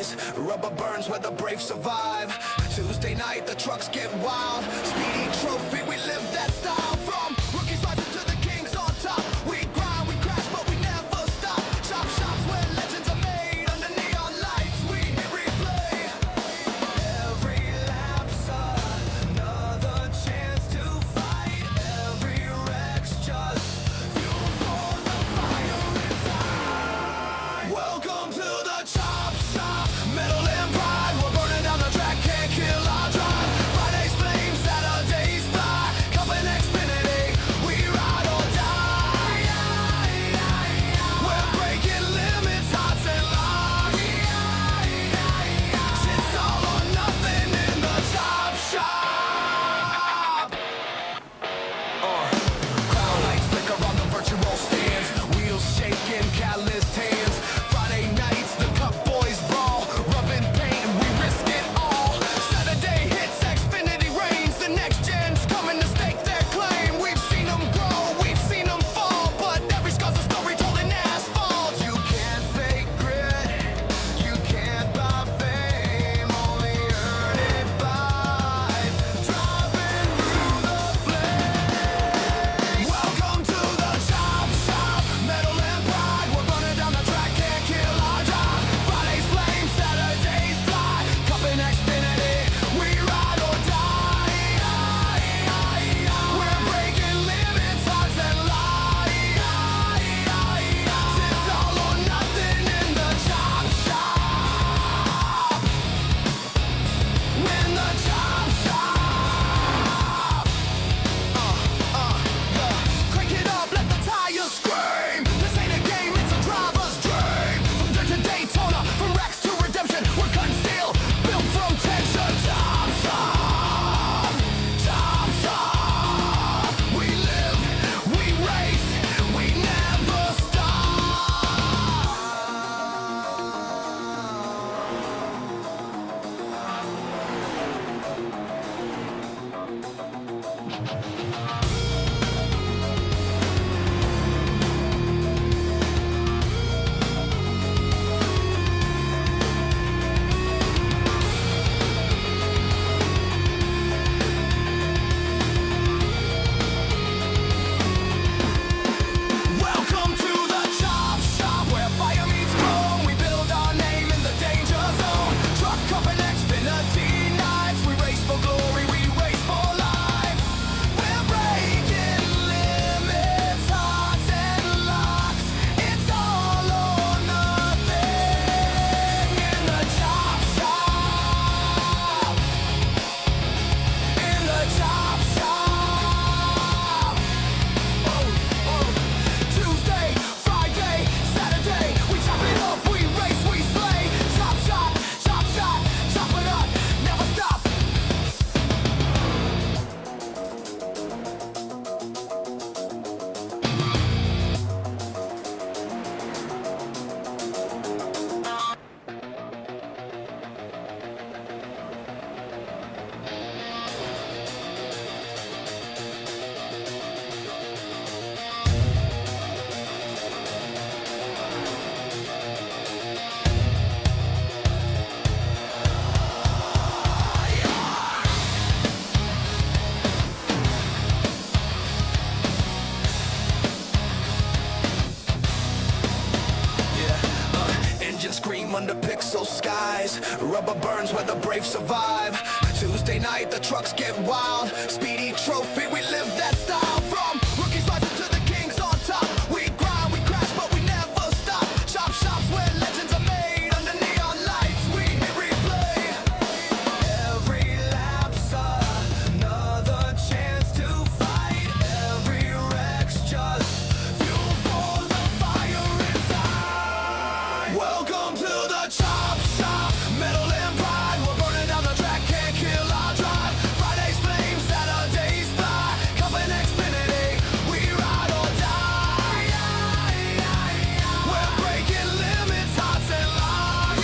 skies, rubber burns where the brave survive. Tuesday night, the trucks get wild. Speedy trophy, we live that style. From rookies rising to the kings on top. We grind, we crash, but we never stop. Chop shops where legends are made. Under neon lights, we hit replay. Every lap's another chance to fight. Every wreck's just fuel for the fire inside. Welcome to the chop shop. Metal and pride, we're burning down the track, can't kill our drive. Friday's flames, Saturday's fly. Cupping Xfinity, we ride or die. We're breaking limits, hearts and lives. It's all or nothing in the chop shop. Cloud lights flicker on the virtual stands. Wheels shaking, calloused hands. Friday nights, the cup boys brawl. Rubbing paint and we risk it all. Saturday hits, Xfinity reigns. The next gen's coming to stake their claim. We've seen them grow, we've seen them fall. But every scar's a story told in asphalt. You can't fake grit, you can't buy fame. Only earn it by driving through the flames. Welcome to the chop shop. Metal and pride, we're burning down the track, can't kill our drive. Friday's flames, Saturday's fly. Cupping Xfinity, we ride or die. We're breaking limits, hearts and lies. It's all or nothing in the chop shop. When the chop shop. Crank it up, let the tires scream. This ain't a game, it's a driver's dream. From dirt to Daytona, from wrecks to redemption, we're cutting steel, built from tension. Chop shop, chop shop. We live, we race, we never stop. Welcome to the chop shop, where fire meets chrome. We build our name in the danger zone. Truck up and Xfinity nights. We race for glory, we race for life. We're breaking limits, hearts and locks. It's all or nothing in the chop shop. In the chop shop. Tuesday, Friday, Saturday, we chop it up, we race, we slay. Chop shot, chop shot, chop it up, never stop. Engines scream under pixel skies. Rubber burns where the brave survive. Tuesday night, the trucks get wild. Speedy trophy, we live that style. From rookies rising to the kings on top. We grind, we crash, but we never stop. Chop shops where legends are made. Under neon lights, we hit replay. Every lap's another chance to fight. Every wreck's just fuel for the fire inside. Welcome to the chop shop. Metal and pride, we're burning down the track, can't kill our drive. Friday's flames, Saturday's fly. Cupping Xfinity, we ride or die. We're breaking limits, hearts and lives.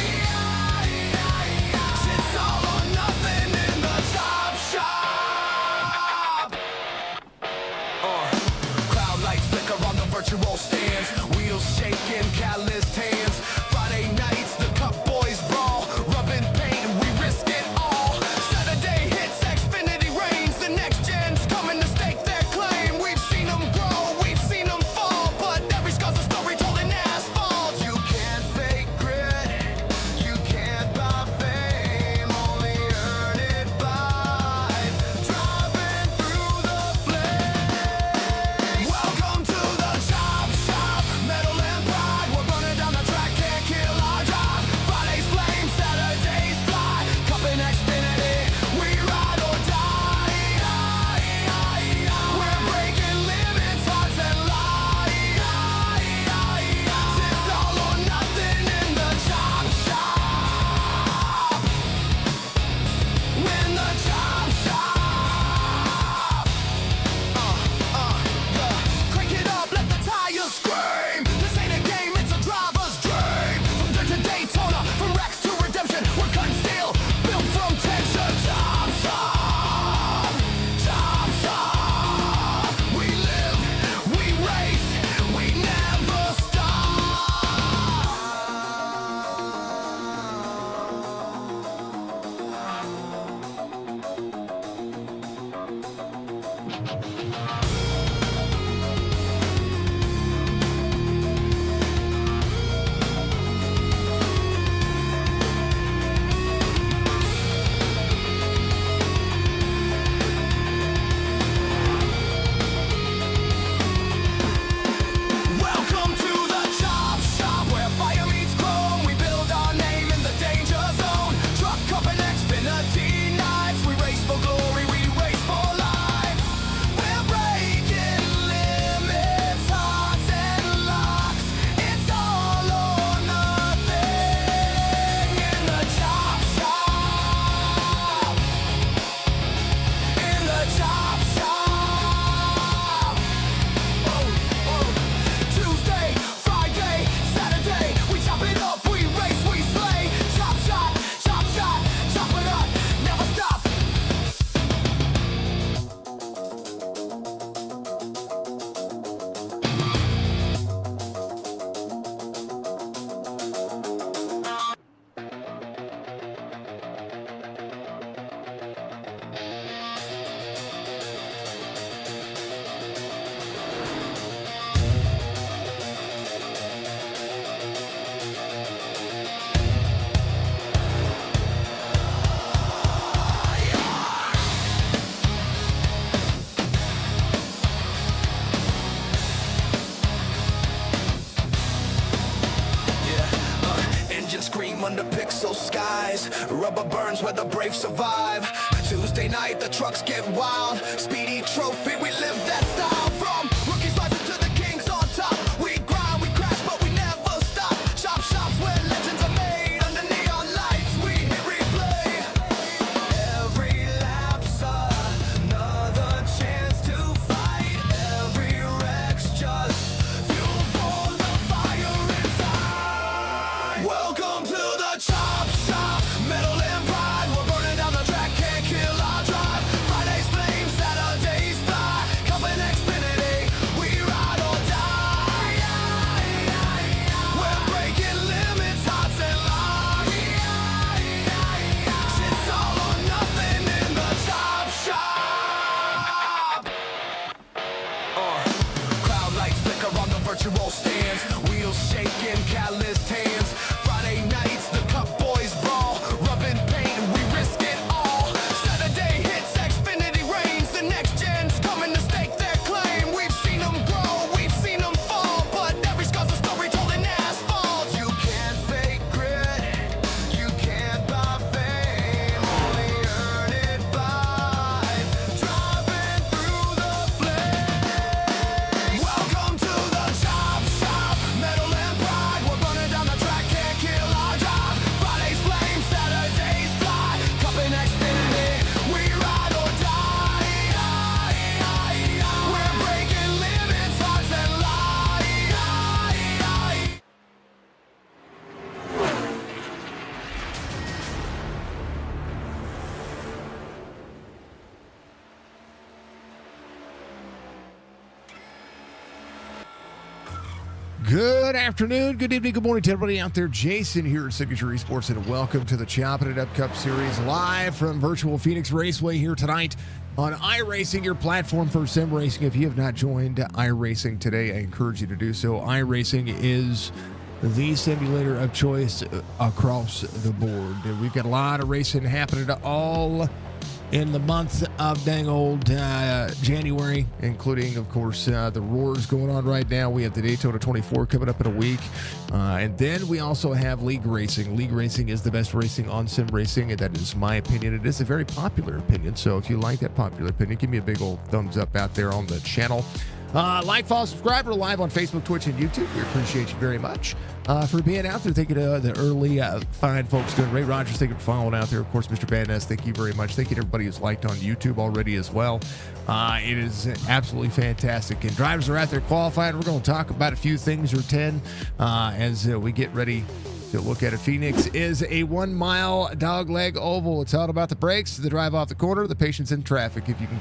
It's all or nothing in the chop shop. Cloud lights flicker on the virtual stands. Wheels shaking, calloused hands. Friday nights, the cup boys brawl. Welcome to the Chop Shop, where fire meets chrome. We build our name in the danger zone. Truck Cup and Xfinity nights. We race for glory, we race for life. We're breaking limits, hearts and locks. It's all or nothing in the Chop Shop. In the Chop Shop. Tuesday, Friday, Saturday, we chop it up, we race, we slay. Chop shot, chop it up, never stop. Engines scream under pixel skies. Rubber burns where the brave survive. Tuesday night, the trucks get wild. Speedy trophy, we live that style. From rookies rising to the kings on top. We grind, we crash, but we never stop. Chop shops where legends are made. Under neon lights, we hit replay. Every lap's another chance to fight. Every wreck's just fuel for the fire inside. Welcome to the Chop Shop. Metal and pride, we're burning down the track, can't kill our drive. Friday's flame, Saturday's fly. Cup and Xfinity, we ride or die. We're breaking limits, hearts and locks. It's all or nothing in the Chop Shop. Cloud lights flicker on the virtual stands. Wheels shaking, calloused hands. Friday nights, the Cup boys brawl. Rubbing paint, we risk it all. Saturday hits, Xfinity reigns. The next gen's coming to stake their claim. We've seen them grow, we've seen them fall. But every scar's a story told in asphalt. You can't fake grit, you can't buy fame. Only earn it by driving through the flames. Welcome to the Chop Shop. Metal and pride, we're burning down the track, can't kill our drive. Friday's flame, Saturday's fly. Cup and Xfinity, we ride or die. We're breaking limits, hearts and lies. Good afternoon, good evening, good morning to everybody out there. Jason here at Signature Esports, and welcome to the Chopp'N It Up Cup Series live from virtual PHOENIX Raceway here tonight on iRacing, your platform for sim racing. If you have not joined iRacing today, I encourage you to do so. iRacing is the simulator of choice across the board. We've got a lot of racing happening all in the month of dang old January, including, of course, the Roars going on right now. We have the Daytona 24 coming up in a week. And then we also have League Racing. League Racing is the best racing on sim racing, and that is my opinion. It is a very popular opinion. So if you like that popular opinion, give me a big old thumbs up out there on the channel. Like, follow, subscribe. We're live on Facebook, Twitch, and YouTube. We appreciate you very much for being out there. Thank you to the early fine folks doing. Ray Rogers, thank you for following out there. Of course, Mr. Badness, thank you very much. Thank you to everybody who's liked on YouTube already as well. It is absolutely fantastic. And drivers are out there qualifying. We're going to talk about a few things or 10 as we get ready to look at it. Phoenix is a 1 mile dogleg oval. It's all about the brakes, the drive off the corner, the patience in traffic. If you can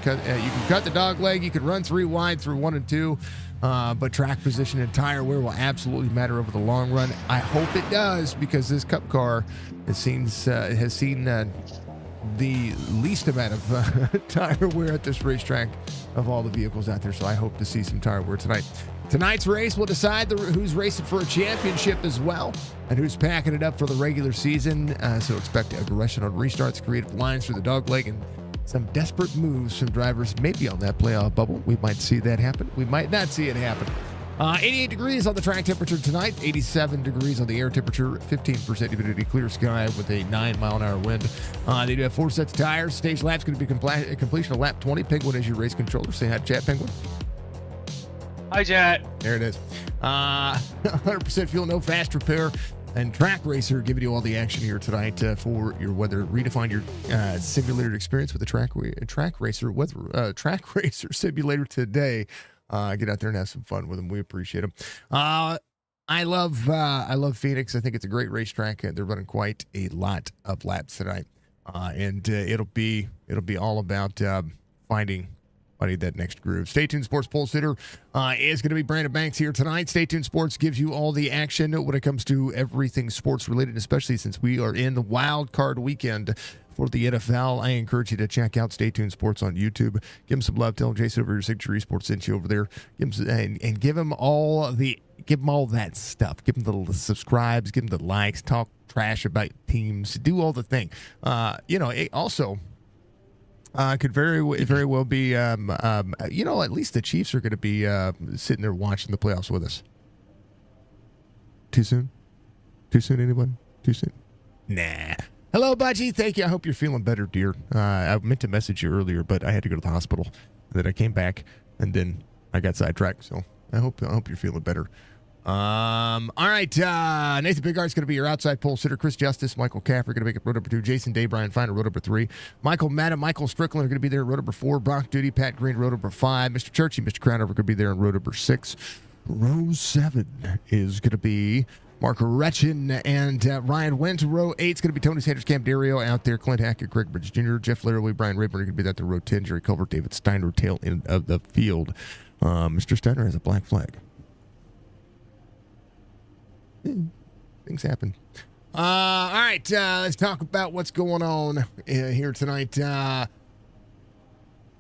cut the dog leg, you can run 3 wide through 1 and 2. But track position and tire wear will absolutely matter over the long run. I hope it does, because this Cup car has seen the least amount of tire wear at this racetrack of all the vehicles out there. So I hope to see some tire wear tonight. Tonight's race will decide who's racing for a championship as well and who's packing it up for the regular season. So expect aggression on restarts, creative lines through the dogleg, and some desperate moves from drivers maybe on that playoff bubble. We might see that happen. We might not see it happen. 88 degrees on the track temperature tonight, 87 degrees on the air temperature, 15% humidity, clear sky with a 9-mile-an-hour wind. They do have 4 sets of tires. Stage lap's going to be completion of lap 20. Penguin is your race controller. Say hi to chat, Penguin. Hi, Jet. There it is. 100% fuel, no fast repair. And Track Racer giving you all the action here tonight for your weather. Redefine your simulator experience with the Track Racer simulator today. Get out there and have some fun with them. We appreciate them. I love Phoenix. I think it's a great racetrack. They're running quite a lot of laps tonight, and it'll be all about finding that next groove. Stay tuned. Sports Pole Sitter is going to be Brandon Banks here tonight. Stay tuned. Sports gives you all the action when it comes to everything sports related, especially since we are in the wild card weekend for the NFL. I encourage you to check out Stay Tuned Sports on YouTube. Give them some love. Tell them Jason over your Signature Esports sent you over there. Give them and give them all that stuff. Give them the subscribes. Give them the likes. Talk trash about teams. Do all the thing. It also. Could very well be, at least the Chiefs are going to be sitting there watching the playoffs with us. Too soon? Too soon, anyone? Too soon? Nah. Hello, Budgie. Thank you. I hope you're feeling better, dear. I meant to message you earlier, but I had to go to the hospital. And then I came back, and then I got sidetracked. So I hope you're feeling better. All right. Nathan Bigart's going to be your outside pole sitter. Chris Justice, Michael Caffrey going to make it road number 2. Jason Day, Brian Finer, road number 3. Michael Madden, Michael Strickland are going to be there, road number 4. Brock Duty, Pat Green, road number 5. Mr. Churchy, Mr. Crownover going to be there in road number 6. Row 7 is going to be Mark Retchin and Ryan Wendt. Row 8 is going to be Tony Sanders, Cam Dario out there. Clint Hackett, Craig Bridge Jr., Jeff Laraway, Brian Rayburn are going to be at the row 10. Jerry Culver, David Steiner, tail end of the field. Mr. Steiner has a black flag. Things happen. All right, let's talk about what's going on here tonight.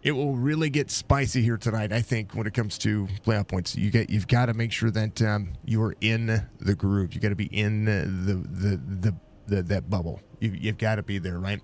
It will really get spicy here tonight, I think, when it comes to playoff points. You've got to make sure that you are in the groove. You got to be in that bubble. You've got to be there, right?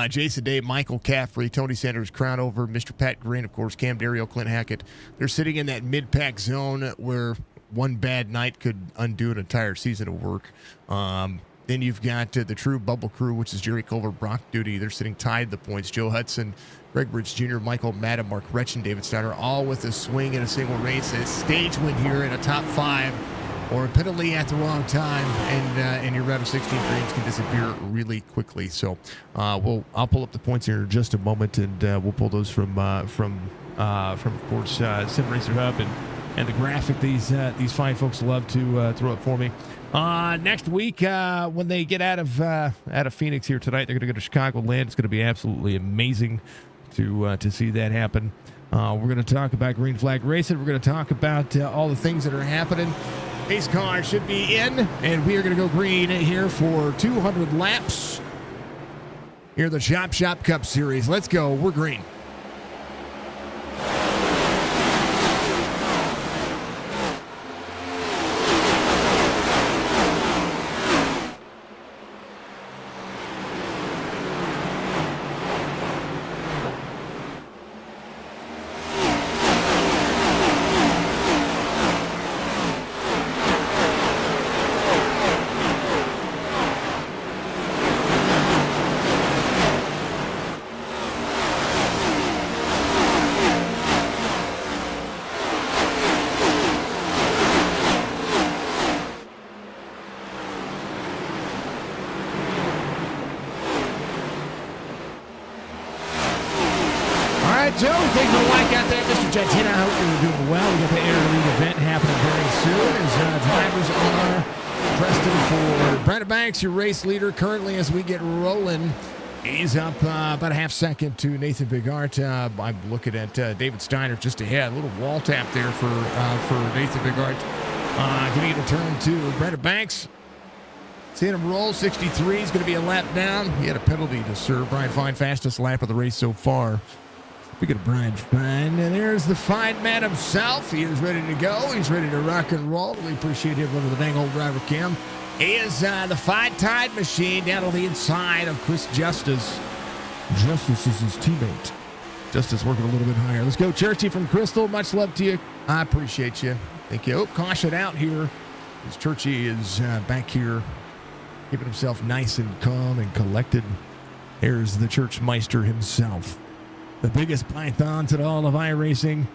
Jason Day, Michael Caffrey, Tony Sanders, Crownover, Mr. Pat Green, of course, Cam Dario, Clint Hackett. They're sitting in that mid-pack zone where one bad night could undo an entire season of work. Then you've got the true bubble crew, which is Jerry Culver, Brock Duty. They're sitting tied the points. Joe Hudson, Greg Bridge Jr., Michael Madden, Mark Retchin, David Steiner, all with a swing in a single race. A stage win here in a top 5 or a penalty at the wrong time, and your round of 16 dreams can disappear really quickly. So I'll pull up the points here in just a moment, and we'll pull those from of course, Sim Racer Hub and the graphic these fine folks love to throw up for me. Next week, when they get out of Phoenix here tonight, they're going to go to Chicagoland. It's going to be absolutely amazing to see that happen. We're going to talk about Green Flag Racing. We're going to talk about all the things that are happening. Pace car should be in, and we are going to go green here for 200 laps here in the Chop Shop Cup Series. Let's go. We're green. Joe, thank you for the like out there. Mr. Gentina, I hope you're doing well. We got the Air League event happening very soon as drivers are Preston for Brandon Banks, your race leader currently as we get rolling. He's up about a half second to Nathan Bigart. I'm looking at David Steiner just ahead. A little wall tap there for Nathan Bigart. Giving it a turn to Brandon Banks. Seeing him roll. 63 is going to be a lap down. He had a penalty to serve. Brian Fine, fastest lap of the race so far. We got Brian Fine. And there's the Fine man himself. He is ready to go. He's ready to rock and roll. We appreciate him under the dang old driver cam. He is the Fine Tide machine down on the inside of Chris Justice. Justice is his teammate. Justice working a little bit higher. Let's go, Churchy from Crystal. Much love to you. I appreciate you. Thank you. Oh, caution out here. As Churchy is back here, keeping himself nice and calm and collected. There's the Churchmeister himself. The biggest python to all of iRacing.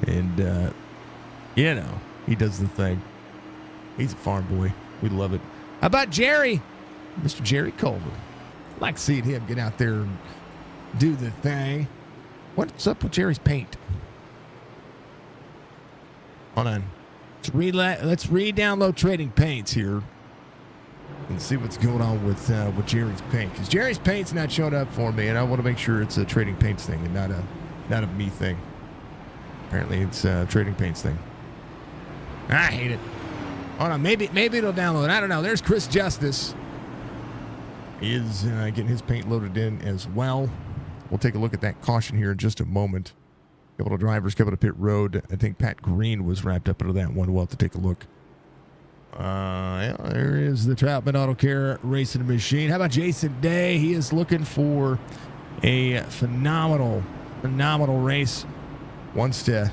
And, he does the thing. He's a farm boy. We love it. How about Jerry? Mr. Jerry Culver. I like seeing him get out there and do the thing. What's up with Jerry's paint? Hold on. Let's re-download Trading Paints here and see what's going on with Jerry's paint. Because Jerry's paint's not showing up for me, and I want to make sure it's a Trading Paints thing and not a me thing. Apparently, it's a Trading Paints thing. I hate it. Hold on, maybe it'll download. I don't know. There's Chris Justice. He is getting his paint loaded in as well. We'll take a look at that caution here in just a moment. A couple of drivers coming to pit road. I think Pat Green was wrapped up into that one. We'll have to take a look. Yeah, there is the Troutman Auto Care racing machine. How about Jason Day? He is looking for a phenomenal race. Wants to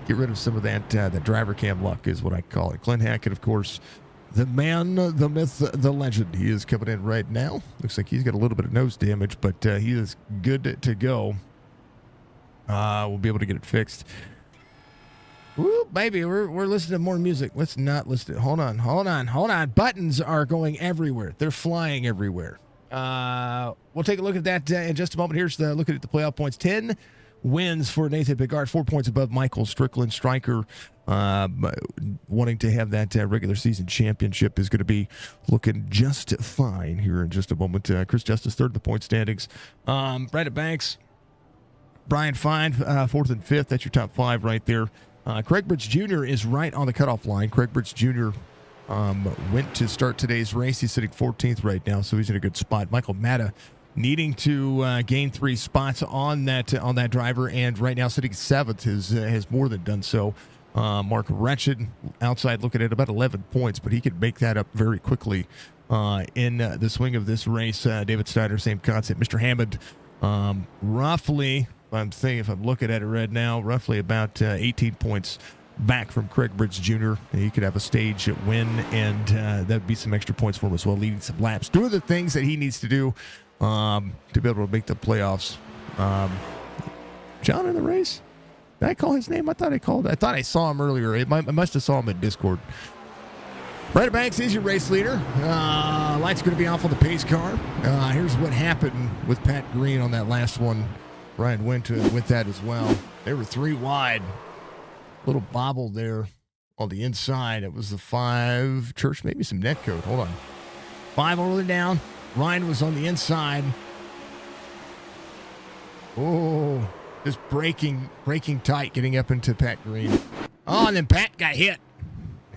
get rid of some of that driver cam luck is what I call it. Clint Hackett, of course, the man, the myth, the legend. He is coming in right now. Looks like he's got a little bit of nose damage, but he is good to go. We'll be able to get it fixed. Woo, baby, we're listening to more music. Let's not listen. Hold on. Buttons are going everywhere. They're flying everywhere. We'll take a look at that in just a moment. Here's the look at the playoff points. 10 wins for Nathan Bigard, 4 points above Michael Strickland. Striker wanting to have that regular season championship is going to be looking just fine here in just a moment. Chris Justice, third in the point standings. Brandon Banks, Brian Fine, fourth and fifth. That's your top five right there. Craig Bridge Jr. is right on the cutoff line. Craig Bridge Jr. Went to start today's race. He's sitting 14th right now, so he's in a good spot. Michael Matta needing to gain 3 spots on that driver, and right now sitting 7th has more than done so. Mark Wretched outside looking at about 11 points, but he could make that up very quickly in the swing of this race. David Steiner, same concept. Mr. Hammond, roughly, if I'm looking at it right now, roughly about 18 points back from Craig Bridge Jr. He could have a stage win, and that would be some extra points for him as well, leading some laps, doing the things that he needs to do to be able to make the playoffs. John in the race? Did I call his name? I thought I saw him earlier. I must have saw him in Discord. Brandon Banks is your race leader. Light's going to be off on the pace car. Here's what happened with Pat Green on that last one. Brian went with that as well. They were 3 wide. Little bobble there on the inside. It was the 5 Church, maybe some net code. Hold on. 5 all the way down. Ryan was on the inside. Oh, just breaking tight, getting up into Pat Green. Oh, and then Pat got hit.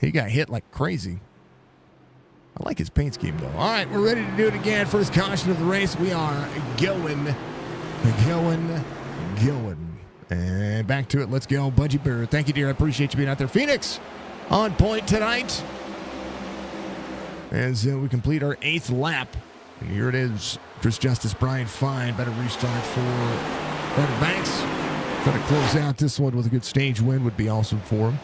He got hit like crazy. I like his paint scheme, though. All right, we're ready to do it again. First caution of the race. We are going. And back to it. Let's go. Budgie Bear. Thank you, dear. I appreciate you being out there. Phoenix on point tonight as we complete our 8th lap. And here it is. Chris Justice, Brian Fine. Better restart for Brandon Banks. Try to close out this one with a good stage win would be awesome for him.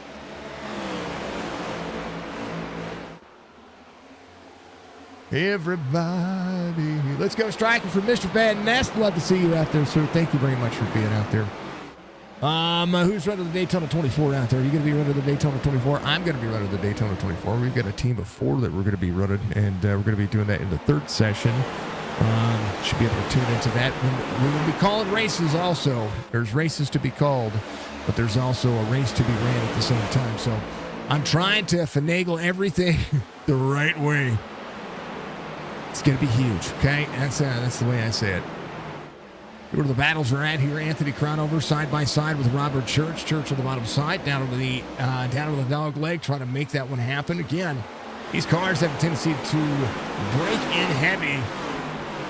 Everybody. Let's go striking for Mr. Van Nest. Love to see you out there, sir. Thank you very much for being out there. Who's running the Daytona 24 out there? Are you going to be running the Daytona 24? I'm going to be running the Daytona 24. We've got a team of 4 that we're going to be running, and we're going to be doing that in the 3rd session. Should be able to tune into that. We will be calling races also. There's races to be called, but there's also a race to be ran at the same time. So I'm trying to finagle everything the right way. It's going to be huge, okay? That's the way I say it. Where the battles are at here. Anthony Cronover side by side with Robert Church. Church on the bottom side, down to the dog leg, trying to make that one happen. Again, These cars have a tendency to break in heavy.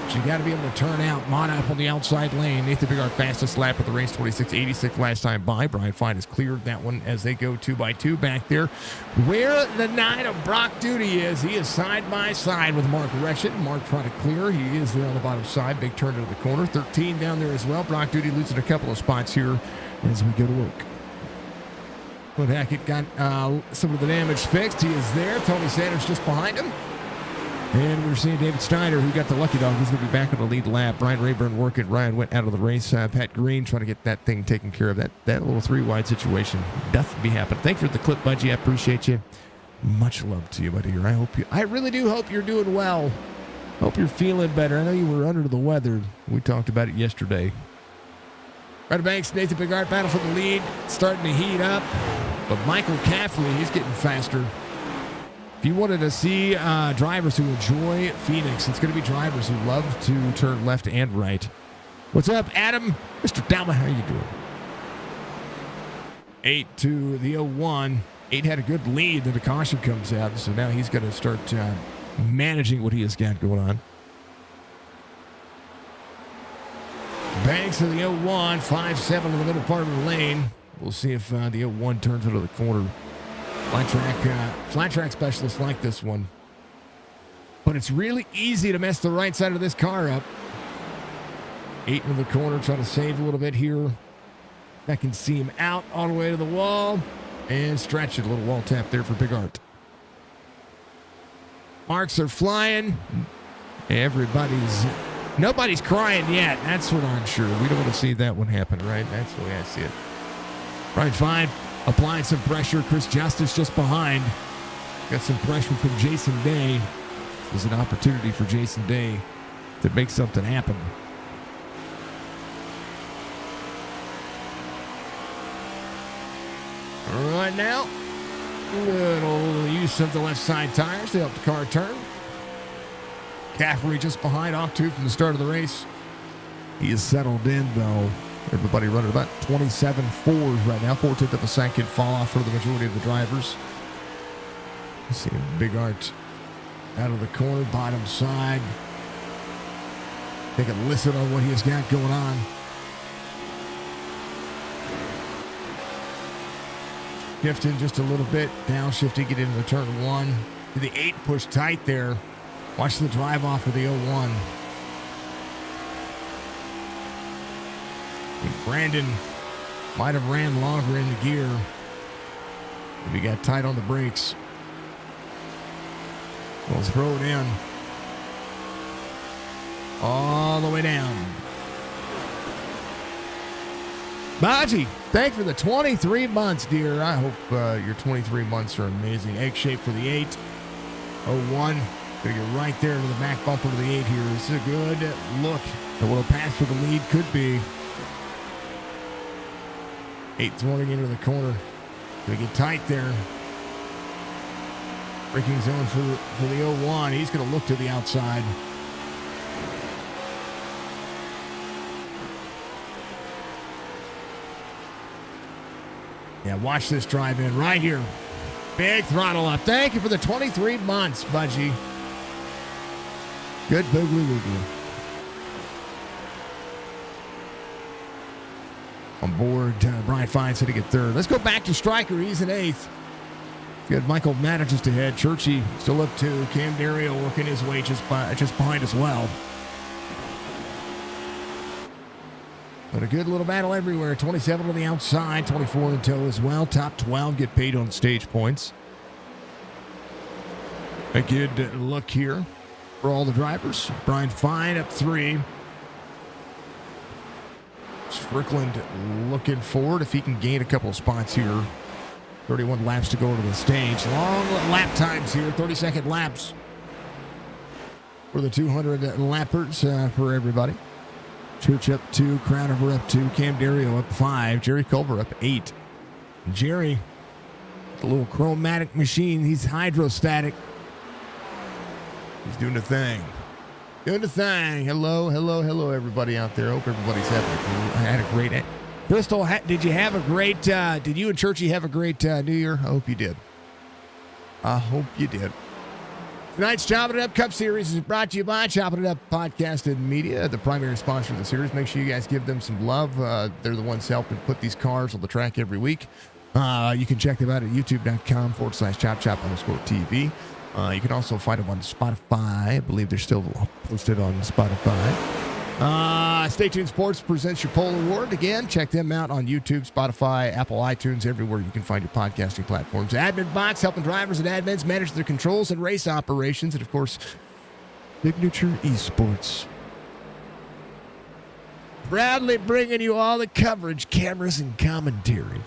But you got to be able to turn out. Mata up on the outside lane. Nathan Bigard fastest lap of the race, 26.86 last time by. Brian Fine has cleared that one as they go 2x2 back there. Where the Knight of Brock Duty is, he is side by side with Mark Rection. Mark trying to clear. He is there on the bottom side. Big turn into the corner. 13 down there as well. Brock Duty losing a couple of spots here as we go to work. But Hackett got some of the damage fixed. He is there. Tony Sanders just behind him. And we're seeing David Steiner, who got the lucky dog. He's going to be back on the lead lap. Brian Rayburn working. Ryan went out of the race. Pat Green trying to get that thing taken care of. That little 3-wide situation doth be happening. Thanks for the clip, Budgie. I appreciate you. Much love to you, buddy. I really do hope you're doing well. Hope you're feeling better. I know you were under the weather. We talked about it yesterday. Ryder Banks, Nathan Bigard battle for the lead. Starting to heat up. But Michael Caffrey, he's getting faster. If you wanted to see drivers who enjoy Phoenix, it's going to be drivers who love to turn left and right. What's up, Adam? Mr. Dalma, how you doing? 8 to the 01. 8 had a good lead, then the caution comes out, so now he's going to start managing what he has got going on. Banks of the 01, 5-7 in the middle part of the lane. We'll see if the 01 turns into the corner. Flat track specialists like this one. But it's really easy to mess the right side of this car up. 8 in the corner, trying to save a little bit here. That can see him out all the way to the wall. And stretch it. A little wall tap there for Big Art. Marks are flying. Nobody's crying yet. That's what I'm sure. We don't want to see that one happen, right? That's the way I see it. Right, fine. Applying some pressure. Chris Justice just behind. Got some pressure from Jason Day. This is an opportunity for Jason Day to make something happen. Right now, little use of the left side tires to help the car turn. Caffrey just behind, off 2 from the start of the race. He is settled in, though. Everybody running about 27 fours right now. 4/10 of a second fall off for the majority of the drivers. Let's see Big Art out of the corner, bottom side. Take a listen on what he has got going on. Shifting just a little bit. Downshifting, get into turn 1. To the 8, push tight there. Watch the drive off of the 01. Brandon might have ran longer in the gear if he got tight on the brakes. We'll throw it in. All the way down. Baji, thanks for the 23 months, dear. I hope your 23 months are amazing. Egg shape for the 8. 01. Gonna get right there to the back bumper of the 8 here. This is a good look at what a pass for the lead could be. 8 throwing into the corner. Gonna get tight there. Braking zone for the 01. He's gonna look to the outside. Yeah, watch this drive in right here. Big throttle up. Thank you for the 23 months, Budgie. Good boogly woogly. On board, Brian Fine sitting at 3rd. Let's go back to Stryker. He's in 8th. You got Michael Madden just ahead. Churchy still up 2. Cam Dario working his way just behind as well. But a good little battle everywhere. 27 on the outside, 24 in tow as well. Top 12 get paid on stage points. A good look here for all the drivers. Brian Fine up 3. Strickland looking forward if he can gain a couple of spots here. 31 laps to go to the stage. Long lap times here, 30-second laps for the 200 lappers for everybody. Church up 2, Crowder up 2, Cam Dario up 5, Jerry Culver up 8. Jerry, the little chromatic machine, he's hydrostatic. He's doing the thing. Doing the thing. Hello, everybody out there. Hope everybody's had a great. Crystal, did you have a great? Did you and Churchy have a great New Year? I hope you did. I hope you did. Tonight's Chopp'N It Up Cup Series is brought to you by Chopp'N It Up Podcast and Media, the primary sponsor of the series. Make sure you guys give them some love. They're the ones helping put these cars on the track every week. You can check them out at youtube.com/chop_TV. You can also find them on Spotify. I believe they're still posted on Spotify. Stay Tuned Sports presents your Pole Award. Again, check them out on YouTube, Spotify, Apple, iTunes, everywhere you can find your podcasting platforms. Admin Box, helping drivers and admins manage their controls and race operations. And, of course, Signature eSports. Proudly bringing you all the coverage, cameras, and commentary.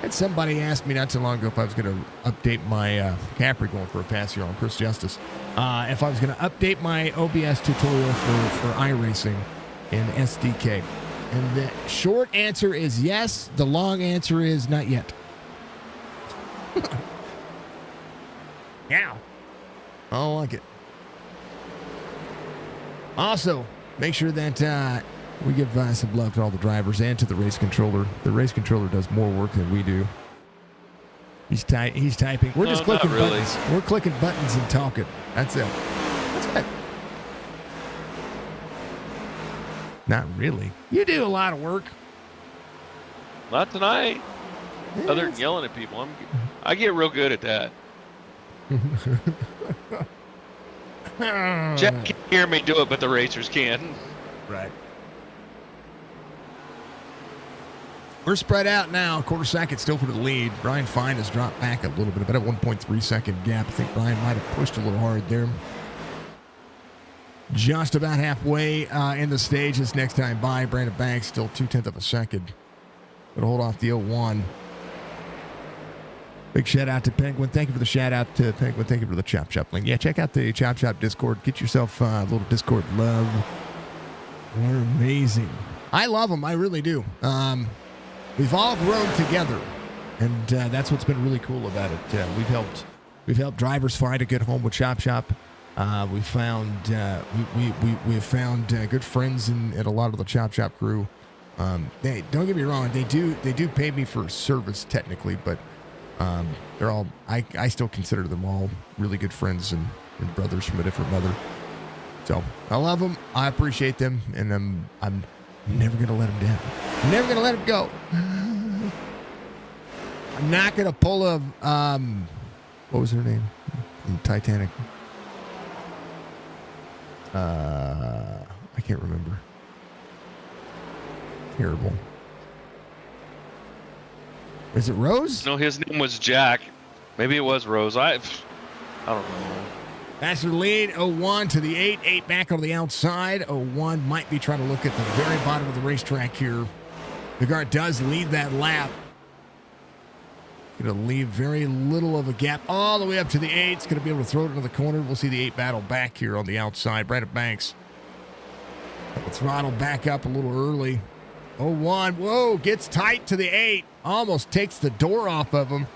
And somebody asked me not too long ago if I was going to update my Capri going for a pass here on Chris Justice. If I was going to update my OBS tutorial for iRacing in SDK. And the short answer is yes. The long answer is not yet. Yeah. I don't like it. Also, make sure that we give some love to all the drivers and to the race controller. The race controller does more work than we do. He's typing. We're just clicking buttons. We're clicking buttons and talking. That's it. That's it. Not really. You do a lot of work. Not tonight. Yeah, Other than yelling at people, I get real good at that. Jack can hear me do it, but the racers can. Right. We're spread out now. Quarter second still for the lead. Brian Fine has dropped back a little bit, about a 1.3 second gap. I think Brian might have pushed a little hard there. Just about halfway in the stage this next time by. Brandon Banks still 0.2 of a second. But hold off the 01. Big shout out to Penguin. Thank you for the shout out to Penguin. Thank you for the Chop Shop link. Yeah, check out the Chop Shop Discord. Get yourself a little Discord love. They're amazing. I love them. I really do. We've all grown together, and that's what's been really cool about it. We've helped drivers find a good home with Chop Shop. We've found good friends at a lot of the Chop Shop crew. They don't get me wrong, they do pay me for service technically, but they're all I still consider them all really good friends and brothers from a different mother. So I love them, I appreciate them, and I'm never gonna let them down. I'm never gonna let them go. I'm not gonna pull a what was her name from Titanic? I can't remember. Terrible. Is it Rose? No, his name was Jack. Maybe it was Rose. I don't know. Faster lead, 01 to the 8. 8 back on the outside. 01 might be trying to look at the very bottom of the racetrack here. The guard does lead that lap. Going to leave very little of a gap all the way up to the 8. It's going to be able to throw it into the corner. We'll see the 8 battle back here on the outside. Brandon Banks. Throttle back up a little early. 01, whoa, gets tight to the 8. Almost takes the door off of him.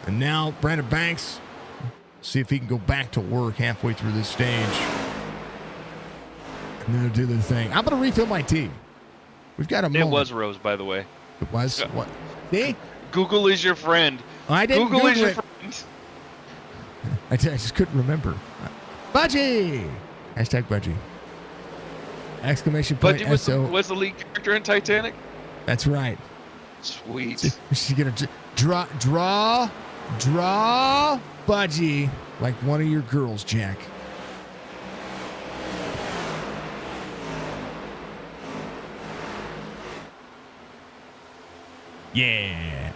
And now Brandon Banks, see if he can go back to work halfway through this stage. And then do their thing. I'm going to refill my tea. We've got a moment. It was Rose, by the way. It was? What? See? Google is your friend. I didn't Google is Google your it. friend. I just couldn't remember. Budgie! Hashtag Budgie. Exclamation point. Budgie was the lead character in Titanic? That's right. Sweet. She's going to draw Budgie like one of your girls, Jack. Yeah.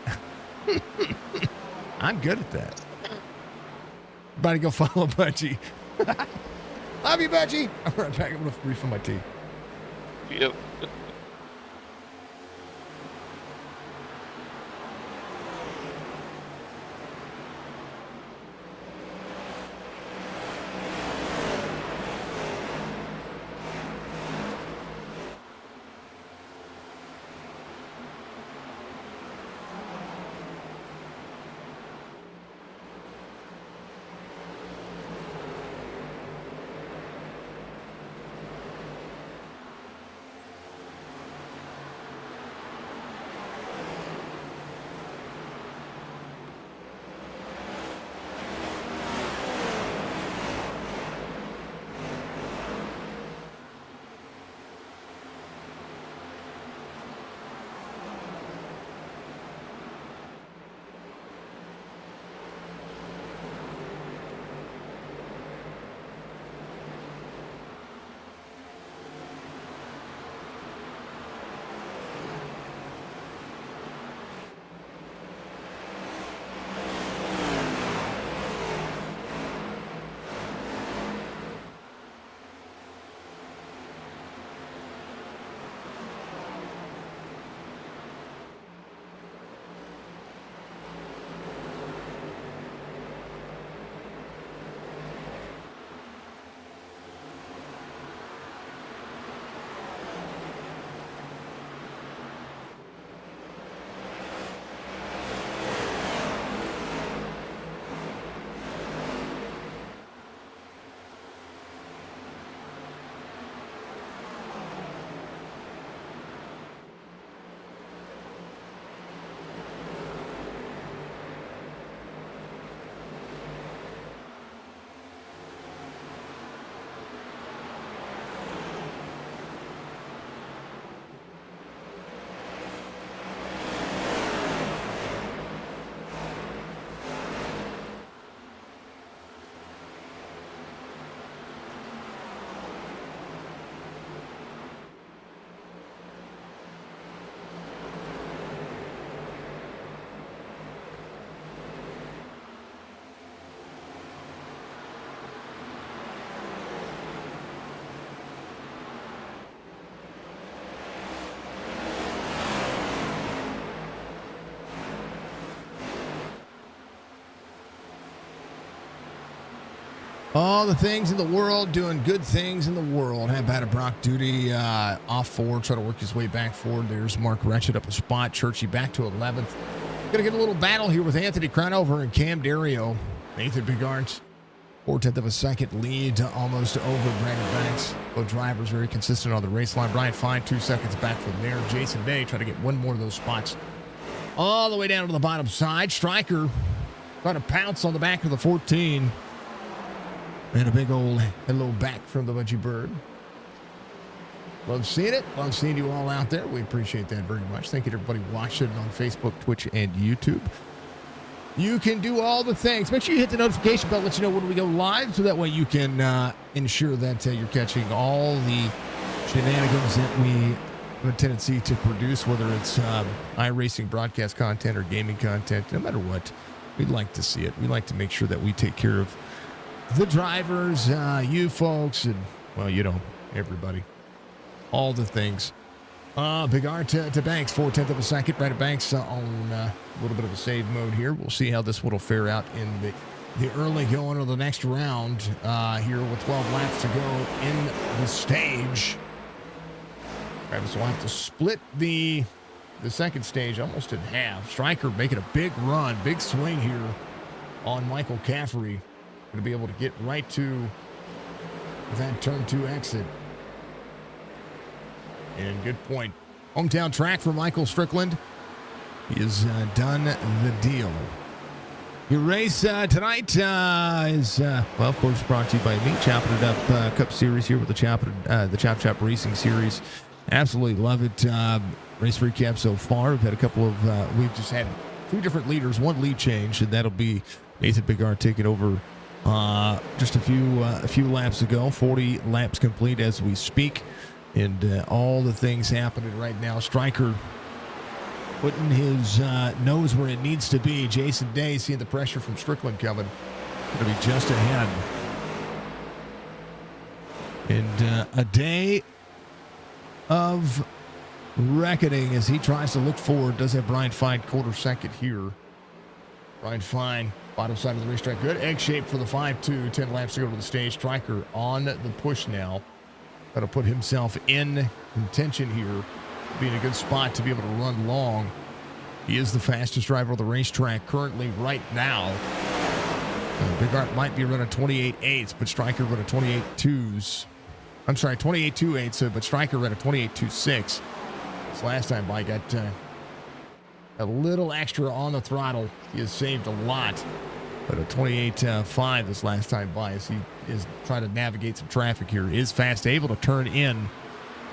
I'm good at that. Everybody go follow Budgie. Love you, Budgie. I'm right back. I'm going to refill my tea. Yep. All the things in the world, doing good things in the world. How about a Brock Duty off forward, try to work his way back forward. There's Mark Wretched up a spot. Churchy back to 11th. Going to get a little battle here with Anthony Cronover and Cam Dario. Nathan Bigart, 4/10 of a second lead, almost over Brandon Banks. Both drivers very consistent on the race line. Brian Fine, 2 seconds back from there. Jason Day trying to get one more of those spots all the way down to the bottom side. Stryker trying to pounce on the back of the 14. And a big old hello back from the Budgie Bird. Love seeing it. Love seeing you all out there. We appreciate that very much. Thank you to everybody watching on Facebook, Twitch, and YouTube. You can do all the things. Make sure you hit the notification bell, let you know when we go live, so that way you can ensure that you're catching all the shenanigans that we have a tendency to produce, whether it's iRacing broadcast content or gaming content. No matter what, we'd like to see it. We like to make sure that we take care of the drivers, you folks, and, well, you know, everybody. All the things. Bigart to Banks, 4/10 of a second. Brandon Banks on a little bit of a save mode here. We'll see how this will fare out in the early going of the next round here with 12 laps to go in the stage. Travis will have to split the second stage almost in half. Stryker making a big run, big swing here on Michael Caffery. Going to be able to get right to that turn 2 exit. And good point. Hometown track for Michael Strickland. He has done the deal. Your race tonight is, well, of course, brought to you by me. Chopping It Up Cup Series here with the Chop Racing Series. Absolutely love it. Race recap so far. We've had a couple of, we've just had 2 different leaders, 1 lead change, and that'll be Nathan Bigart taking over just a few laps ago. 40 laps complete as we speak, and all the things happening right now. Stryker putting his nose where it needs to be. Jason Day seeing the pressure from Strickland coming. Going to be just ahead. And a day of reckoning as he tries to look forward. Does have Brian Fine quarter second here. Brian Fine, bottom side of the racetrack. Good egg shape for the 5-2. 10 laps to go to the stage. Stryker on the push now. Got to put himself in contention here. Be in a good spot to be able to run long. He is the fastest driver on the racetrack currently right now. Bigart might be running 28.8s, but Stryker running 28.2s. I'm sorry, 28.28s, but Stryker ran a 28.26. This last time by got a little extra on the throttle. He has saved a lot. But a 28.5 this last time by as he is trying to navigate some traffic here. Is fast, able to turn in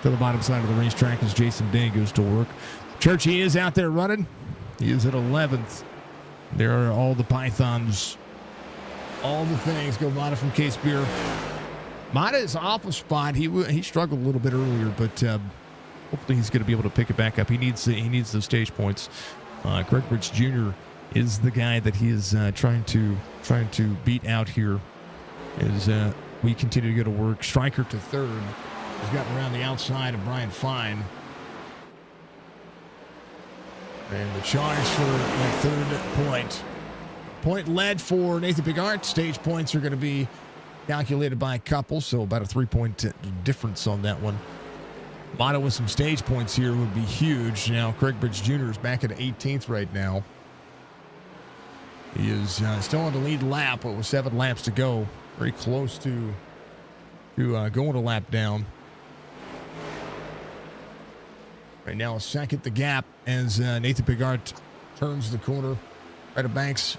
to the bottom side of the racetrack as Jason Day goes to work. Churchy is out there running. He is at 11th. There are all the Pythons. All the things. Go Mata from Case Beer. Mata is off a spot. He struggled a little bit earlier, but hopefully he's going to be able to pick it back up. He needs the stage points. Craig Bridge Jr. is the guy that he is trying to beat out here as we continue to go to work. Stryker to third. He's gotten around the outside of Brian Fine. And the charge for that third point. Point led for Nathan Bigart. Stage points are going to be calculated by a couple, so about a 3-point difference on that one. Mata with some stage points here would be huge. Now, Craig Bridge Jr. is back at 18th right now. He is still on the lead lap, but with 7 laps to go. Very close to going a lap down. Right now, a second the gap as Nathan Bigart turns the corner. Right of Banks.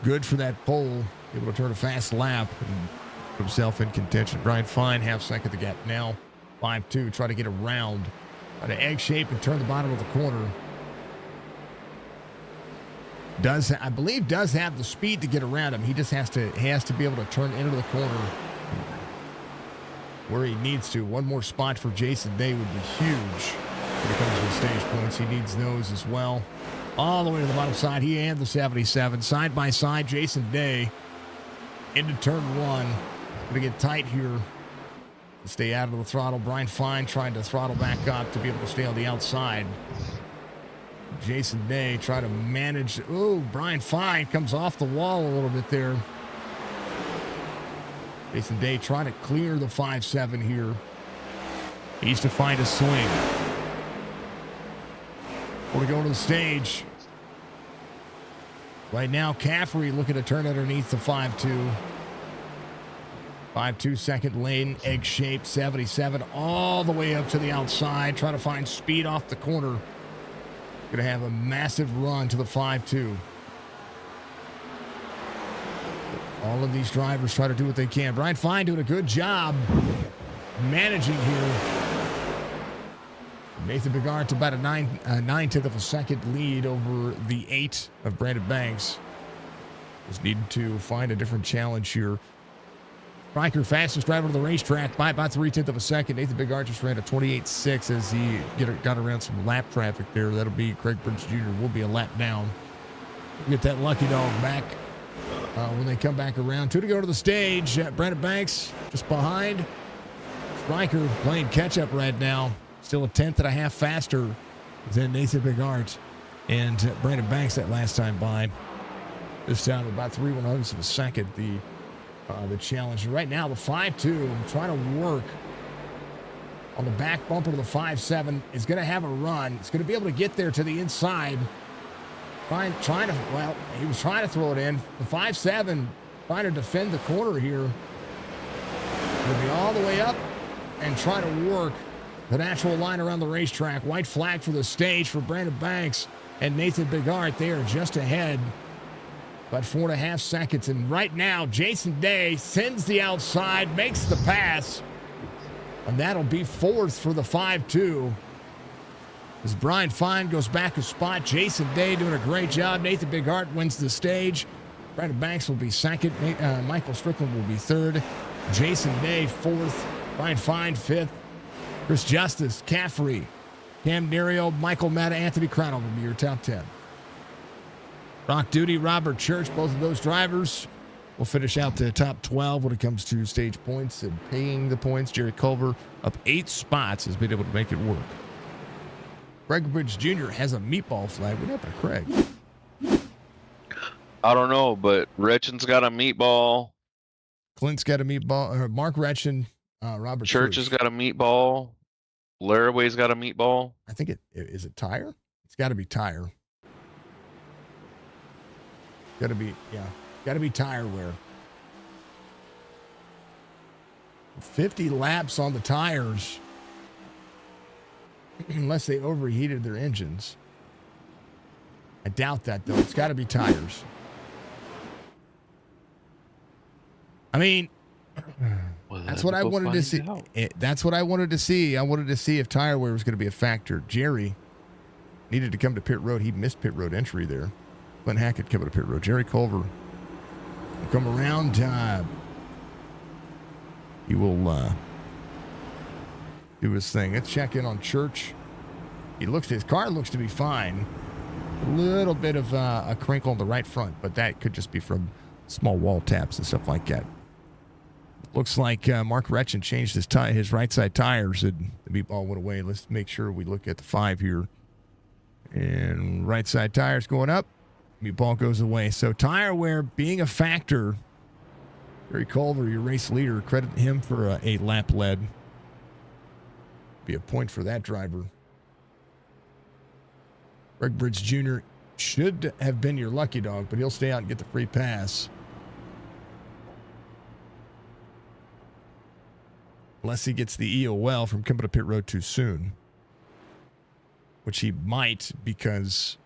Good for that pole. Able to turn a fast lap and put himself in contention. Brian Fine, half second the gap now. 5-2, try to get around. Try to egg shape and turn the bottom of the corner. I believe does have the speed to get around him. He just has to be able to turn into the corner where he needs to. One more spot for Jason Day would be huge when it comes to the stage points. He needs those as well. All the way to the bottom side. He and the 77. Side by side, Jason Day into turn 1. Going to get tight here. Stay out of the throttle. Brian Fine trying to throttle back up to be able to stay on the outside. Jason Day trying to manage. Ooh, Brian Fine comes off the wall a little bit there. Jason Day trying to clear the 5-7 here. He needs to find a swing. We're going to go to the stage. Right now, Caffrey looking to turn underneath the 5-2. 5-2 second lane, egg shape, 77 all the way up to the outside. Trying to find speed off the corner. Going to have a massive run to the 5-2. All of these drivers try to do what they can. Brian Fine doing a good job managing here. Nathan Bigart about a 9/10 of a second lead over the 8 of Brandon Banks. Just needed to find a different challenge here. Stryker, fastest driver to the racetrack by about 3/10 of a second. Nathan Bigart just ran a 28.6 as he got around some lap traffic there. That'll be Craig Burns Jr. will be a lap down. Get that lucky dog back when they come back around. 2 to go to the stage. Brandon Banks just behind. Stryker playing catch up right now. Still a 10.5 faster than Nathan Bigart and Brandon Banks that last time by. This time about 3/100ths of a second. The challenge right now, the 5-2 trying to work on the back bumper to the 5-7 is going to have a run. It's going to be able to get there to the inside. He was trying to throw it in. The 5-7 trying to defend the corner here. He'll be all the way up and try to work the natural line around the racetrack. White flag for the stage for Brandon Banks and Nathan Bigart. They are just ahead. About 4.5 seconds. And right now, Jason Day sends the outside, makes the pass. And that'll be 4th for the 5-2. As Brian Fine goes back a spot. Jason Day doing a great job. Nathan Bigart wins the stage. Brandon Banks will be 2nd. Michael Strickland will be 3rd. Jason Day 4th. Brian Fine 5th. Chris Justice, Caffrey, Cam Nerio, Michael Matta, Anthony Crowell will be your top 10. Rock Duty, Robert Church, both of those drivers will finish out the top 12 when it comes to stage points and paying the points. Jerry Culver up 8 spots has been able to make it work. Craig Bridge Jr. has a meatball flag. What happened to Craig? I don't know, but Retchen's got a meatball. Clint's got a meatball. Mark Retchen, Robert Church has got a meatball. Laraway's got a meatball. I think is it tire? It's got to be tire. Got to be tire wear. 50 laps on the tires. Unless they overheated their engines. I doubt that, though. It's got to be tires. I mean, that's what I wanted to see. That's what I wanted to see. I wanted to see if tire wear was going to be a factor. Jerry needed to come to pit road. He missed pit road entry there. Glenn Hackett coming to pit road. Jerry Culver will come around. He will do his thing. Let's check in on Church. His car looks to be fine. A little bit of a crinkle on the right front, but that could just be from small wall taps and stuff like that. Looks like Mark Retchen changed his right side tires and the meatball went away. Let's make sure we look at the 5 here. And right side tires going up. Meatball goes away. So tire wear being a factor. Jerry Culver, your race leader, credit him for a lap led. Be a point for that driver. Greg Bridge Jr. should have been your lucky dog, but he'll stay out and get the free pass. Unless he gets the EOL from coming to pit road too soon. Which he might because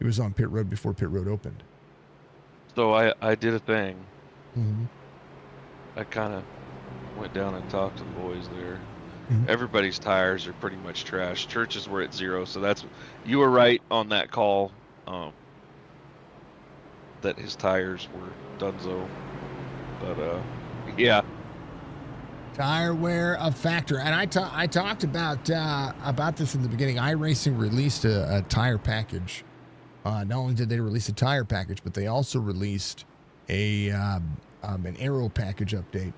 he was on pit road before pit road opened. So I did a thing. Mm-hmm. I kind of went down and talked to the boys there. Mm-hmm. Everybody's tires are pretty much trash. Churches were at 0, so you were right on that call. That his tires were donezo. But yeah. Tire wear a factor, and I talked about this in the beginning. iRacing released a tire package. Not only did they release a tire package, but they also released an aero package update.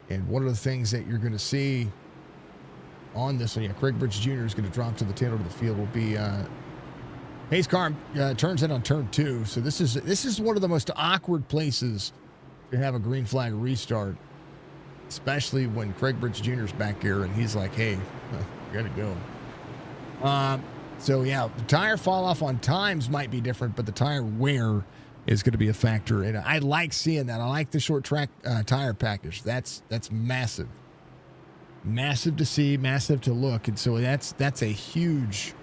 And one of the things that you're going to see on this one, Craig Bridge Jr. is going to drop to the tail of the field. Will be pace car turns in on turn 2. So this is one of the most awkward places to have a green flag restart, especially when Craig Bridge Jr. is back here and he's like, hey, I gotta go. So yeah, the tire fall off on times might be different, but the tire wear is going to be a factor. And I like seeing that. I like the short track tire package. That's massive. Massive to see, massive to look. And so that's a huge,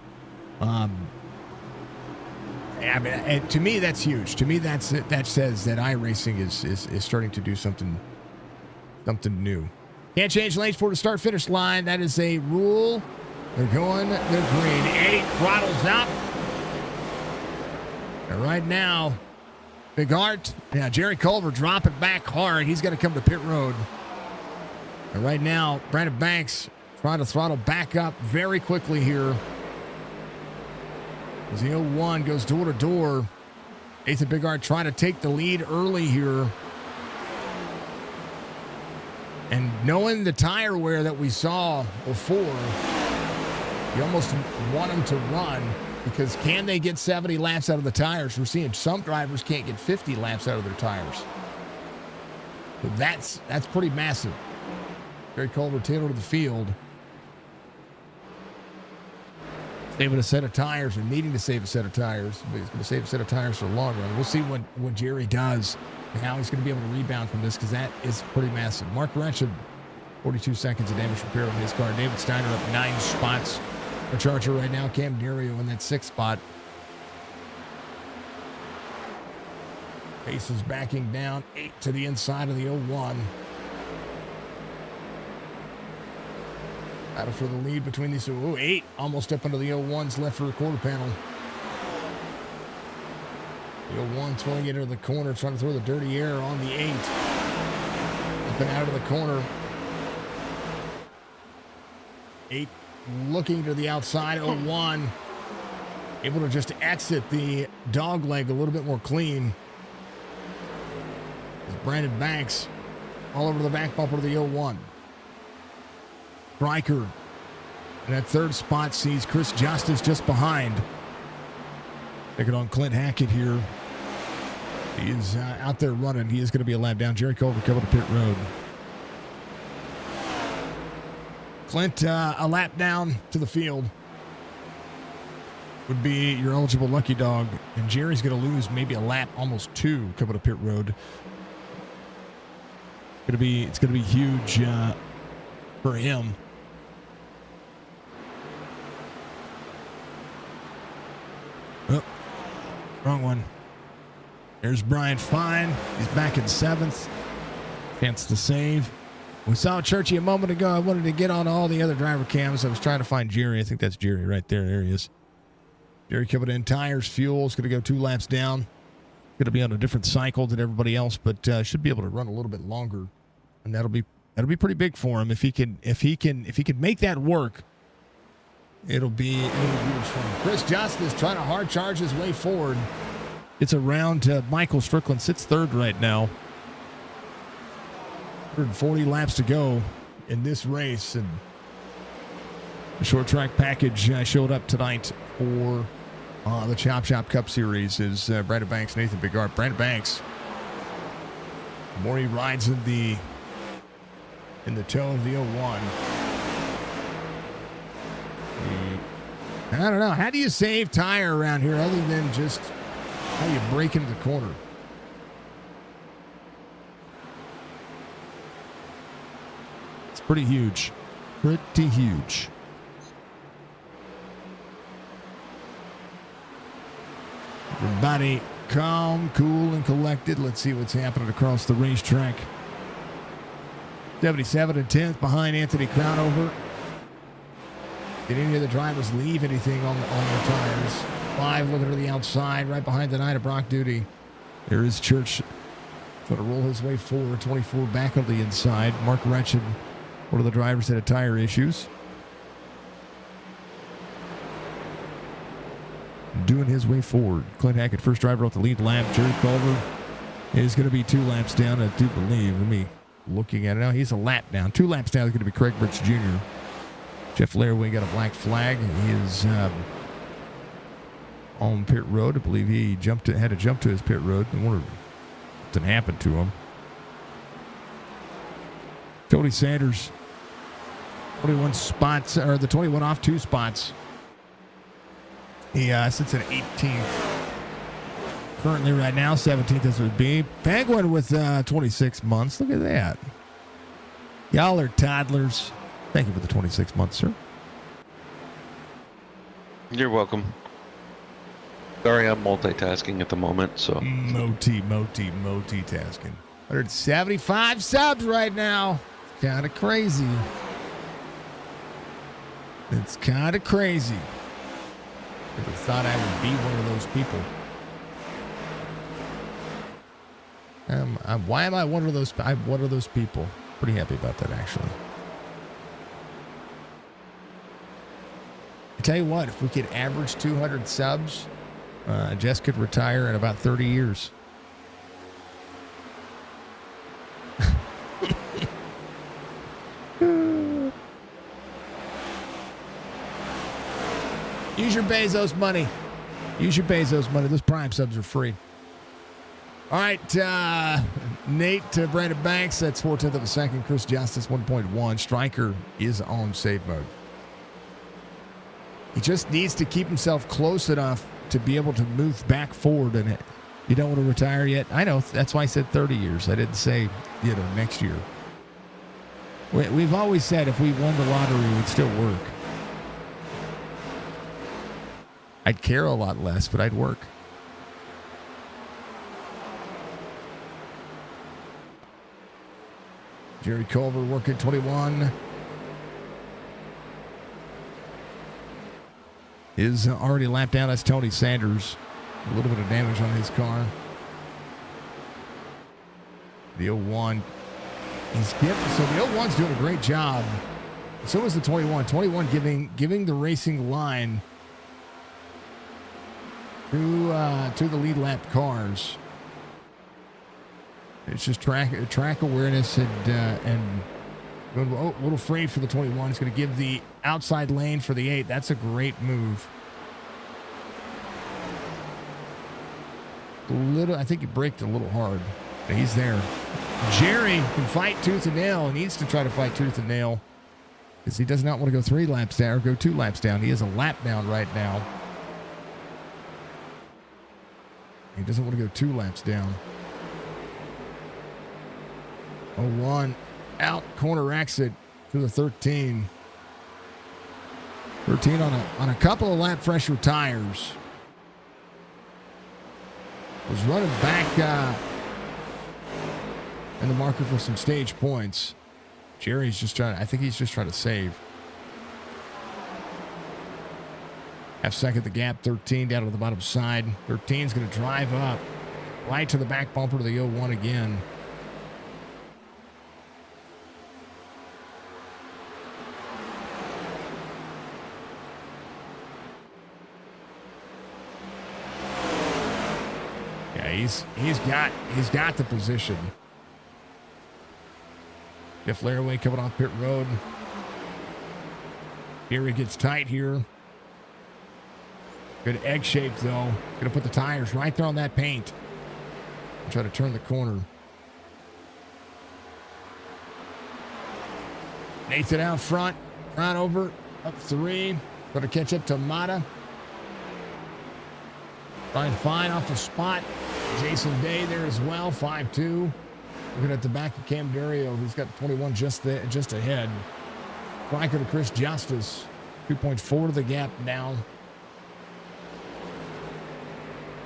I mean, to me, that's huge. To me, that says that iRacing is starting to do something new. Can't change lanes for the start-finish line. That is a rule. They're green. 8 throttles up. And right now, Big Art, Jerry Culver dropping back hard. He's going to come to pit road. And right now, Brandon Banks trying to throttle back up very quickly here. As the 01 goes door to door. Nathan Big Art trying to take the lead early here. And knowing the tire wear that we saw before, you almost want them to run, because can they get 70 laps out of the tires? We're seeing some drivers can't get 50 laps out of their tires. But that's pretty massive. Jerry Culver tailor to the field. Saving a set of tires, or needing to save a set of tires. But he's going to save a set of tires for the long run. We'll see what Jerry does and how he's going to be able to rebound from this, because that is pretty massive. Mark Wretched, 42 seconds of damage repair on his car. David Steiner up 9 spots. A Charger right now. Cam Dario in that 6th spot. Pace is backing down. 8 to the inside of the 01. Battle for the lead between these two. 8 almost up into the 01's left rear quarter panel. The 01 throwing it into the corner, trying to throw the dirty air on the 8. Up and out of the corner. 8 looking to the outside. 01 able to just exit the dog leg a little bit more clean. Brandon Banks all over the back bumper of the 01. Stryker in that 3rd spot sees Chris Justice just behind. Taking on Clint Hackett here. He is out there running. He is going to be a lap down. Jerry Culver coming to pit road. Clint, a lap down to the field would be your eligible lucky dog. And Jerry's going to lose maybe a lap, almost 2, coming to pit road. It's going to be huge for him. Oh, wrong one. There's Brian Fine. He's back in 7th. Chance to save. We saw Churchy a moment ago. I wanted to get on all the other driver cams. I was trying to find Jerry. I think that's Jerry right there. There he is. Jerry coming in. Tires, fuel. It's going to go 2 laps down. Going to be on a different cycle than everybody else, but should be able to run a little bit longer, and that'll be pretty big for him if he can make that work. It'll be huge for him. Chris Justice trying to hard charge his way forward. It's around Michael Strickland, sits 3rd right now. 140 laps to go in this race, and the short track package showed up tonight for the Chop Shop Cup Series is Brandon Banks, Nathan Big Art. Brandon Banks, the more he rides in the toe of the 01. I don't know. How do you save tire around here other than just how you break into the corner? It's pretty huge. Pretty huge. Everybody calm, cool, and collected. Let's see what's happening across the racetrack. 77 and 10th behind Anthony Crownover. Did any of the drivers leave anything on their tires? 5 looking to the outside, right behind the Knight of Brock Duty. There is Church trying to roll his way forward. 24 back on the inside. Mark Wretched, one of the drivers that had tire issues. Doing his way forward. Clint Hackett, first driver off the lead lap. Jerry Culver is going to be 2 laps down, I do believe. Let me looking at it now. He's a lap down. 2 laps down is going to be Craig Bridge Jr. Jeff Laraway got a black flag. He is on pit road. I believe he had to jump to his pit road. I wonder if something happened to him. Tony Sanders, 21 spots, or the 21 off 2 spots. He sits at 18th. Currently right now, 17th as would be. Penguin with 26 months. Look at that. Y'all are toddlers. Thank you for the 26 months, sir. You're welcome. Sorry, I'm multitasking at the moment, so. Multitasking. 175 subs right now. Kind of crazy. It's kind of crazy. I thought I would be one of those people. Why am I one of those? I'm one of those people. Pretty happy about that, actually. I tell you what, if we could average 200 subs, Jess could retire in about 30 years. Use your Bezos money. Use your Bezos money. Those Prime subs are free. All right, Nate to Brandon Banks. That's 4/10 of a second. Chris Justice 1.1. Striker is on save mode. He just needs to keep himself close enough to be able to move back forward in it. You don't want to retire yet? I know. That's why I said 30 years. I didn't say, next year. We've always said if we won the lottery, it would still work. I'd care a lot less, but I'd work. Jerry Culver working 21. Is already lapped down. That's Tony Sanders. A little bit of damage on his car. The 01. So the 01's doing a great job. So is the 21. 21 giving the racing line to the lead lap cars. It's just track awareness and going a little free for the 21. It's going to give the outside lane for the 8. That's a great move. I think he braked a little hard. But he's there. Jerry can fight tooth and nail. He needs to try to fight tooth and nail because he does not want to go 3 laps down or go 2 laps down. He is a lap down right now. He doesn't want to go 2 laps down. 01 out, corner exit to the 13. 13 on a couple of lap fresher tires. Was running back in the marker for some stage points. Jerry's just I think he's just trying to save. Half second the gap, 13 down to the bottom side. 13's going to drive up. Right to the back bumper to the 01 again. Yeah, he's got the position. Jeff Laraway coming off pit road. Jerry gets tight here. Good egg shape, though. Going to put the tires right there on that paint. Try to turn the corner. Nathan out front. Right over. Up 3. Going to catch up to Mata. Brian Fine off the spot. Jason Day there as well. 5-2. Looking at the back of Cam Dario, who's got 21 just ahead. Riker to Chris Justice. 2.4 to the gap down.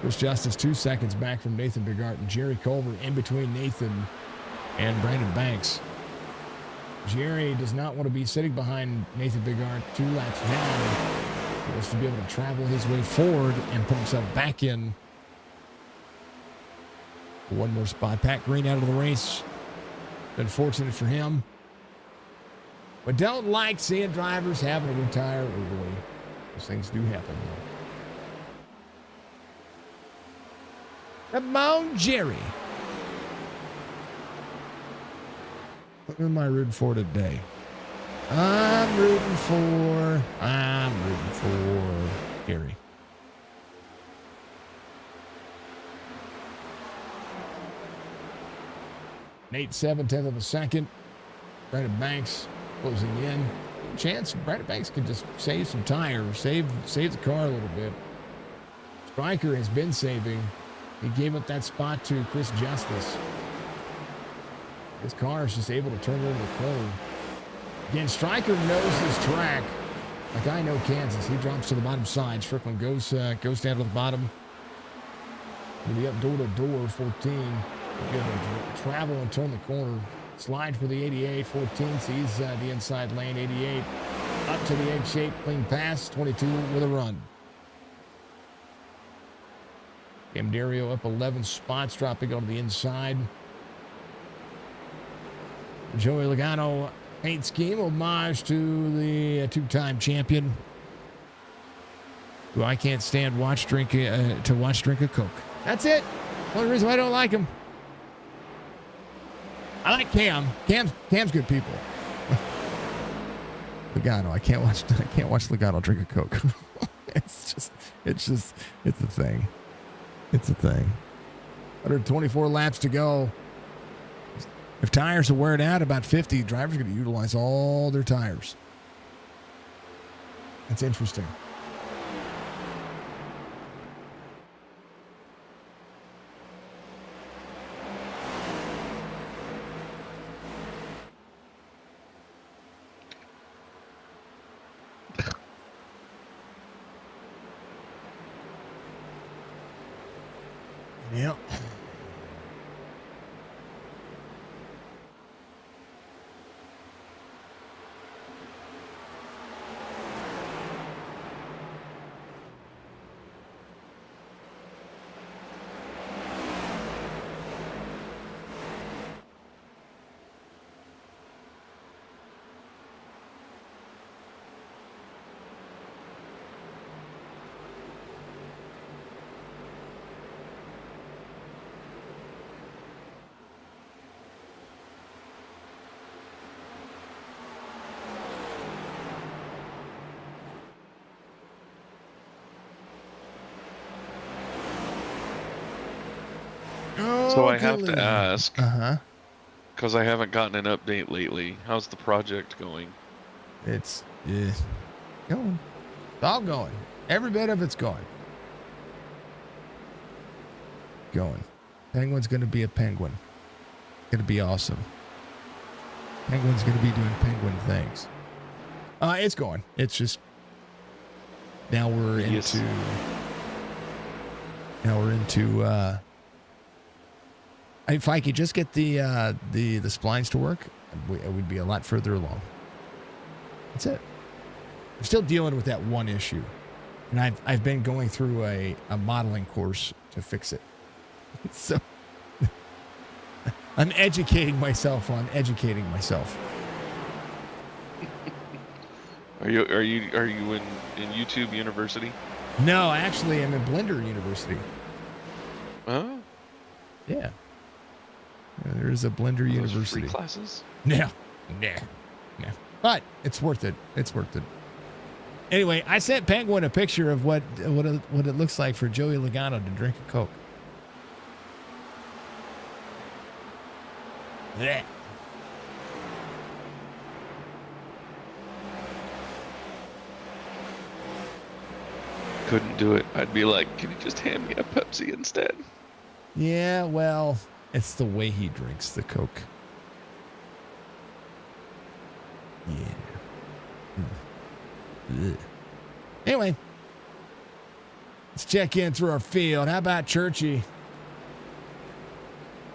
Chris Justice 2 seconds back from Nathan Bigart and Jerry Culver in between Nathan and Brandon Banks. Jerry does not want to be sitting behind Nathan Bigart 2 laps down. He wants to be able to travel his way forward and put himself back in. One more spot. Pat Green out of the race. Been fortunate for him. But don't like seeing drivers having to retire early. Those things do happen. Come on, Jerry. What am I rooting for today? I'm rooting for Gary. Nate 7/10 of a second. Brandon Banks closing in. Chance Brandon Banks could just save some tires, save the car a little bit. Stryker has been saving. He gave up that spot to Chris Justice. His car is just able to turn over the corner. Again, Stryker knows his track. Like I know Kansas. He drops to the bottom side. Strickland goes down to the bottom. He'll be up door to door, 14. He'll be able to travel and turn the corner. Slide for the 88. 14 sees the inside lane. 88 up to the egg shape. Clean pass. 22 with a run. Cam Dario up 11 spots, dropping onto the inside. Joey Logano paint scheme, homage to the two-time champion, who I can't stand drink a Coke. That's it. Only reason why I don't like him. I like Cam. Cam's good people. Logano, I can't watch Logano drink a Coke. It's a thing. It's a thing. 124 laps to go. If tires are wearing out about 50, drivers are going to utilize all their tires. That's interesting. Yep. So I have to ask, Uh-huh. because I haven't gotten an update lately. How's the project going? It's going. It's all going. Every bit of it's going. Penguin's going to be a penguin. Going to be awesome. Penguin's going to be doing penguin things. It's going. It's just now we're into if I could just get the splines to work, it would be a lot further along. That's it. I'm still dealing with that one issue, and I've been going through a modeling course to fix it. So I'm educating myself on educating myself. Are you in YouTube University? No, actually, I'm in Blender University. Oh, Yeah, there is a Blender University. Free classes? No. But it's worth it. It's worth it. Anyway, I sent Penguin a picture of what it looks like for Joey Logano to drink a Coke. Yeah. Couldn't do it. I'd be like, can you just hand me a Pepsi instead? Yeah, well, it's the way he drinks the Coke. Yeah. Ugh. Anyway, let's check in through our field. How about Churchy?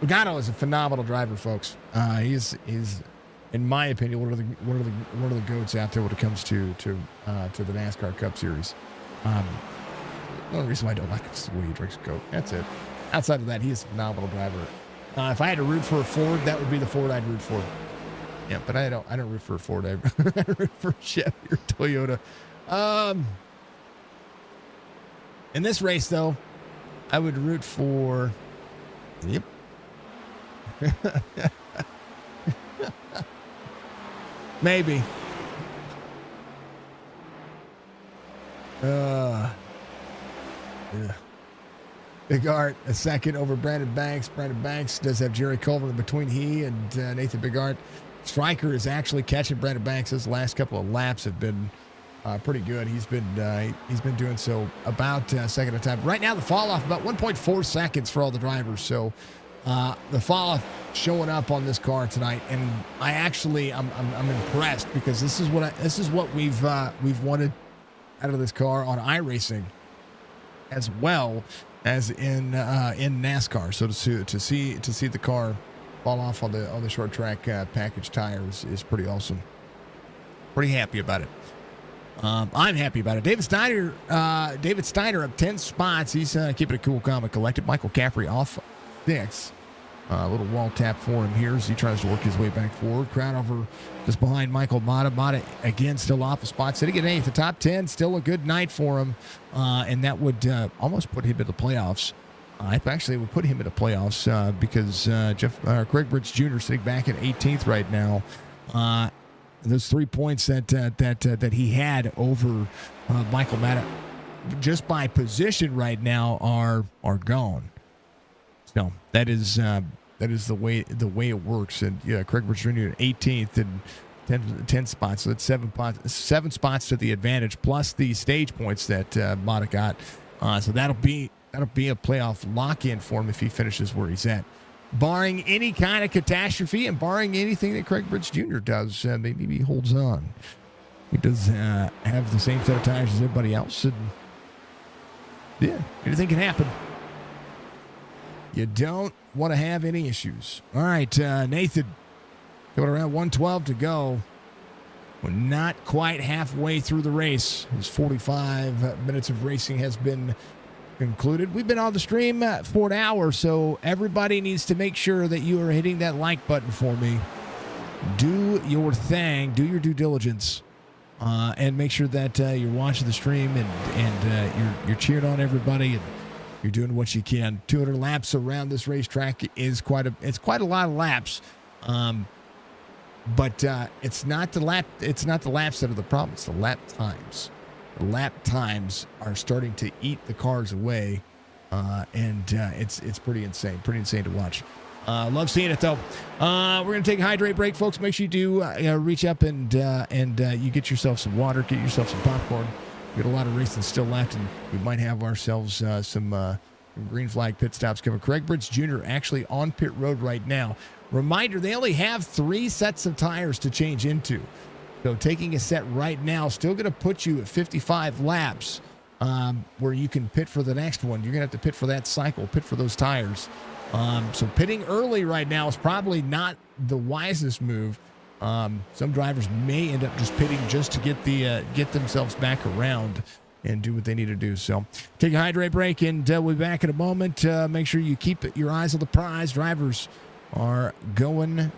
Logano is a phenomenal driver, folks. He's in my opinion one of the goats out there when it comes to the NASCAR Cup Series. The only reason why I don't like him is the way he drinks Coke. That's it. Outside of that, he's a phenomenal driver. If I had to root for a Ford, that would be the Ford I'd root for. Yeah, but I don't root for a Ford. I root for Chevy or Toyota. In this race, though, I would root for. Yep. Maybe. Yeah. Big Art, a second over Brandon Banks. Brandon Banks does have Jerry Culver between he and Nathan Big Art. Stryker is actually catching Brandon Banks. His last couple of laps have been pretty good. He's been doing so about second at a time. Right now, the fall off about 1.4 seconds for all the drivers. So the fall off showing up on this car tonight, and I'm impressed because this is what we've wanted out of this car on iRacing, as well as in NASCAR. So to see the car fall off on the short track package tires is pretty awesome. Pretty happy about it. I'm happy about it. David Steiner up 10 spots. He's keeping it cool, calm, and collected. Michael Caffrey off 6. A little wall tap for him here as he tries to work his way back forward. Crowd over just behind Michael Mata. Mata, again, still off a spot. Sitting at 8th. The top 10, still a good night for him. And that would almost put him in the playoffs. I actually would put him in the playoffs because Craig Bridge Jr. sitting back at 18th right now. Those 3 points that he had over Michael Mata just by position right now are gone. So that is the way it works. And yeah, Craig Bridge Jr. at 18th and 10 spots. So that's 7 spots to the advantage plus the stage points that Mata got. So that'll be a playoff lock-in for him if he finishes where he's at. Barring any kind of catastrophe and barring anything that Craig Bridge Jr. does, maybe he holds on. He does have the same set of tires as everybody else. And yeah, anything can happen. You don't want to have any issues. All right, Nathan, coming around 112 to go. We're not quite halfway through the race. His 45 minutes of racing has been concluded. We've been on the stream for an hour, so everybody needs to make sure that you are hitting that like button for me. Do your thing, do your due diligence, and make sure that you're watching the stream and you're cheering on everybody and you're doing what you can. 200 laps around this racetrack is quite a lot of laps, but it's not the laps that are the problem. It's the lap times. The lap times are starting to eat the cars away, and it's pretty insane to watch. Love seeing it though. We're gonna take a hydrate break, folks. Make sure you do reach up and you get yourself some water, get yourself some popcorn. We got a lot of racing still left, and we might have ourselves some green flag pit stops coming. Craig Bridge Jr. actually on pit road right now. Reminder: they only have 3 sets of tires to change into. So taking a set right now still going to put you at 55 laps where you can pit for the next one. You're going to have to pit for that cycle, pit for those tires. So pitting early right now is probably not the wisest move. Some drivers may end up just pitting just to get themselves back around and do what they need to do. So take a hydrate break, and we'll be back in a moment. Make sure you keep your eyes on the prize. Drivers are going.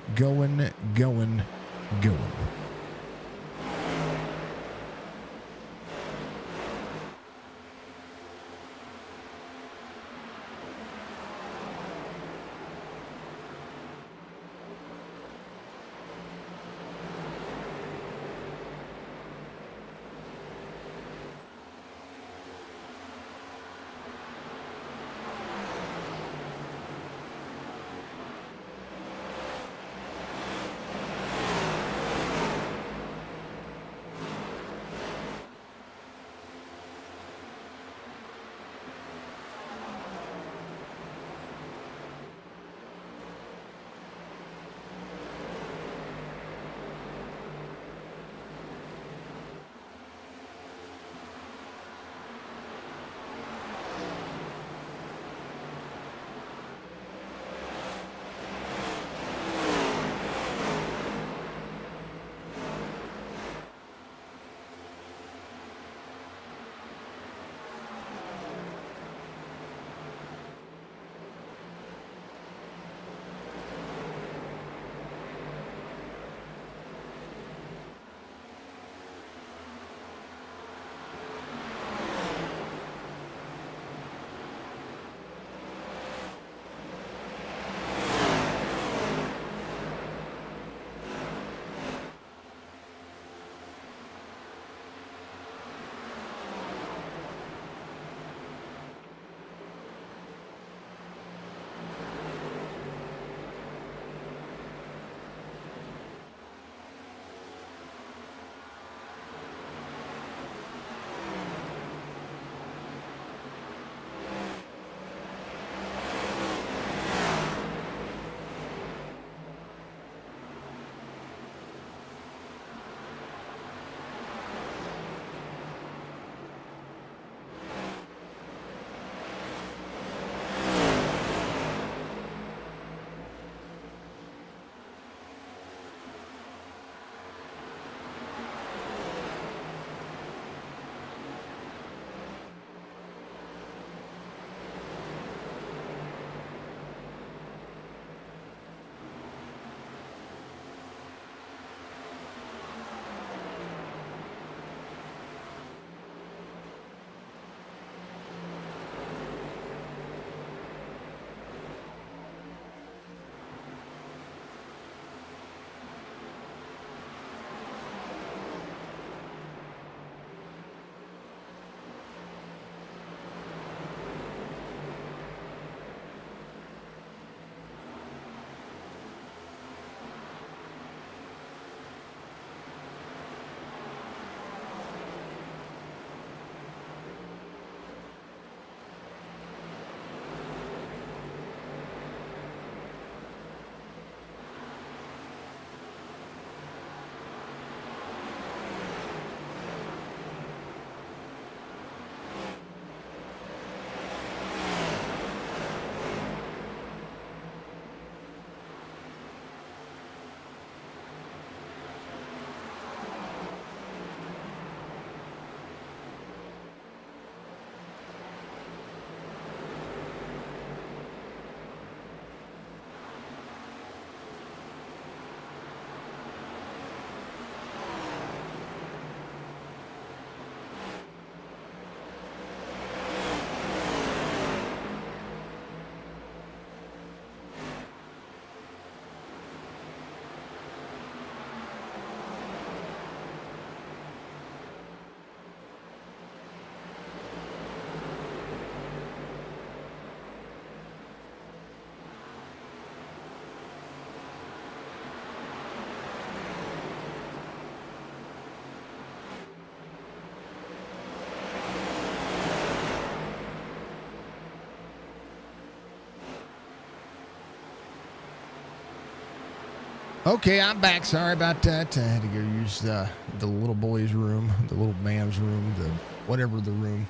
Okay, I'm back. Sorry about that. I had to go use the little boy's room, the little man's room, the whatever the room.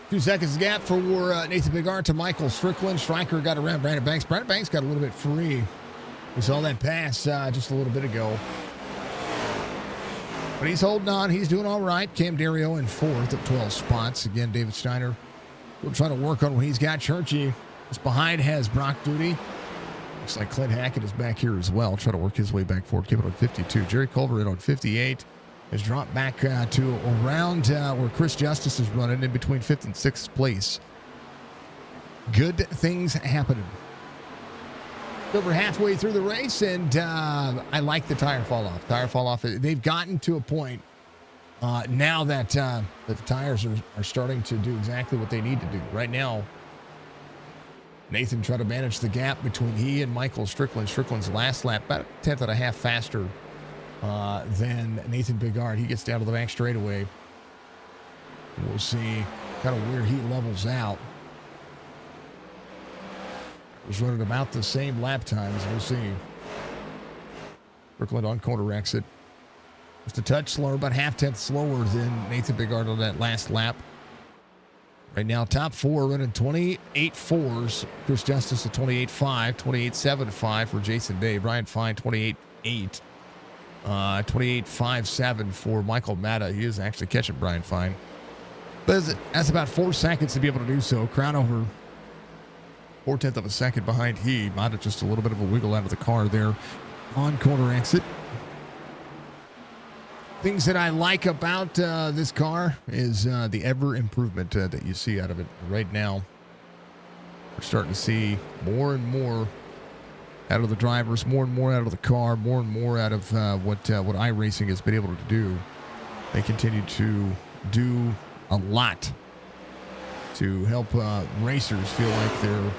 2 seconds gap for Nathan Bigart to Michael Strickland. Striker got around Brandon Banks. Brandon Banks got a little bit free. We saw that pass just a little bit ago. But he's holding on. He's doing all right. Cam Dario in fourth at 12 spots. Again, David Steiner will try to work on what he's got. Churchy is behind, has Brock Duty. Looks like Clint Hackett is back here as well. Try to work his way back forward. Keep it on 52. Jerry Culver in on 58. Has dropped back to around where Chris Justice is running in between 5th and 6th place. Good things happening. Over halfway through the race, and I like the tire fall off. Tire fall off. They've gotten to a point now that the tires are starting to do exactly what they need to do. Right now, Nathan tried to manage the gap between he and Michael Strickland. Strickland's last lap, about a tenth and a half faster than Nathan Bigard. He gets down to the back straightaway. We'll see kind of where he levels out. Was running about the same lap times. We'll see. Strickland on corner exit. Just a touch slower, about half-tenth slower than Nathan Bigard on that last lap. Right now, top four running 28.4s. Chris Justice at 28.5, 28.75 for Jason Day. Brian Fine, 28.8. 28.57 for Michael Matta. He is actually catching Brian Fine. But that's about 4 seconds to be able to do so. Crown over 4/10 of a second behind he. Matta just a little bit of a wiggle out of the car there on corner exit. Things that I like about this car is the ever improvement that you see out of it right now. We're starting to see more and more out of the drivers, more and more out of the car, more and more out of what iRacing has been able to do. They continue to do a lot to help racers feel like they're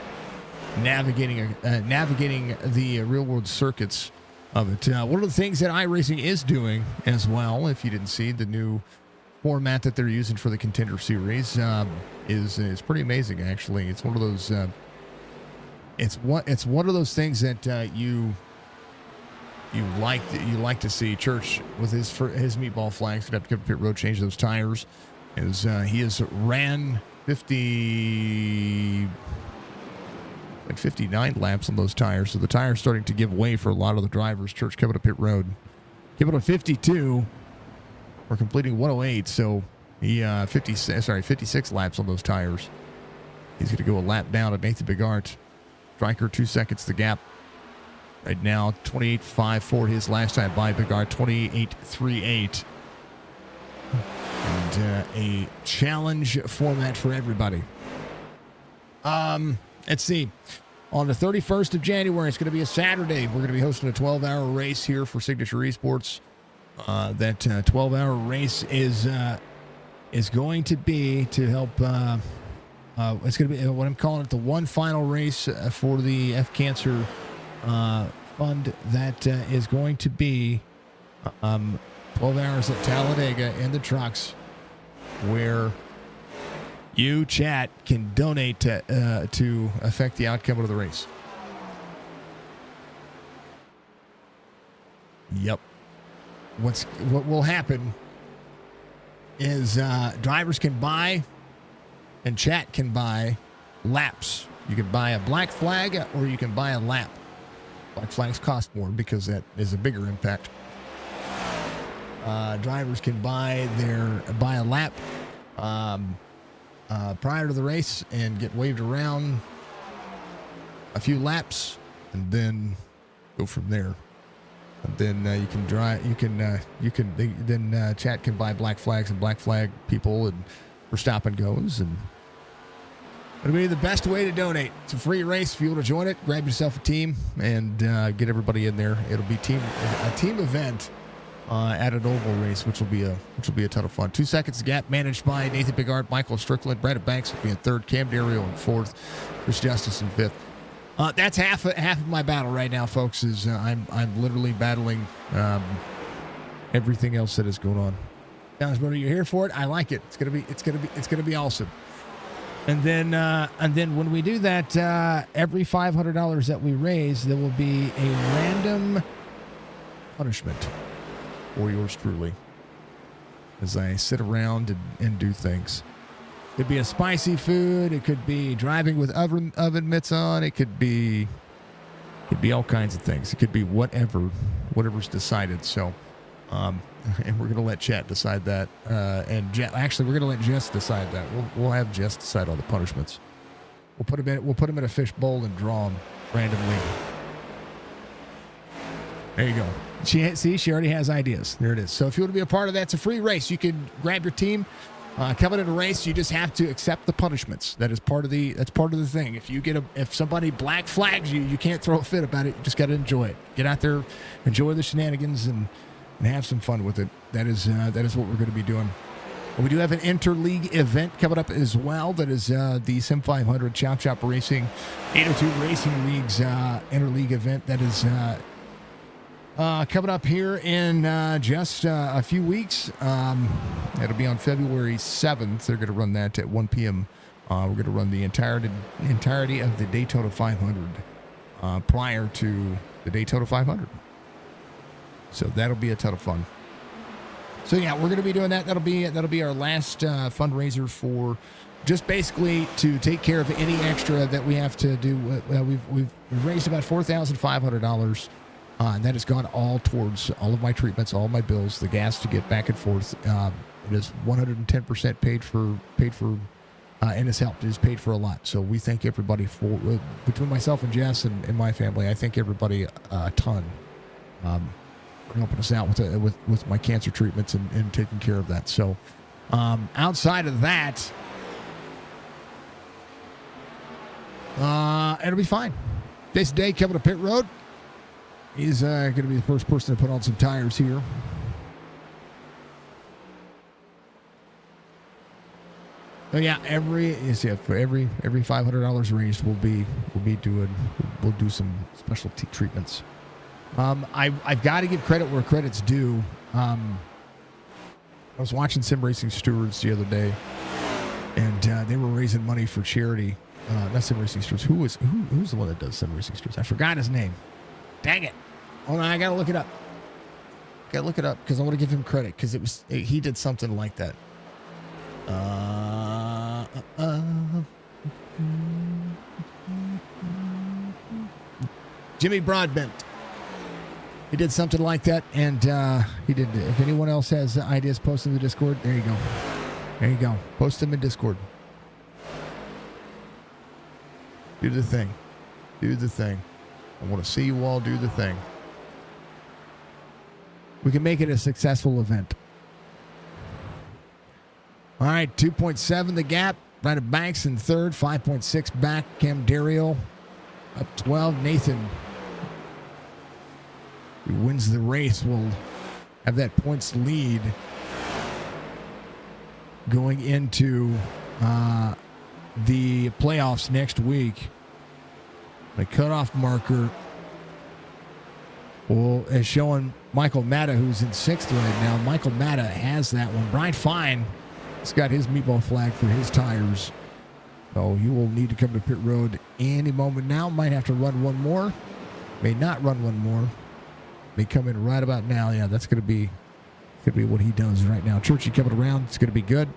navigating the real-world circuits of it. One of the things that iRacing is doing as well, if you didn't see, the new format that they're using for the Contender Series is pretty amazing. Actually, it's one of those. It's one of those things that you like to see. Church with his meatball flags gonna have to come to pit road, change those tires. As he has ran 59 laps on those tires, so the tire's starting to give way for a lot of the drivers. Church coming to pit road, give it a 52. We're completing 108, so he 56 laps on those tires. He's going to go a lap down at Nathan Bigart. Striker 2 seconds the gap. Right now, 28.54 his last time by Bigart, 28.38. And a challenge format for everybody. Let's see. On the 31st of January, it's going to be a Saturday. We're going to be hosting a 12-hour race here for Signature Esports. That 12-hour race is going to be to help. It's going to be what I'm calling it, the one final race for the F Cancer Fund. That is going to be 12 hours at Talladega in the trucks, where you, chat, can donate to affect the outcome of the race. Yep. What will happen is drivers can buy and chat can buy laps. You can buy a black flag or you can buy a lap. Black flags cost more because that is a bigger impact. Drivers can buy a lap prior to the race and get waved around a few laps and then go from there. And then you can drive. Then chat can buy black flags and black flag people and for stop and goes, and it'll be the best way to donate. It's a free race. If you want to join it, grab yourself a team and get everybody in there. It'll be a team event at an oval race, which will be a ton of fun. 2 seconds gap managed by Nathan Bigard, Michael Strickland, Brandon Banks will be in third, Cam Dario in fourth, Chris Justice in fifth. That's half of my battle right now, folks. Is I'm literally battling everything else that is going on. Guys, brother, you're here for it. I like it. It's gonna be awesome. And then when we do that, every $500 that we raise, there will be a random punishment for yours truly as I sit around and do things. It could be a spicy food. It could be driving with oven mitts on. It could be all kinds of things. It could be whatever's decided. So, and we're going to let Chat decide that. And actually, we're going to let Jess decide that. We'll have Jess decide all the punishments. We'll put him in a fish bowl and draw him randomly. There you go. She already has ideas. There it is. So if you want to be a part of that, it's a free race. You can grab your team, come in a race. You just have to accept the punishments. That's part of the thing. If somebody black flags you, you can't throw a fit about it. You just got to enjoy it. Get out there, enjoy the shenanigans, and have some fun with it. That is what we're going to be doing. We do have an interleague event coming up as well. That is the Sim 500 Chop Racing 802 Racing League's interleague event. That is coming up here in just a few weeks. It'll be on February 7th. They're going to run that at 1 p.m. We're going to run the entirety of the Daytona 500 prior to the Daytona 500. So that'll be a ton of fun. So yeah, we're going to be doing that. That'll be our last fundraiser for just basically to take care of any extra that we have to do. We've raised about $4,500. And that has gone all towards all of my treatments, all my bills, the gas to get back and forth. It is 110% paid for, and has helped. It has paid for a lot. So we thank everybody for, between myself and Jess and my family, I thank everybody a ton for helping us out with my cancer treatments and taking care of that. So outside of that, it'll be fine. Jason Day coming to pit road. He's going to be the first person to put on some tires here. So yeah, every $500 raised, we'll do some specialty treatments. I've got to give credit where credit's due. I was watching Sim Racing Stewards the other day, and they were raising money for charity. Not Sim Racing Stewards. Who's the one that does Sim Racing Stewards? I forgot his name. Dang it. Hold on, I gotta look it up. Because I want to give him credit because he did something like that. Jimmy Broadbent. He did something like that, and he did. If anyone else has ideas, post in the Discord. There you go. Post them in Discord. Do the thing. I want to see you all do the thing. We can make it a successful event. All right, 2.7 the gap. Brandon Banks in third, 5.6 back. Cam Dario up 12. Nathan, who wins the race, will have that points lead going into the playoffs next week. The cutoff marker is showing Michael Matta, who's in sixth right now. Michael Matta has that one. Brian Fine has got his meatball flag for his tires. So you will need to come to pit road any moment now. Might have to run one more. May not run one more. May come in right about now. Yeah, that's going to be what he does right now. Churchy coming around. It's going to be good.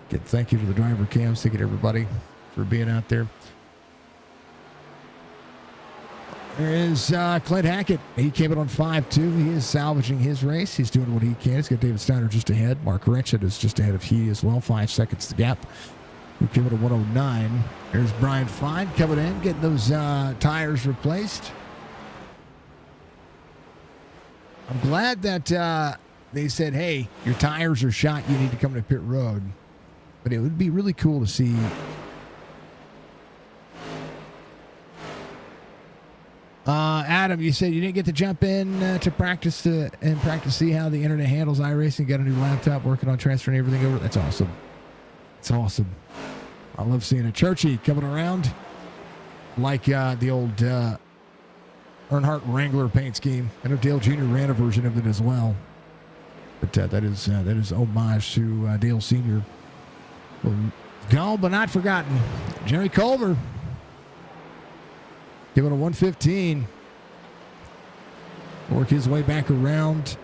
Thank you to the driver cams. Thank you to everybody for being out there. There is Clint Hackett. He came in on 5-2. He is salvaging his race. He's doing what he can. He's got David Steiner just ahead. Mark Wretched is just ahead of he as well. 5 seconds the gap. We came in at 109. There's Brian Fine coming in, getting those tires replaced. I'm glad that they said, hey, your tires are shot. You need to come to pit road. But it would be really cool to see Adam, you said you didn't get to jump in to practice see how the internet handles iRacing. Got a new laptop, working on transferring everything over. That's awesome. It's awesome. I love seeing it. Churchy coming around like the old Earnhardt Wrangler paint scheme. I know Dale Jr. ran a version of it as well. But that is homage to Dale Sr. Gone but not forgotten. Jerry Culver. Give it a 115. work his way back around.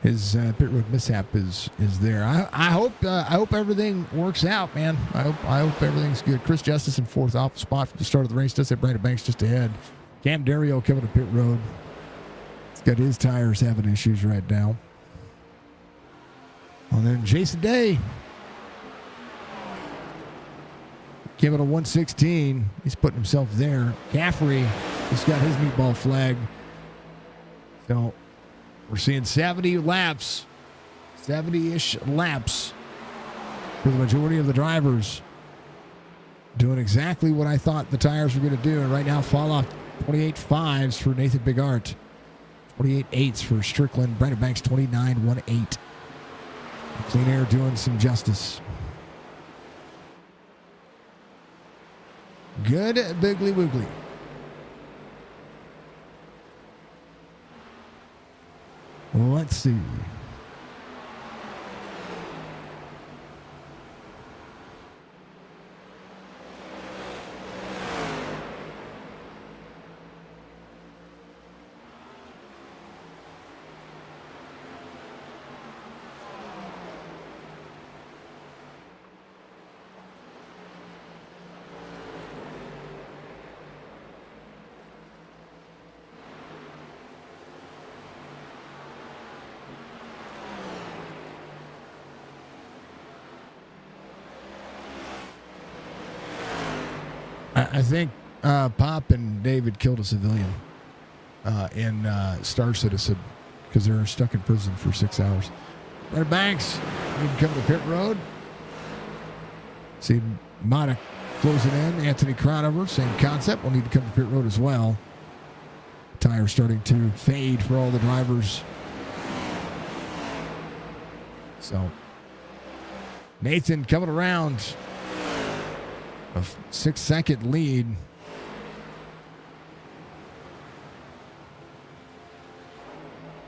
His pit road mishap is there. I hope everything works out, man. I hope everything's good. Chris Justice in fourth off spot for the start of the race. Does have Brandon Banks just ahead. Cam Dario coming to pit road. He's got his tires having issues right now. And then Jason Day. Give it a 116. He's putting himself there. Caffrey has got his meatball flag. So we're seeing 70 laps, 70-ish laps for the majority of the drivers doing exactly what I thought the tires were going to do. And right now, fall off 28.5s for Nathan Bigart, 28.8s for Strickland, Brandon Banks 29.18. Clean Air doing some justice. Good Biggly Wiggly. Let's see. I think Pop and David killed a civilian in Star Citizen because they're stuck in prison for 6 hours. Brandon Banks, you can come to pit road. See Mata closing in. Anthony Crownover, same concept. Will need to come to pit road as well. Tire starting to fade for all the drivers. So Nathan coming around. A 6-second lead.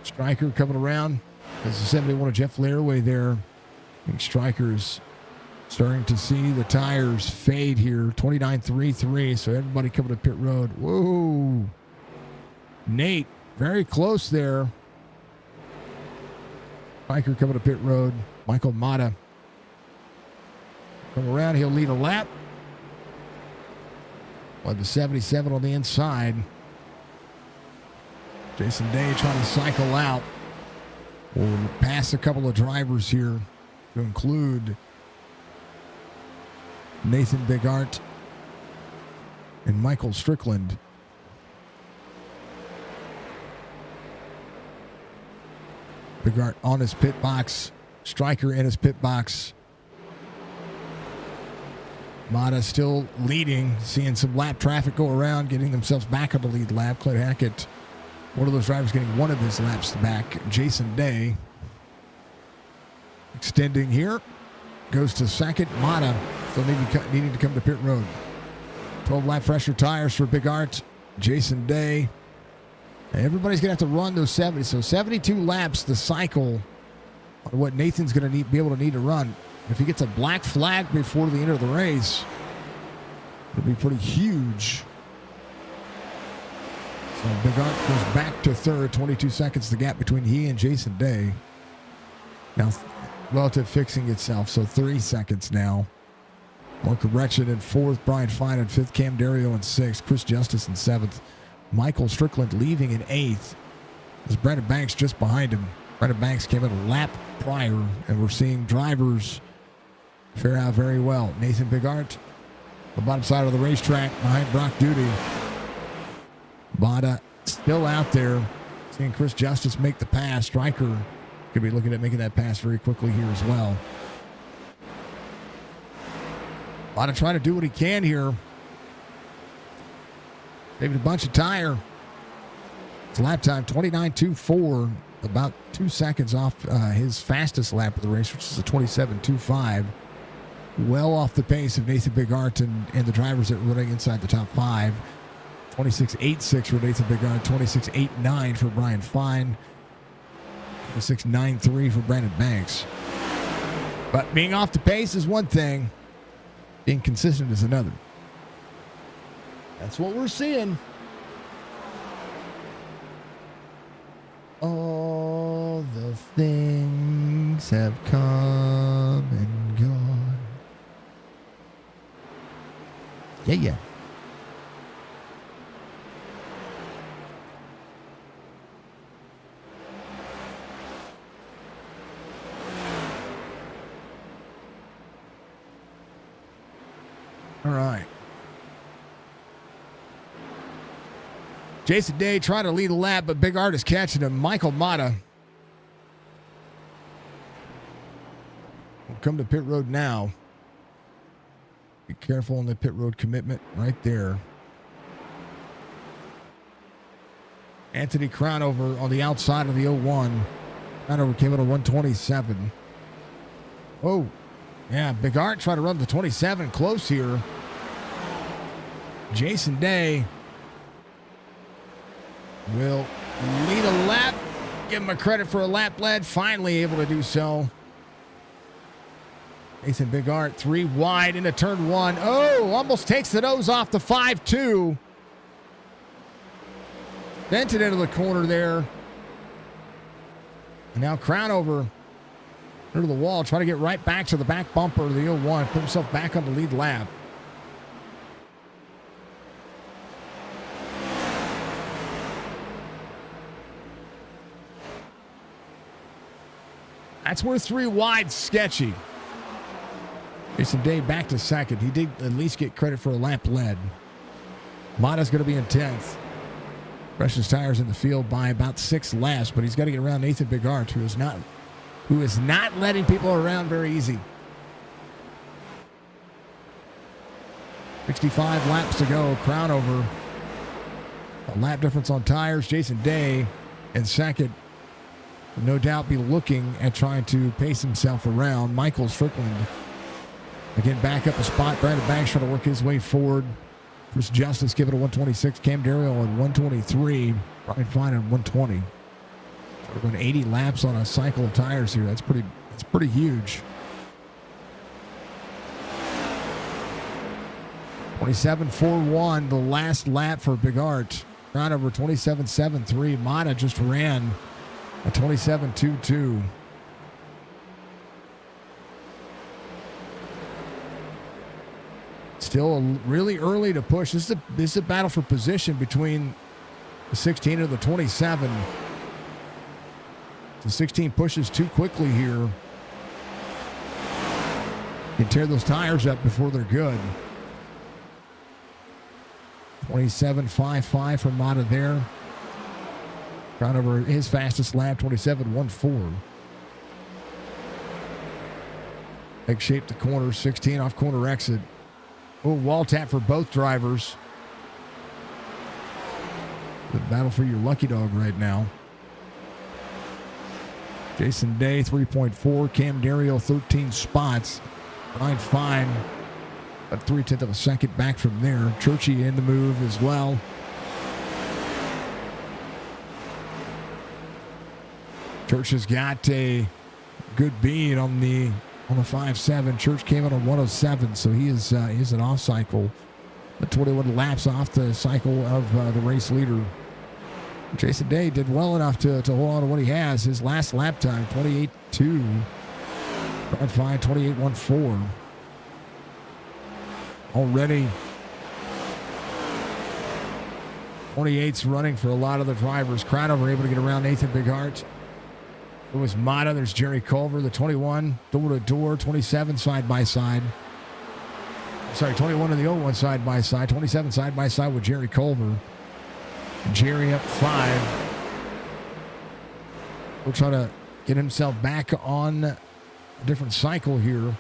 Stryker coming around. There's a 71 of Jeff Lairway there. I think Stryker's starting to see the tires fade here. 29.33. So everybody coming to pit road. Whoa. Nate, very close there. Stryker coming to pit road. Michael Mata. Come around. He'll lead a lap. Well, the 77 on the inside. Jason Day trying to cycle out. We'll pass a couple of drivers here to include Nathan Bigart and Michael Strickland. Bigart on his pit box. Stryker in his pit box. Mata still leading, seeing some lap traffic go around, getting themselves back on the lead lap. Clint Hackett, one of those drivers, getting one of his laps back. Jason Day extending here, goes to second. Mata still needing to come to pit road. 12 lap fresher tires for Bigart. Jason Day. Everybody's going to have to run those 70. So 72 laps the cycle on what Nathan's going to be able to need to run. If he gets a black flag before the end of the race, it'll be pretty huge. So Bigart goes back to third, 22 seconds the gap between he and Jason Day. Now, relative fixing itself, so 3 seconds now. More correction in fourth, Brian Fine in fifth, Cam Dario in sixth, Chris Justice in seventh, Michael Strickland leaving in eighth. There's Brandon Banks just behind him. Brandon Banks came in a lap prior, and we're seeing drivers fare out very well. Nathan Bigart, the bottom side of the racetrack behind Brock Duty. Bada still out there. Seeing Chris Justice make the pass. Stryker could be looking at making that pass very quickly here as well. Bada trying to do what he can here. Saving a bunch of tire. It's lap time 29.24. About 2 seconds off his fastest lap of the race, which is a 27.25. Well off the pace of Nathan Bigart and the drivers that were running inside the top five. 26.86 for Nathan Bigart, 26.89 for Brian Fine, 26.93 for Brandon Banks. But being off the pace is one thing, being consistent is another. That's what we're seeing. Yeah. All right. Jason Day trying to lead a lap, but Big Art is catching him. Michael Mata will come to pit road now. Be careful on the pit road commitment right there. Anthony Crownover on the outside of the 01. Crownover came in at 127. Oh, yeah, Big Art trying to run the 27 close here. Jason Day will lead a lap. Give him a credit for a lap led. Finally able to do so. Nathan Big Art 3 wide into turn 1. Oh, almost takes the nose off the 5-2. Bent it into the corner there. And now Crownover under the wall, trying to get right back to the back bumper of the 01. Put himself back on the lead lap. That's where 3 wide sketchy. Jason Day back to second. He did at least get credit for a lap led. Mata's going to be in 10th. Freshest tires in the field by about 6 laps, but he's got to get around Nathan Big Art, who is not letting people around very easy. 65 laps to go. Crownover. A lap difference on tires. Jason Day in second. No doubt be looking at trying to pace himself around. Michael Strickland again back up a spot. Brandon Banks trying to work his way forward. Chris Justice give it a 126. Cam Darrell at 123. Brian Fine at 120. So we're going 80 laps on a cycle of tires here. That's pretty huge. 27.41 the last lap for Big Art. Round over 27.73. Mata just ran a 27.22. Still really early to push. This is a battle for position between the 16 and the 27. The 16 pushes too quickly here. Can tear those tires up before they're good. 27.55 for Mata there. Round over his fastest lap, 27.14. Egg shape the corner, 16 off corner exit. Oh, wall tap for both drivers. The battle for your lucky dog right now. Jason Day, 3.4. Cam Darrell, 13 spots. Brian Fine, about 0.3 of a second back from there. Churchy in the move as well. Church has got a good bead on the 5.7. Church came in on 107, so he is an off cycle. 21 laps off the cycle of the race leader. Jason Day did well enough to hold on to what he has. His last lap time, 28.2. Brad Fine, 28.14. Already 28's running for a lot of the drivers. Crownover able to get around Nathan Big Art. It was Mata. There's Jerry Culver, the 21, door-to-door, 27 side-by-side. Sorry, 21 in the 01 side-by-side, 27 side-by-side with Jerry Culver. Jerry up 5. We'll try to get himself back on a different cycle here.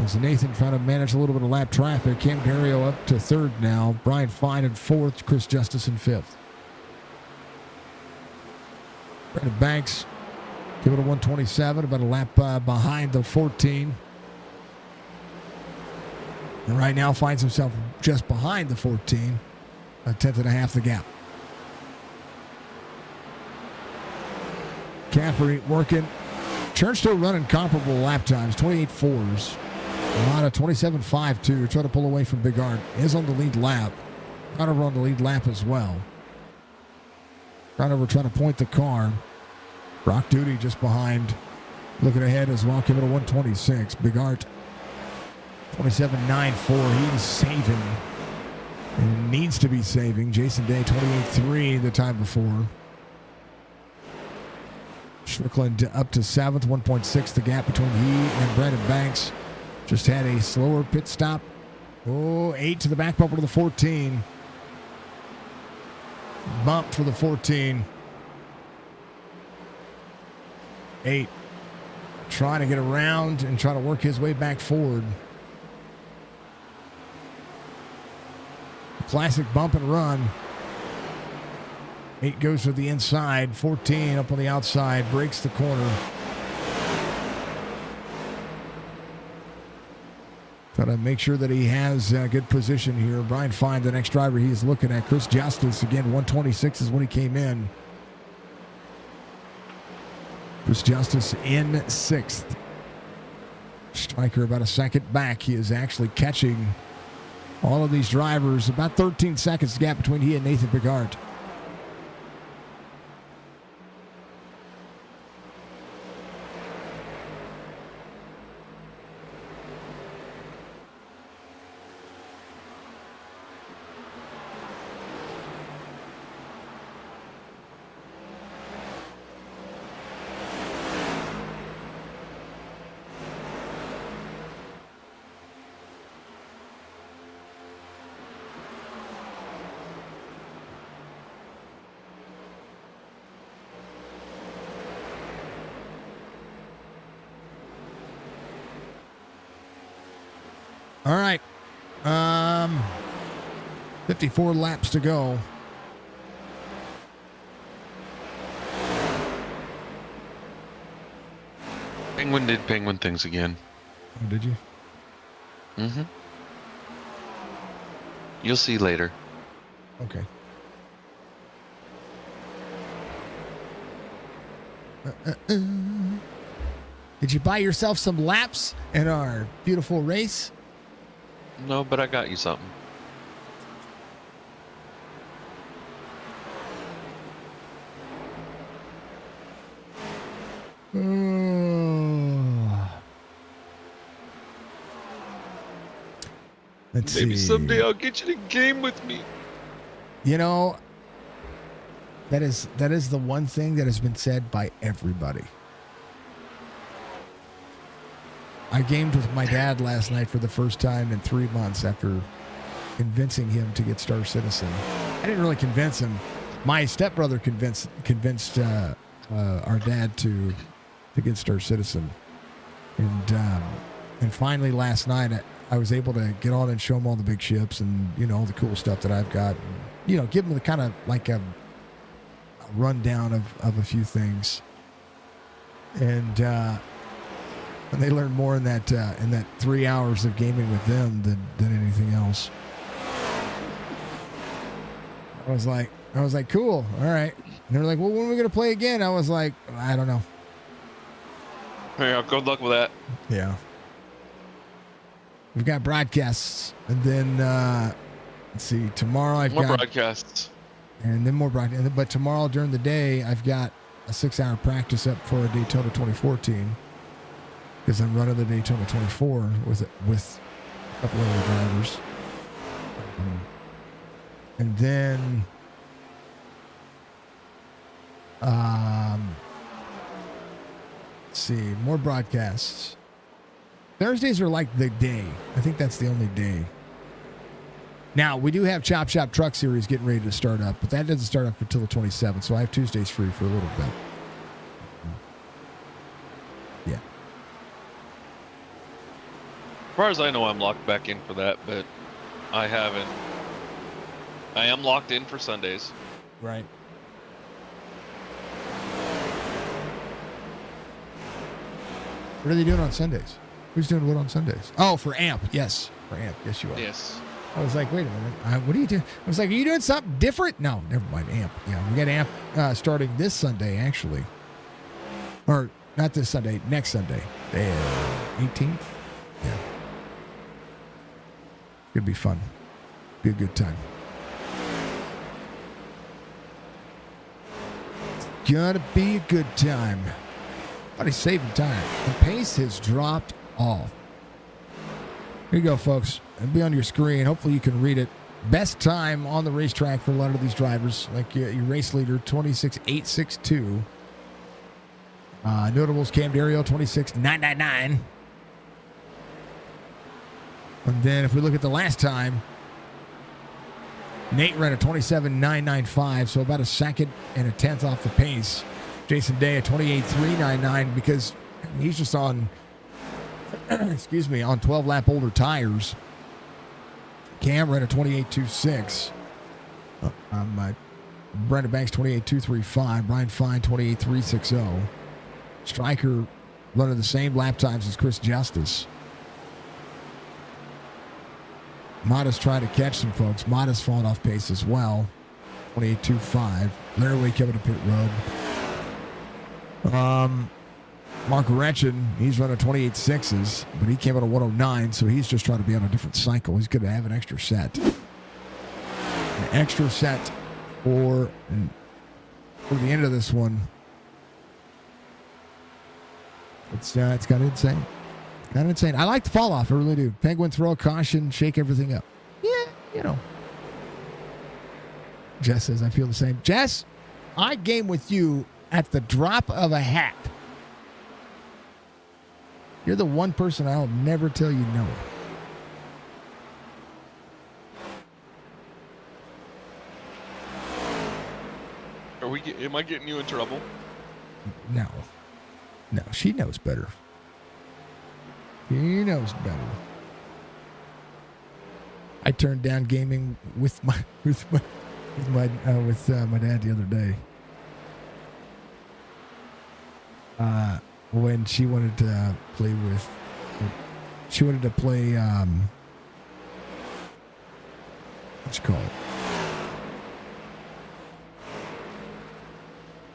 As Nathan trying to manage a little bit of lap traffic. Cam Darrell up to 3rd now. Brian Fine in 4th. Chris Justice in 5th. Brandon Banks, give it a 127, about a lap behind the 14. And right now finds himself just behind the 14, a 1/10.5 the gap. Caffrey working. Church still running comparable lap times, 28.4s. A lot of 27.52, trying to pull away from Big Art. Is on the lead lap. Crownover on the lead lap as well. Crownover trying to point the car. Brock Duty just behind. Looking ahead as well. Give it a 126. Big Art 27.94. He's saving. And needs to be saving. Jason Day, 28.3 the time before. Strickland up to 7th, 1.6 the gap between he and Brandon Banks. Just had a slower pit stop. Oh, 8 to the back bumper to the 14. Bump for the 14. 8. Trying to get around and try to work his way back forward. Classic bump and run. 8 goes to the inside. 14 up on the outside. Breaks the corner. Got to make sure that he has a good position here. Brian Fine, the next driver he is looking at. Chris Justice, again, 126 is when he came in. Chris Justice in 6th. Striker about a second back. He is actually catching all of these drivers. About 13 seconds gap between he and Nathan Picard. All right. 54 laps to go. Penguin did penguin things again. Oh, did you? Mm-hmm. You'll see later. Okay. Did you buy yourself some laps in our beautiful race? No, but I got you something. Let's Maybe see. someday I'll get you to game with me. You know, that is the one thing that has been said by everybody. I gamed with my dad last night for the first time in 3 months after convincing him to get Star Citizen. I didn't really convince him. My stepbrother convinced our dad to get Star Citizen, and finally last night I was able to get on and show him all the big ships and all the cool stuff that I've got. And, give him the kind of like a rundown of a few things, and they learned more in that 3 hours of gaming with them than anything else. I was like, cool, all right. And they were like, well, when are we gonna play again? I was like, I don't know. Yeah, good luck with that. Yeah. We've got broadcasts, and then let's see. Tomorrow I've got more broadcasts, and then more broadcasts. But tomorrow during the day I've got a 6-hour practice up for a Daytona 2014 because I'm running the Daytona 24 with a couple of other drivers, and then let's see, more broadcasts. Thursdays are like the day. I think that's the only day. Now, we do have Chop Shop Truck Series getting ready to start up, but that doesn't start up until the 27th, so I have Tuesdays free for a little bit. Yeah. as far as I know, I'm locked back in for that, but I haven't. I am locked in for Sundays. Right. What are they doing on Sundays? Who's doing what on Sundays? Oh, for AMP. Yes. For AMP. Yes, you are. Yes. I was like, wait a minute. What are you doing? I was like, are you doing something different? No, never mind. AMP. Yeah, we got AMP starting this Sunday, actually. Or not this Sunday, next Sunday. The 18th? Yeah. It'll be fun. Be a good time. It's gonna be a good time. But he's saving time. The pace has dropped off. Here you go, folks. It'll be on your screen. Hopefully you can read it. Best time on the racetrack for a lot of these drivers, like your race leader, 26.862. Notables, Cam Dario, 26.999. And then if we look at the last time, Nate ran a 27.995, so about a second and a tenth off the pace. Jason Day at 28.399 because he's just on, excuse me, on 12-lap older tires. Cam ran a 28.26. Brandon Banks 28.235. Brian Fine 28.360. Stryker running the same lap times as Chris Justice. Mata's trying to catch some folks. Mata's falling off pace as well. 28.25. Laraway coming to pit road. Mark Retchin, he's running 28.6s, but he came out of 109, so he's just trying to be on a different cycle. He's going to have an extra set. An extra set for the end of this one. It's kind of insane. Kind of insane. I like the fall off. I really do. Penguin throw, caution, shake everything up. Yeah, you know. Jess says, I feel the same. Jess, I game with you at the drop of a hat. You're the one person I'll never tell you no. Am I getting you in trouble? No. No, she knows better. She knows better. I turned down gaming with my dad the other day. When she wanted to play what you call it?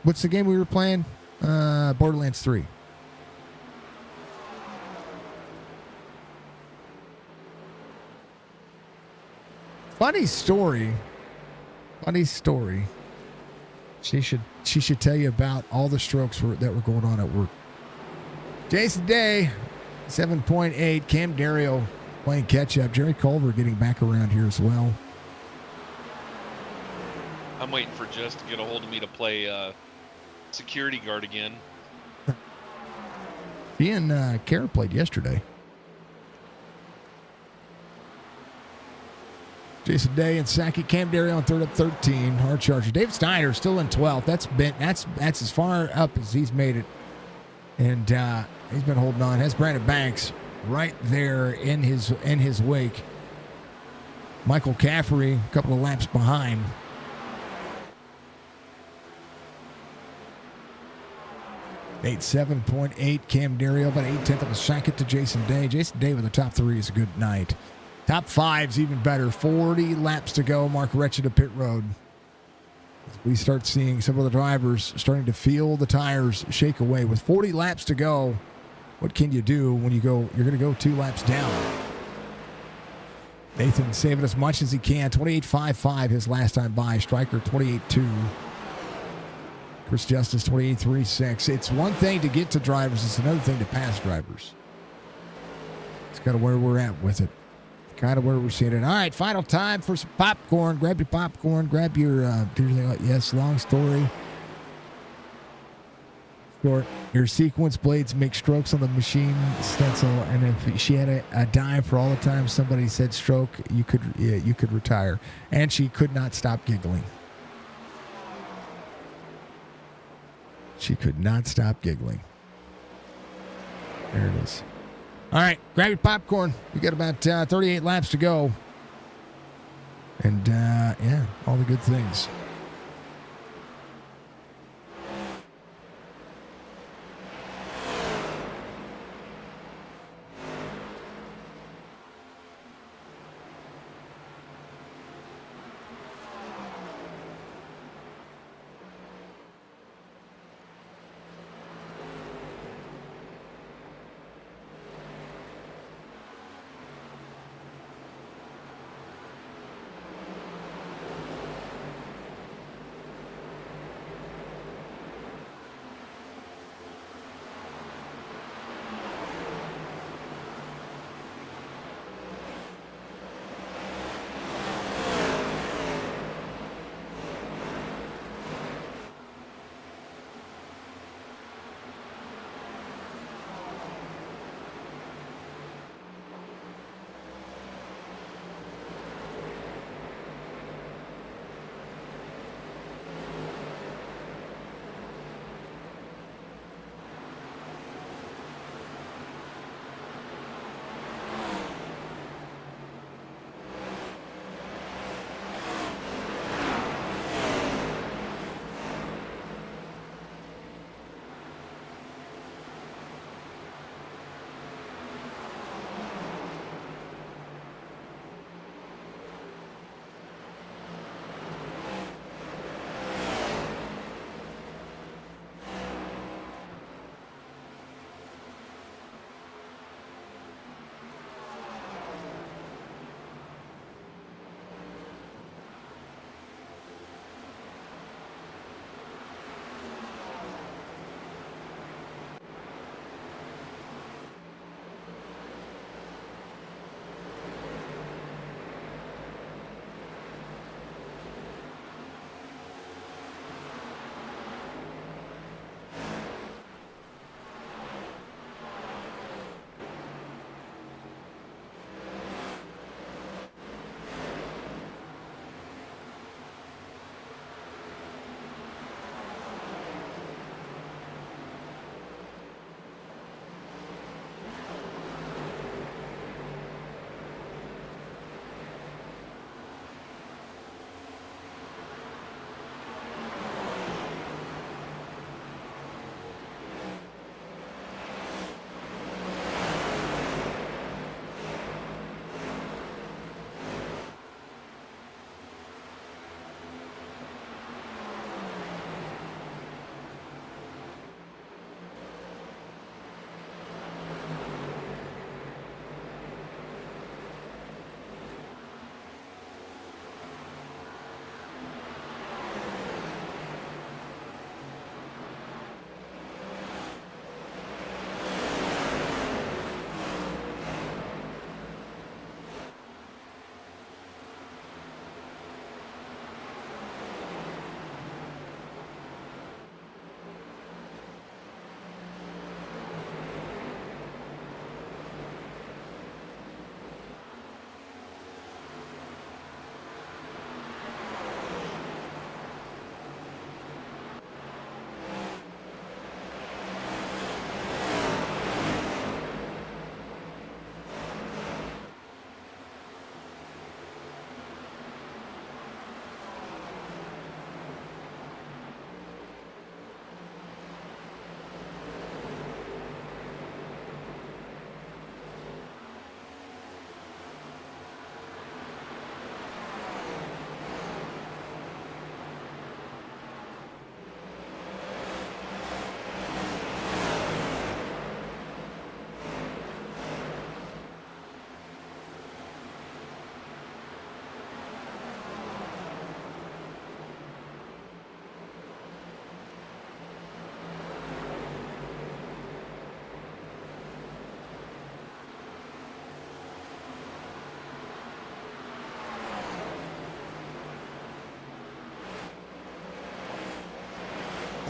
What's the game we were playing? Borderlands 3. Funny story. She should tell you about all the strokes that were going on at work. Jason Day, 7.8. Cam Dario playing catch up. Jerry Culver getting back around here as well. I'm waiting for Jess to get a hold of me to play security guard again. He and Kara played yesterday. Jason Day in second. Cam Dario on third up 13. Hard charger. David Steiner still in 12th. That's as far up as he's made it. And he's been holding on. Has Brandon Banks right there in his wake. Michael Caffrey a couple of laps behind. Eight 7.8. Cam Dario about 8/10 of a second to Jason Day. Jason Day with the top three is a good night. Top five's even better. 40 laps to go. Mark Retchin to pit road. We start seeing some of the drivers starting to feel the tires shake away. With 40 laps to go, what can you do when you're going to go 2 laps down? Nathan saving as much as he can. 28.55 his last time by. Stryker 28.2. Chris Justice 28.36. It's one thing to get to drivers. It's another thing to pass drivers. It's kind of where we're at with it. Kind of where we're seeing it. All right, final time for some popcorn. Grab your popcorn. Grab your, yes, long story. Short. Your sequence blades make strokes on the machine stencil, and if she had a dime for all the time somebody said stroke, you could retire. And she could not stop giggling. She could not stop giggling. There it is. All right, grab your popcorn. We got about 38 laps to go. And, yeah, all the good things.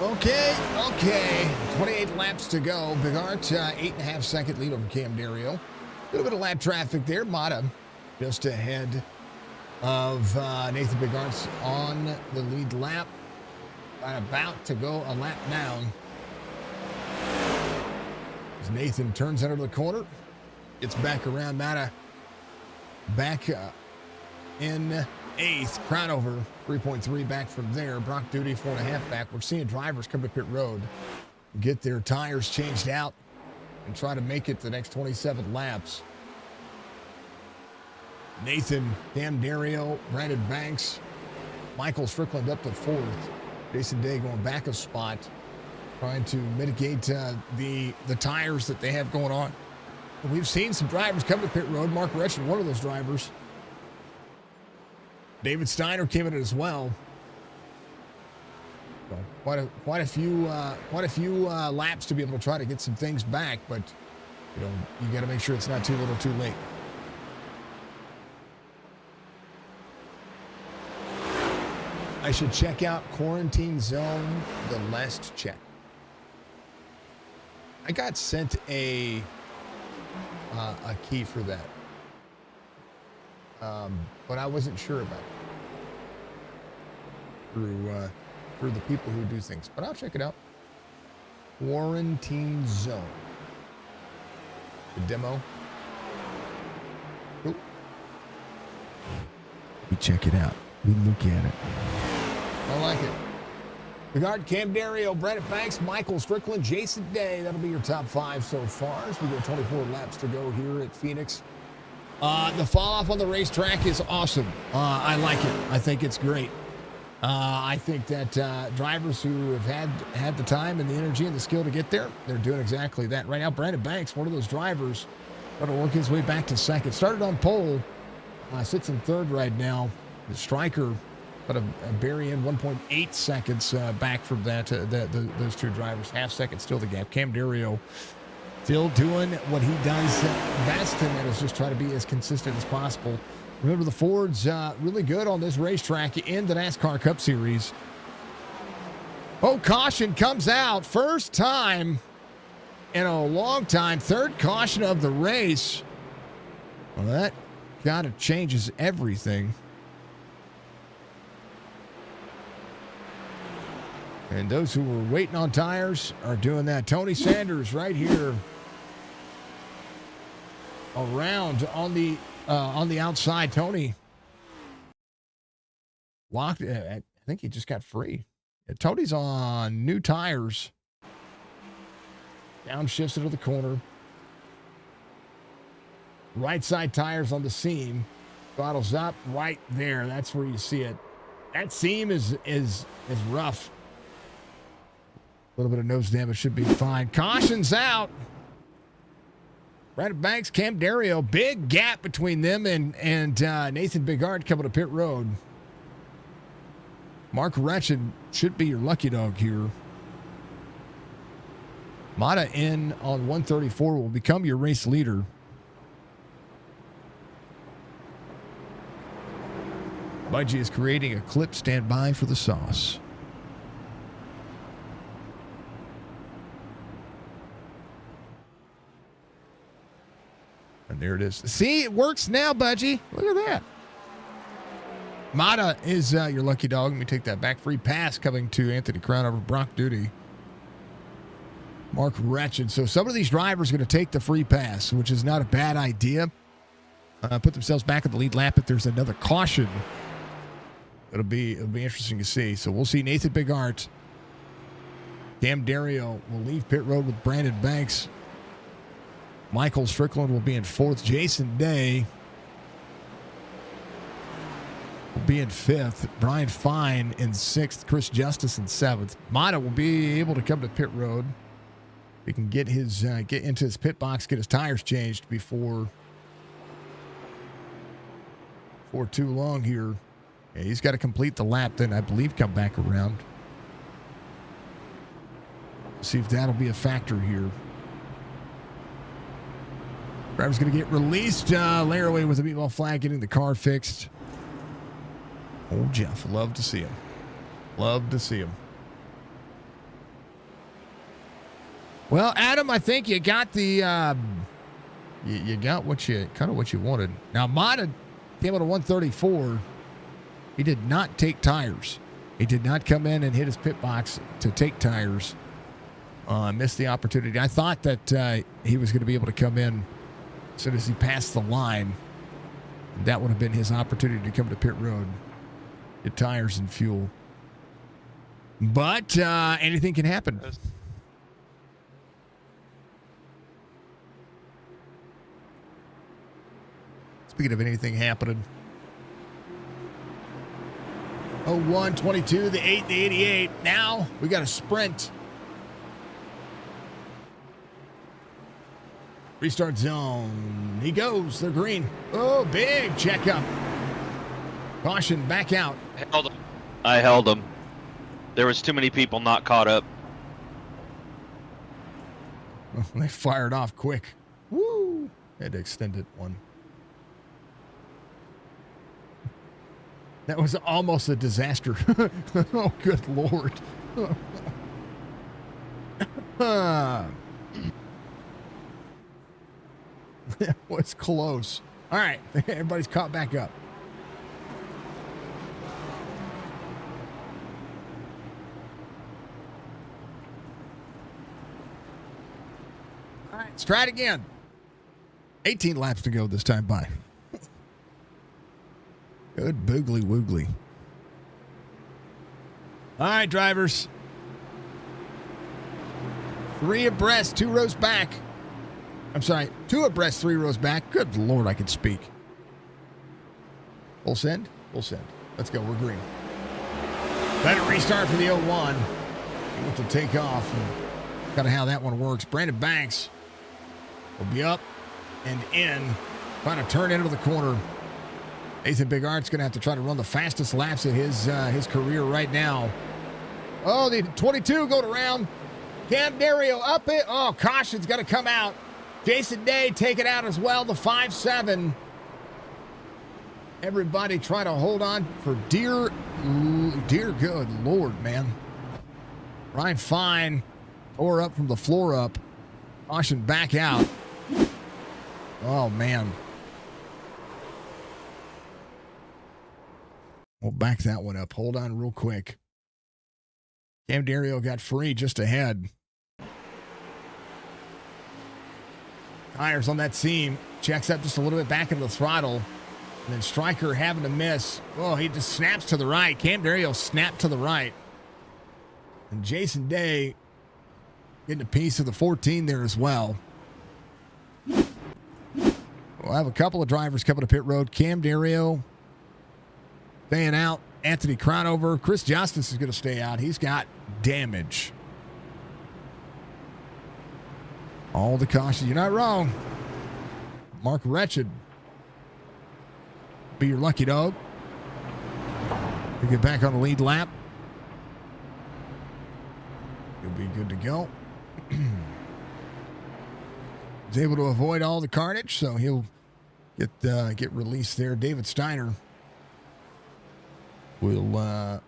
Okay. 28 laps to go. Bigart, 8.5 second lead over Cam Dario. A little bit of lap traffic there. Mata just ahead of Nathan Bigart's on the lead lap. About to go a lap down. As Nathan turns under the corner, gets back around. Mata back in 8th. Crownover 3.3 back from there. Brock Duty 4.5 back. We're seeing drivers come to pit road, get their tires changed out, and try to make it the next 27 laps. Nathan, Cam Dario, Brandon Banks, Michael Strickland up to 4th. Jason Day going back a spot, trying to mitigate the tires that they have going on. And we've seen some drivers come to pit road. Mark Retchen, one of those drivers. David Steiner came in as well. So quite a few laps to be able to try to get some things back, but you got to make sure it's not too little, too late. I should check out Quarantine Zone, the last check. I got sent a key for that, but I wasn't sure about it through the people who do things. But I'll check it out. Quarantine Zone, the demo. Oop. We check it out. We look at it. I like it. Bigart, Cam Dario, Brandon Banks, Michael Strickland, Jason Day. That'll be your top 5 so far as we got 24 laps to go here at Phoenix. The fall off on the racetrack is awesome. I like it. I think it's great. I think that drivers who have had the time and the energy and the skill to get there, they're doing exactly that. Right now, Brandon Banks, one of those drivers, trying to work his way back to 2nd. Started on pole, sits in 3rd right now. The striker, but a bury in 1.8 seconds back from that. Those two drivers, half second still the gap. Cam Dario still doing what he does best, and that is just try to be as consistent as possible. Remember, the Ford's really good on this racetrack in the NASCAR Cup Series. Oh, caution comes out. First time in a long time. 3rd caution of the race. Well, that kind of changes everything. And those who were waiting on tires are doing that. Tony Sanders right here around on the outside. Tony locked. I think he just got free. Tony's on new tires. Downshifts into the corner. Right side tires on the seam. Throttles up right there. That's where you see it. That seam is rough. A little bit of nose damage should be fine. Caution's out. Brandon Banks, Cam Dario, big gap between them and Nathan Bigart coming to pit road. Mark Retchen should be your lucky dog here. Mata in on 134 will become your race leader. Budgie is creating a clip. Stand by for the sauce. And there it is. See, it works now, Budgie. Look at that. Mata is your lucky dog. Let me take that back. Free pass coming to Anthony Crown over Brock Duty. Mark Retchen. So some of these drivers are going to take the free pass, which is not a bad idea. Put themselves back in the lead lap if there's another caution. It'll be interesting to see. So we'll see Nathan Bigart. Cam Dario will leave pit road with Brandon Banks. Michael Strickland will be in 4th. Jason Day will be in 5th. Brian Fine in 6th. Chris Justice in 7th. Mata will be able to come to pit road. He can get into his pit box, get his tires changed before too long here. Yeah, he's got to complete the lap, then I believe come back around. See if that'll be a factor here. Driver's going to get released. Laraway with a meatball flag, getting the car fixed. Oh, Jeff, love to see him. Love to see him. Well, Adam, I think you got the you got what you wanted. Now, Mata came out of 134. He did not take tires. He did not come in and hit his pit box to take tires. Missed the opportunity. I thought that he was going to be able to come in as soon as he passed the line. That would have been his opportunity to come to pit road, get tires and fuel. But anything can happen. Speaking of anything happening. 01, 22, the 8, the 88. Now we got a sprint. Restart zone. He goes. They're green. Oh, big checkup. Caution, back out. I held him. There was too many people not caught up. They fired off quick. Woo! Had to extend it one. That was almost a disaster. Oh, good Lord. That was close. All right. Everybody's caught back up. All right. Let's try it again. 18 laps to go this time by. Good boogly woogly. All right, drivers. 3 abreast, 2 rows back. I'm sorry, 2 abreast, 3 rows back. Good Lord, I can speak. Full send? Full send. Let's go. We're green. Let it restart for the 01. He wants to take off. Kind of how that one works. Brandon Banks will be up and in. Trying to turn into the corner. Nathan Bigart's going to have to try to run the fastest laps of his career right now. Oh, the 22 going around. Cam Dario up it. Oh, caution's going to come out. Jason Day take it out as well, the 5-7. Everybody try to hold on for dear good Lord, man. Ryan Fine tore up from the floor up. Caution back out. Oh, man. We'll back that one up. Hold on real quick. Cam Dario got free just ahead. Tires on that seam. Checks up just a little bit back into the throttle. And then Stryker having to miss. Oh, he just snaps to the right. Cam Dario snapped to the right. And Jason Day getting a piece of the 14 there as well. We'll have a couple of drivers coming to pit road. Cam Dario staying out. Anthony Cronover. Chris Justice is going to stay out. He's got damage. All the caution. You're not wrong. Mark Wretched. Be your lucky dog. You get back on the lead lap. You'll be good to go. He's able to avoid all the carnage, so he'll get released there. David Steiner will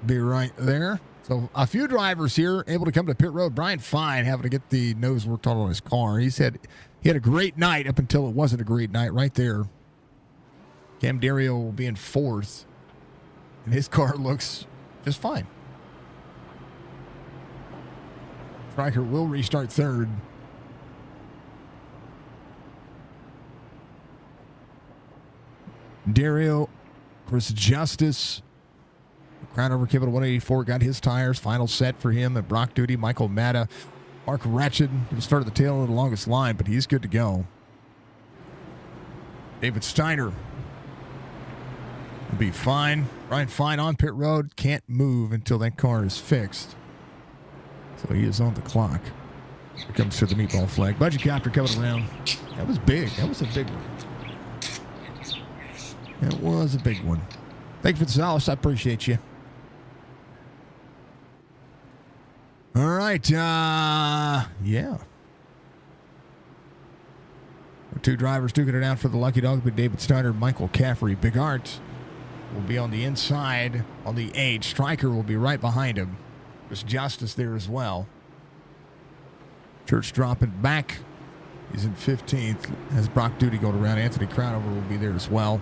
be right there. So a few drivers here able to come to pit road. Brian Fine having to get the nose worked on his car. He had a great night up until it wasn't a great night right there. Cam Dario will be in 4th, and his car looks just fine. Stryker will restart 3rd. Dario, Chris Justice, Crownover came at 184, got his tires. Final set for him at Brock Duty. Michael Matta, Mark Wretched, who started the tail of the longest line, but he's good to go. David Steiner will be fine. Brian Fine on pit road. Can't move until that car is fixed. So he is on the clock. Here comes to the meatball flag. Budget Copter coming around. That was big. That was a big one. That was a big one. Thank you for the solace. I appreciate you. All right. Yeah. 2 drivers duking it out for the lucky dog, but David Steiner, Michael Caffrey. Big Art will be on the inside on the 8. Stryker will be right behind him. There's Justice there as well. Church dropping back. He's in 15th as Brock Duty going around. Anthony Crownover will be there as well.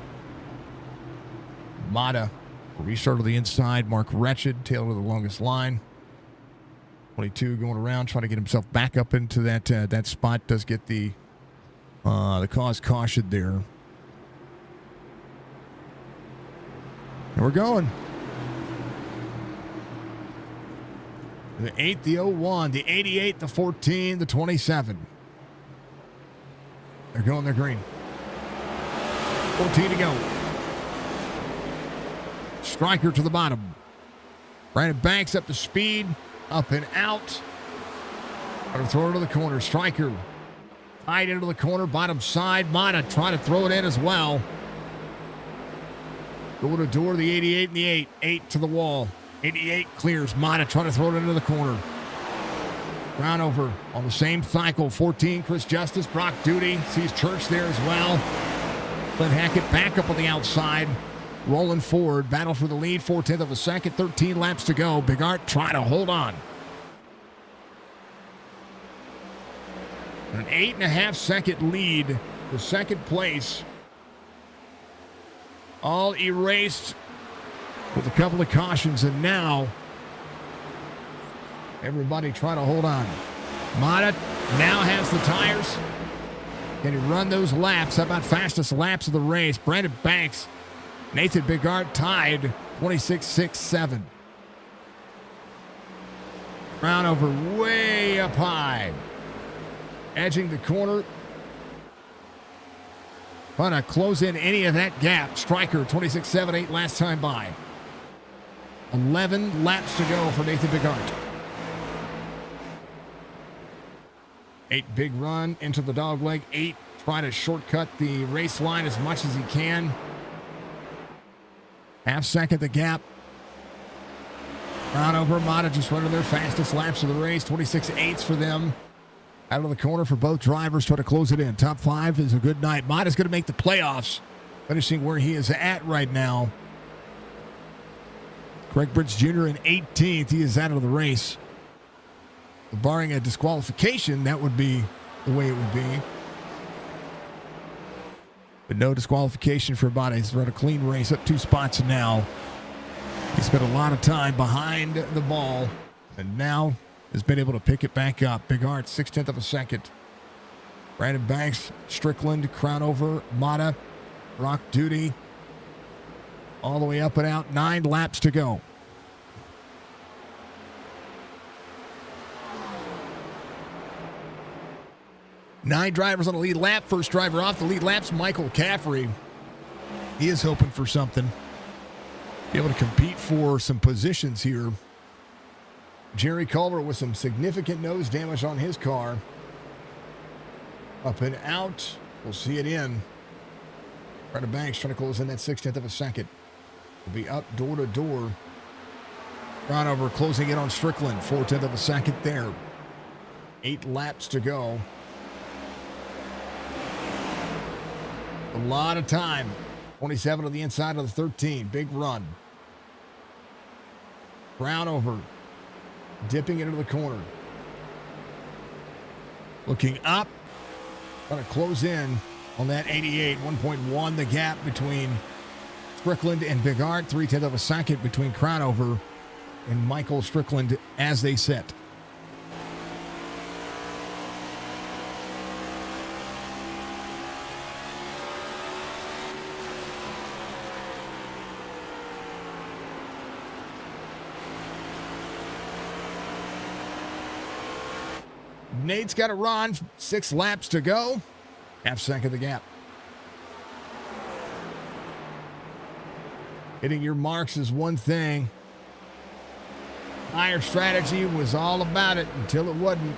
Mata will restart to the inside. Mark Wretched, tail of the longest line. 22 going around, trying to get himself back up into that spot. Does get the cause caution there. And we're going. The 8, the 01, the 88, the 14, the 27. They're going, they're green. 14 to go. Striker to the bottom. Brandon Banks up to speed. Up and out. Trying to throw it to the corner. Striker tied into the corner. Bottom side. Mata trying to throw it in as well. Door to door, the 88 and the 8. 8 to the wall. 88 clears. Mata trying to throw it into the corner. Crownover on the same cycle. 14, Chris Justice. Brock Duty sees Church there as well. Clint Hackett back up on the outside. Rolling forward. Battle for the lead. 4/10 of a second. 13 laps to go. Big Art trying to hold on. An 8.5 second lead for second place. All erased with a couple of cautions, and now everybody trying to hold on. Mata now has the tires. Can he run those laps? How about fastest laps of the race? Brandon Banks, Nathan Bigart tied 26.67. Crownover way up high. Edging the corner. Trying to close in any of that gap. Striker 26.78 last time by. 11 laps to go for Nathan Bigart. 8 big run into the dog leg. 8 trying to shortcut the race line as much as he can. Half second the gap. Crownover, Mata just running their fastest laps of the race. 26.8 for them. Out of the corner for both drivers, trying to close it in. Top 5 is a good night. Mata's going to make the playoffs, finishing where he is at right now. Craig Britz Jr. in 18th. He is out of the race. Barring a disqualification, that would be the way it would be. But no disqualification for Mata. He's run a clean race, up 2 spots now. He spent a lot of time behind the ball, and now has been able to pick it back up. Big Art, 6/10 of a second. Brandon Banks, Strickland, Crownover, Mata, Brock Duty, all the way up and out. 9 laps to go. Nine drivers on the lead lap. First driver off the lead lap's Michael Caffrey. He is hoping for something. Be able to compete for some positions here. Jerry Culver with some significant nose damage on his car. Up and out. We'll see it in. Brandon Banks trying to close in that 6/10 of a second. Will be up door to door. Crownover closing in on Strickland. 4/10 of a second there. 8 laps to go. A lot of time. 27 on the inside of the 13. Big run. Crownover dipping into the corner. Looking up. Trying to close in on that 88. 1.1 the gap between Strickland and Big Art. 3/10 of a second between Crownover and Michael Strickland as they sit. Nate's got to run. 6 laps to go. Half second the gap. Hitting your marks is one thing. Tire strategy was all about it until it wasn't.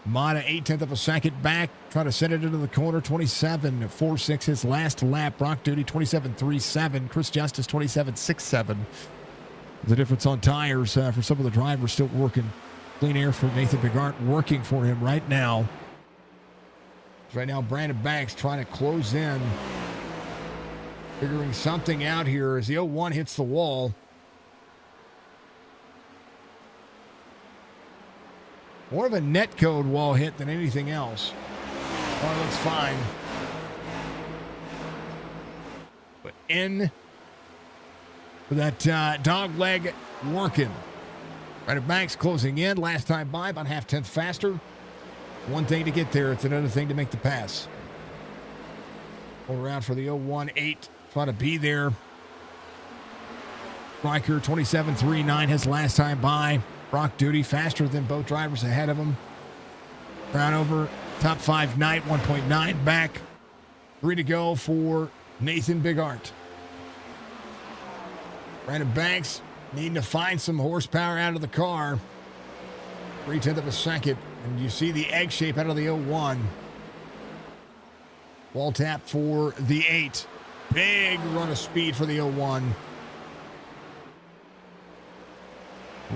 Mata 8/10 of a second back. Trying to send it into the corner. 27.46 his last lap. Brock Duty 27.37. Chris Justice 27.67. The difference on tires for some of the drivers still working. Clean air for Nathan Bigart working for him right now. Right now, Brandon Banks trying to close in. Figuring something out here as the 01 hits the wall. More of a netcode wall hit than anything else. Oh, it looks fine. But in for that dog leg working. Ryder Banks closing in. Last time by, about half-tenth faster. One thing to get there. It's another thing to make the pass. All around for the 0-1-8. Trying to be there. Stryker 27.39 his last time by. Brock Duty faster than both drivers ahead of him. Brown over. Top 5 Knight 1.9 back. 3 to go for Nathan Bigart. Brandon Banks needing to find some horsepower out of the car. 0.3 of a second. And you see the egg shape out of the 0-1. Wall tap for the 8. Big run of speed for the 0-1.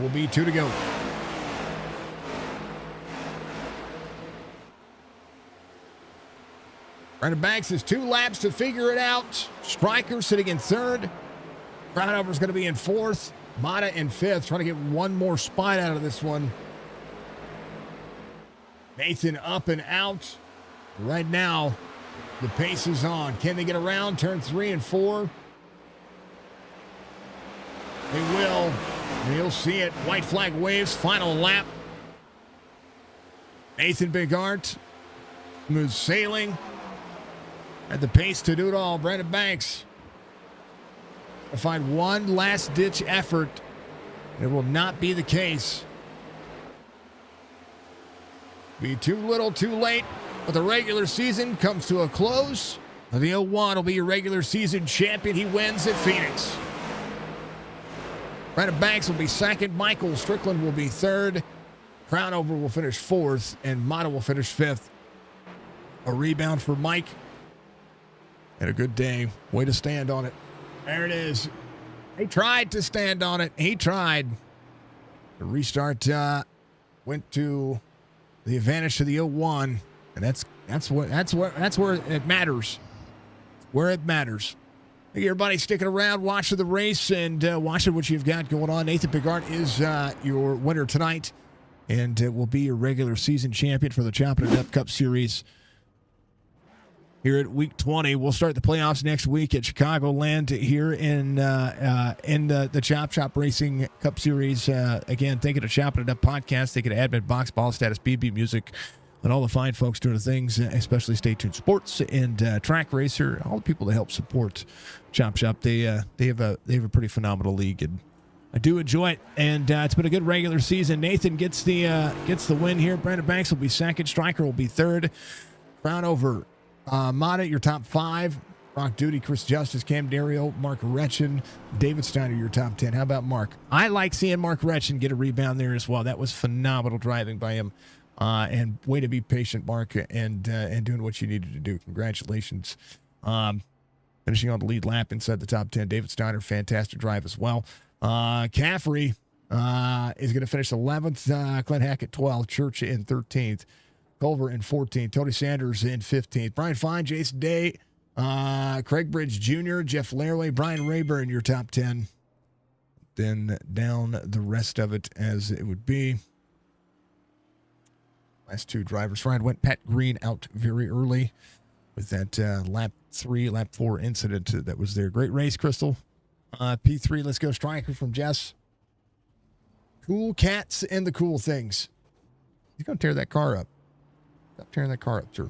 Will be 2 to go. Brandon Banks has 2 laps to figure it out. Stryker sitting in 3rd. Crownover is going to be in 4th. Mata in 5th. Trying to get one more spot out of this one. Nathan up and out. Right now, the pace is on. Can they get around turn 3 and 4? They will. And you'll see it. White flag waves. Final lap. Nathan Bigart. Smooth sailing. At the pace to do it all. Brandon Banks. To find one last ditch effort. It will not be the case. Be too little, too late. But the regular season comes to a close. The 0-1 will be your regular season champion. He wins at Phoenix. Brandon Banks will be 2nd. Michael Strickland will be 3rd. Crownover will finish 4th. And Mata will finish 5th. A rebound for Mike. And a good day. Way to stand on it. There it is. He tried to stand on it. He tried. The restart went to the advantage to the 0-1. And that's where it matters. Where it matters. Thank you, everybody, sticking around, watching the race and watching what you've got going on. Nathan Bigart is your winner tonight, and will be your regular season champion for the Chopp'N Up Cup Series here at Week 20. We'll start the playoffs next week at Chicagoland here in the Chop Shop Racing Cup Series. Again, thank you to Chopp'N Up Podcast. Thank you to Admin Box, Ball Status, BB Music, and all the fine folks doing the things, especially Stay Tuned Sports and Track Racer, all the people that help support Chop Shop. They have a pretty phenomenal league, and I do enjoy it. And it's been a good regular season. Nathan gets the win here. Brandon Banks will be 2nd. Stryker will be 3rd. Crownover, Mata, your top 5. Brock Duty, Chris Justice, Cam Dario, Mark Retchen, David Steiner, your top 10. How about Mark? I like seeing Mark Retchen get a rebound there as well. That was phenomenal driving by him. And way to be patient, Mark, and doing what you needed to do. Congratulations. Finishing on the lead lap inside the top 10. David Steiner, fantastic drive as well. Caffrey is going to finish 11th. Clint Hackett 12th. Church in 13th. Culver in 14th. Tony Sanders in 15th. Brian Fine, Jason Day, Craig Bridge Jr., Jeff Laraway, Brian Rayburn, your top 10. Then down the rest of it as it would be. Last 2 drivers. Ryan went Pat Green out very early with that lap 4 incident that was there. Great race, Crystal. P3, let's go. Stryker from Jess. Cool cats and the cool things. He's going to tear that car up. Stop tearing that car up, sir.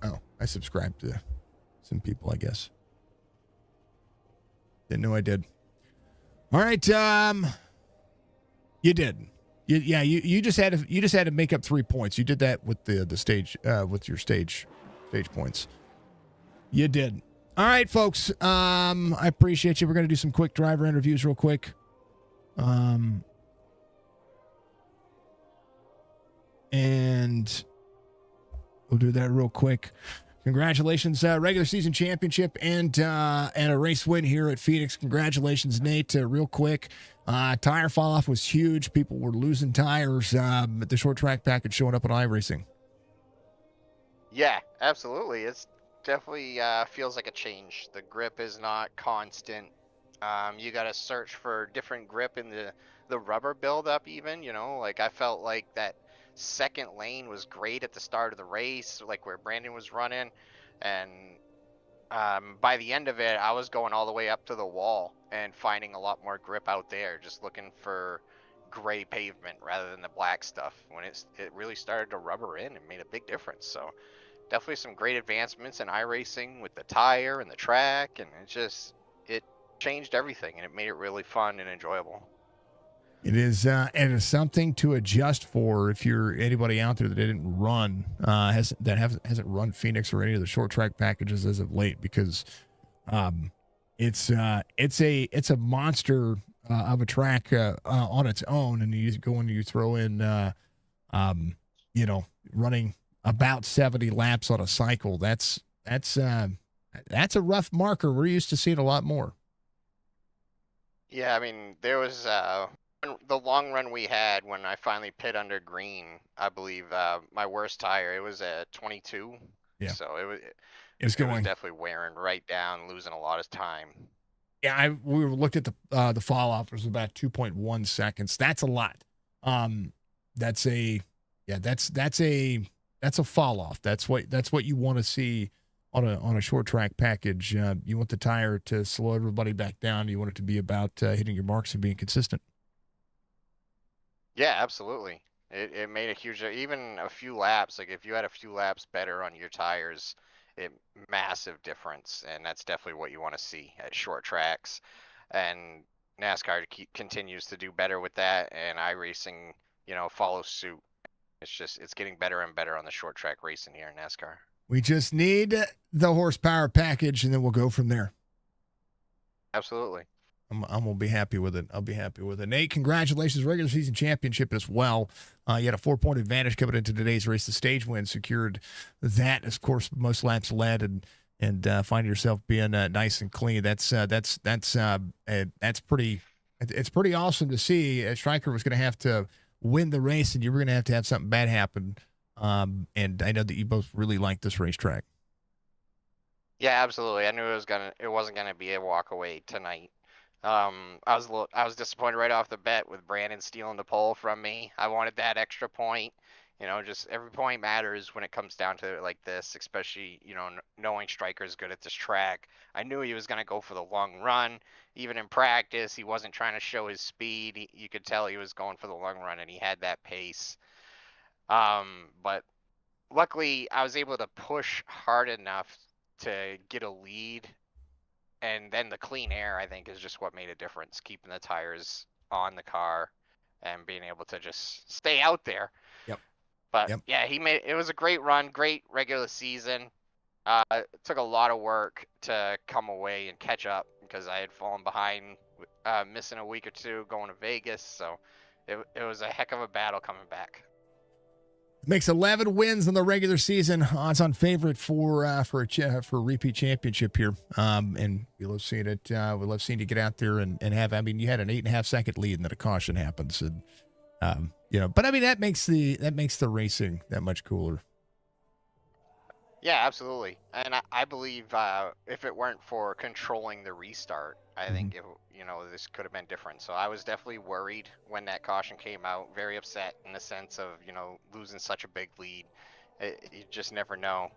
Oh, I subscribed to some people, I guess. Didn't know I did. All right, you did. You just had to make up 3 points. You did that with the stage with your stage points. You did. All right, folks. I appreciate you. We're going to do some quick driver interviews real quick. And we'll do that real quick. Congratulations, regular season championship and a race win here at Phoenix. Congratulations, Nate. Real quick, tire fall off was huge. People were losing tires. At the short track package showing up at iRacing. Yeah, absolutely. It's definitely feels like a change. The grip is not constant. You got to search for different grip in the rubber buildup even, like I felt like that second lane was great at the start of the race, like where Brandon was running. And by the end of it, I was going all the way up to the wall and finding a lot more grip out there, just looking for gray pavement rather than the black stuff. When it really started to rubber in, it made a big difference. So definitely some great advancements in iRacing with the tire and the track, and it changed everything, and it made it really fun and enjoyable. It is, and it's something to adjust for if you're anybody out there that didn't run, hasn't run Phoenix or any of the short track packages as of late, because it's a monster of a track on its own, and you go and you throw in, running about 70 laps on a cycle. That's a rough marker. We're used to seeing a lot more. Yeah, I mean, there was the long run we had when I finally pit under green. I believe my worst tire, it was a 22. Yeah. So it was definitely wearing right down, losing a lot of time. Yeah, we looked at the fall off. It was about 2.1 seconds. That's a lot. That's a fall off. That's what you want to see on a short track package. You want the tire to slow everybody back down. You want it to be about hitting your marks and being consistent. Yeah, absolutely. It made a huge, even a few laps. Like if you had a few laps better on your tires, massive difference. And that's definitely what you want to see at short tracks. And NASCAR continues to do better with that, and iRacing, follows suit. It's getting better and better on the short track racing here in NASCAR. We just need the horsepower package, and then we'll go from there. Absolutely. I'm gonna be happy with it. I'll be happy with it. Nate, congratulations, regular season championship as well. You had a 4-point advantage coming into today's race. The stage win secured that, of course, most laps led, and find yourself being nice and clean. That's pretty. It's pretty awesome to see. Stryker was going to have to win the race, and you were going to have something bad happen. And I know that you both really like this racetrack. Yeah, absolutely. I knew it wasn't gonna be a walk away tonight. I was disappointed right off the bat with Brandon stealing the pole from me. I wanted that extra point. Just every point matters when it comes down to it like this, especially, knowing Stryker's good at this track. I knew he was going to go for the long run. Even in practice, he wasn't trying to show his speed. You could tell he was going for the long run, and he had that pace. But luckily, I was able to push hard enough to get a lead. And then the clean air, I think, is just what made a difference, keeping the tires on the car and being able to just stay out there. Yep. But yeah, it was a great run, great regular season. It took a lot of work to come away and catch up because I had fallen behind, missing a week or two going to Vegas. So it was a heck of a battle coming back. Makes 11 wins in the regular season. Odds-on favorite for a repeat championship here. And we love seeing it. We love seeing you get out there and have. I mean, you had an 8.5 second lead, and then a caution happens, and But I mean, that makes the racing that much cooler. Yeah, absolutely. And I believe if it weren't for controlling the restart, I think this could have been different. So I was definitely worried when that caution came out, very upset in the sense of, losing such a big lead. You just never know.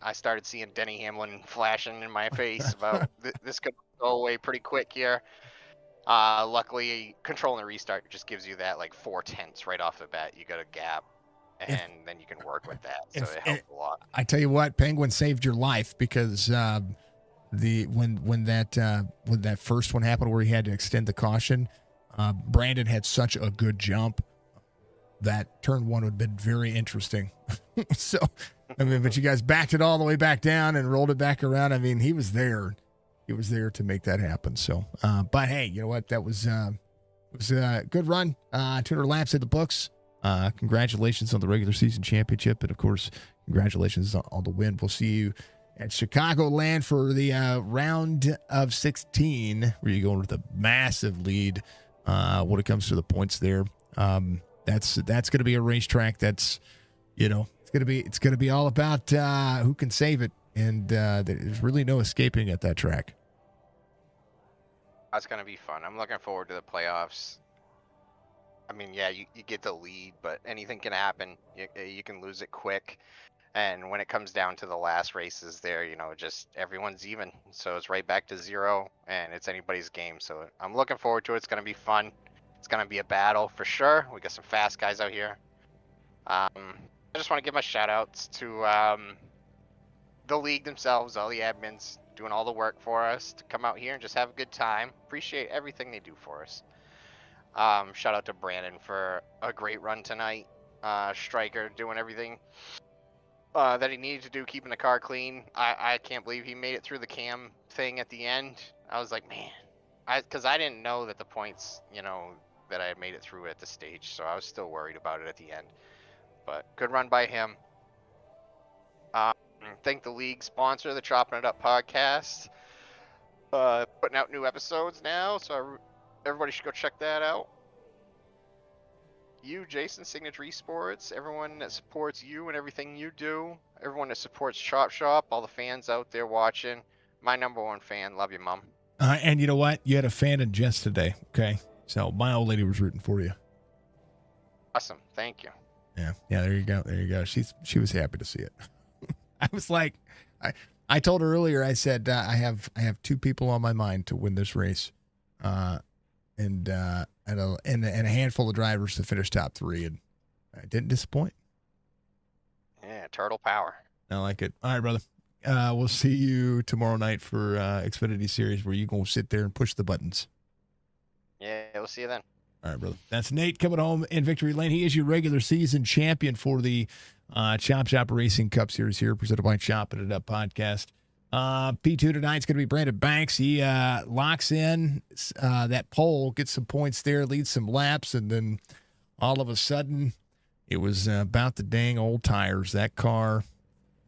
I started seeing Denny Hamlin flashing in my face about this could go away pretty quick here. Luckily, controlling the restart just gives you that like 4/10 right off the bat. You got a gap. And then you can work with that, so it helped a lot. I tell you what, Penguin saved your life because when that first one happened where he had to extend the caution, Brandon had such a good jump that turn one would have been very interesting. So, I mean, but you guys backed it all the way back down and rolled it back around. I mean, he was there. He was there to make that happen. So, but hey, you know what? That was a good run. 200 laps in the books. Congratulations on the regular season championship, and of course, congratulations on the win. We'll see you at Chicagoland for the round of 16, where you go with a massive lead when it comes to the points there. That's going to be a racetrack that's, it's going to be all about who can save it, and there's really no escaping at that track. That's gonna be fun. I'm looking forward to the playoffs. I mean, yeah, you get the lead, but anything can happen. You can lose it quick. And when it comes down to the last races there, just everyone's even. So it's right back to 0, and it's anybody's game. So I'm looking forward to it. It's going to be fun. It's going to be a battle for sure. We got some fast guys out here. I just want to give my shout outs to the league themselves, all the admins doing all the work for us to come out here and just have a good time. Appreciate everything they do for us. Shout out to Brandon for a great run tonight. Striker doing everything that he needed to do, keeping the car clean. I can't believe he made it through the cam thing at the end. I was like, man, because I didn't know that the points, that I had made it through at the stage, so I was still worried about it at the end. But good run by him. Thank the league sponsor, the Chopp'N It Up podcast. Putting out new episodes now, so everybody should go check that out. You, Jason, Signature Esports, everyone that supports you and everything you do, everyone that supports Chop Shop, all the fans out there watching. My #1 fan. Love you, Mom. And you know what? You had a fan in Jess today, okay? So my old lady was rooting for you. Awesome. Thank you. Yeah, there you go. There you go. She was happy to see it. I was like, I told her earlier, I said, I have 2 people on my mind to win this race. And a handful of drivers to finish top 3, and I didn't disappoint. Yeah, turtle power. I like it. All right, brother. We'll see you tomorrow night for Xfinity Series, where you gonna sit there and push the buttons. Yeah, we'll see you then. All right, brother. That's Nate coming home in victory lane. He is your regular season champion for the Chop Shop Racing Cup Series here, presented by Chopp'N It Up podcast. P2 tonight's going to be Brandon Banks. He locks in that pole, gets some points there, leads some laps, and then all of a sudden it was about the dang old tires. That car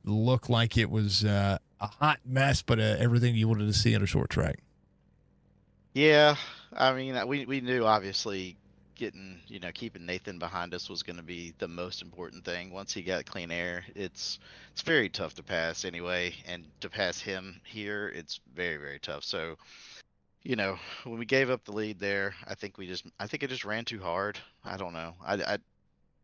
looked like it was a hot mess, but everything you wanted to see on a short track. Yeah, I mean, we knew obviously keeping Nathan behind us was going to be the most important thing. Once he got clean air, it's very tough to pass anyway, and to pass him here, it's very, very tough. So, when we gave up the lead there, I think it just ran too hard. I don't know.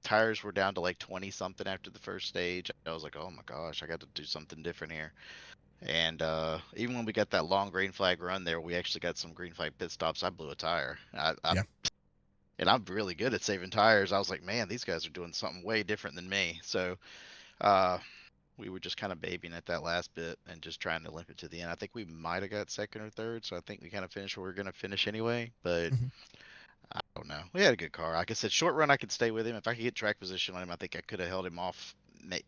Tires were down to like 20 something after the first stage. I was like, oh my gosh, I got to do something different here. And even when we got that long green flag run there, we actually got some green flag pit stops. I blew a tire. And I'm really good at saving tires. I was like, man, these guys are doing something way different than me. So we were just kind of babying at that last bit and just trying to limp it to the end. I think we might have got second or third, so I think we kind of finished where we were going to finish anyway. But I don't know. We had a good car. Like I said, short run, I could stay with him. If I could get track position on him, I think I could have held him off,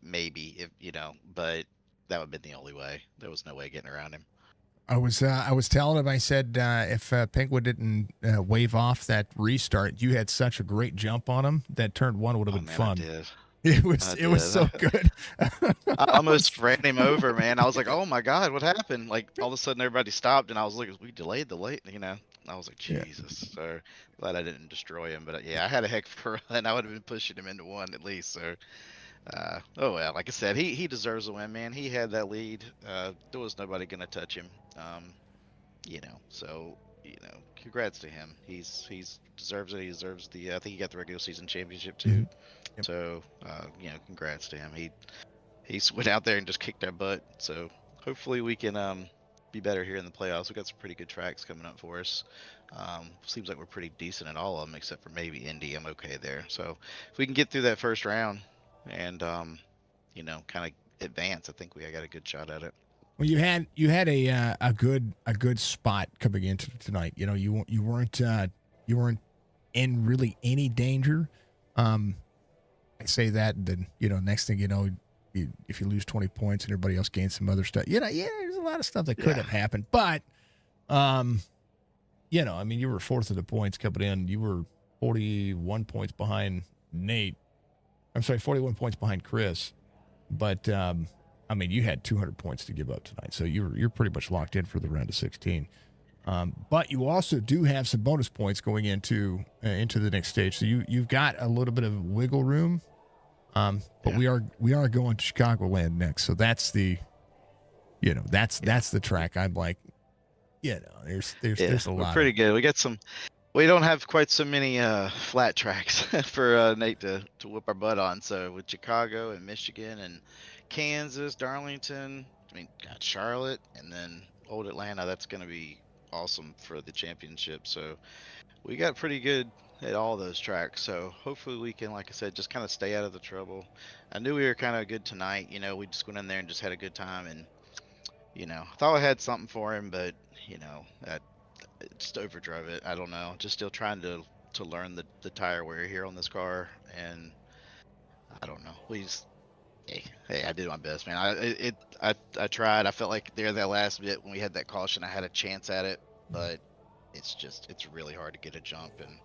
maybe, but that would have been the only way. There was no way getting around him. I was telling him, I said, if Penguin didn't wave off that restart, you had such a great jump on him that turn 1 would have been fun. I did. It was so good. I almost ran him over, man. I was like, oh my God, what happened? Like all of a sudden everybody stopped and I was like, we delayed the late, I was like, Jesus. Yeah. So glad I didn't destroy him. But yeah, I had a heck of a run. I would have been pushing him into 1 at least. So oh well, like I said, he deserves a win, man. He had that lead. There was nobody gonna touch him. So congrats to him. He's deserves it. He deserves the I think he got the regular season championship too. Mm-hmm. Yep. So congrats to him. He went out there and just kicked our butt. So hopefully we can be better here in the playoffs. We got some pretty good tracks coming up for us. Seems like we're pretty decent at all of them except for maybe Indy. I'm okay there. So if we can get through that first round and kind of advance, I think we got a good shot at it. Well, you had a good spot coming into tonight. You weren't in really any danger. I say that, and then next thing you know, if you lose 20 points and everybody else gains some other stuff, there's a lot of stuff that could have happened. But you were 4th of the points coming in. You were 41 points behind Nate. I'm sorry, 41 points behind Chris. But I mean, you had 200 points to give up tonight, so you're pretty much locked in for the round of 16. But you also do have some bonus points going into the next stage, so you've got a little bit of wiggle room. But we are going to Chicagoland next, so that's the, that's the track. I'm like, there's a lot. We're pretty good. We got some. We don't have quite so many flat tracks for Nate to whip our butt on. So with Chicago and Michigan and Kansas, Darlington, God, Charlotte, and then Old Atlanta, that's going to be awesome for the championship. So we got pretty good at all those tracks. So hopefully we can, like I said, just kind of stay out of the trouble. I knew we were kind of good tonight. We just went in there and just had a good time, and thought I had something for him, but that just overdrove it. I don't know. Just still trying to learn the tire wear here on this car, and I don't know. Hey, I did my best, man. I tried. I felt like there that last bit when we had that caution, I had a chance at it, but it's really hard to get a jump, and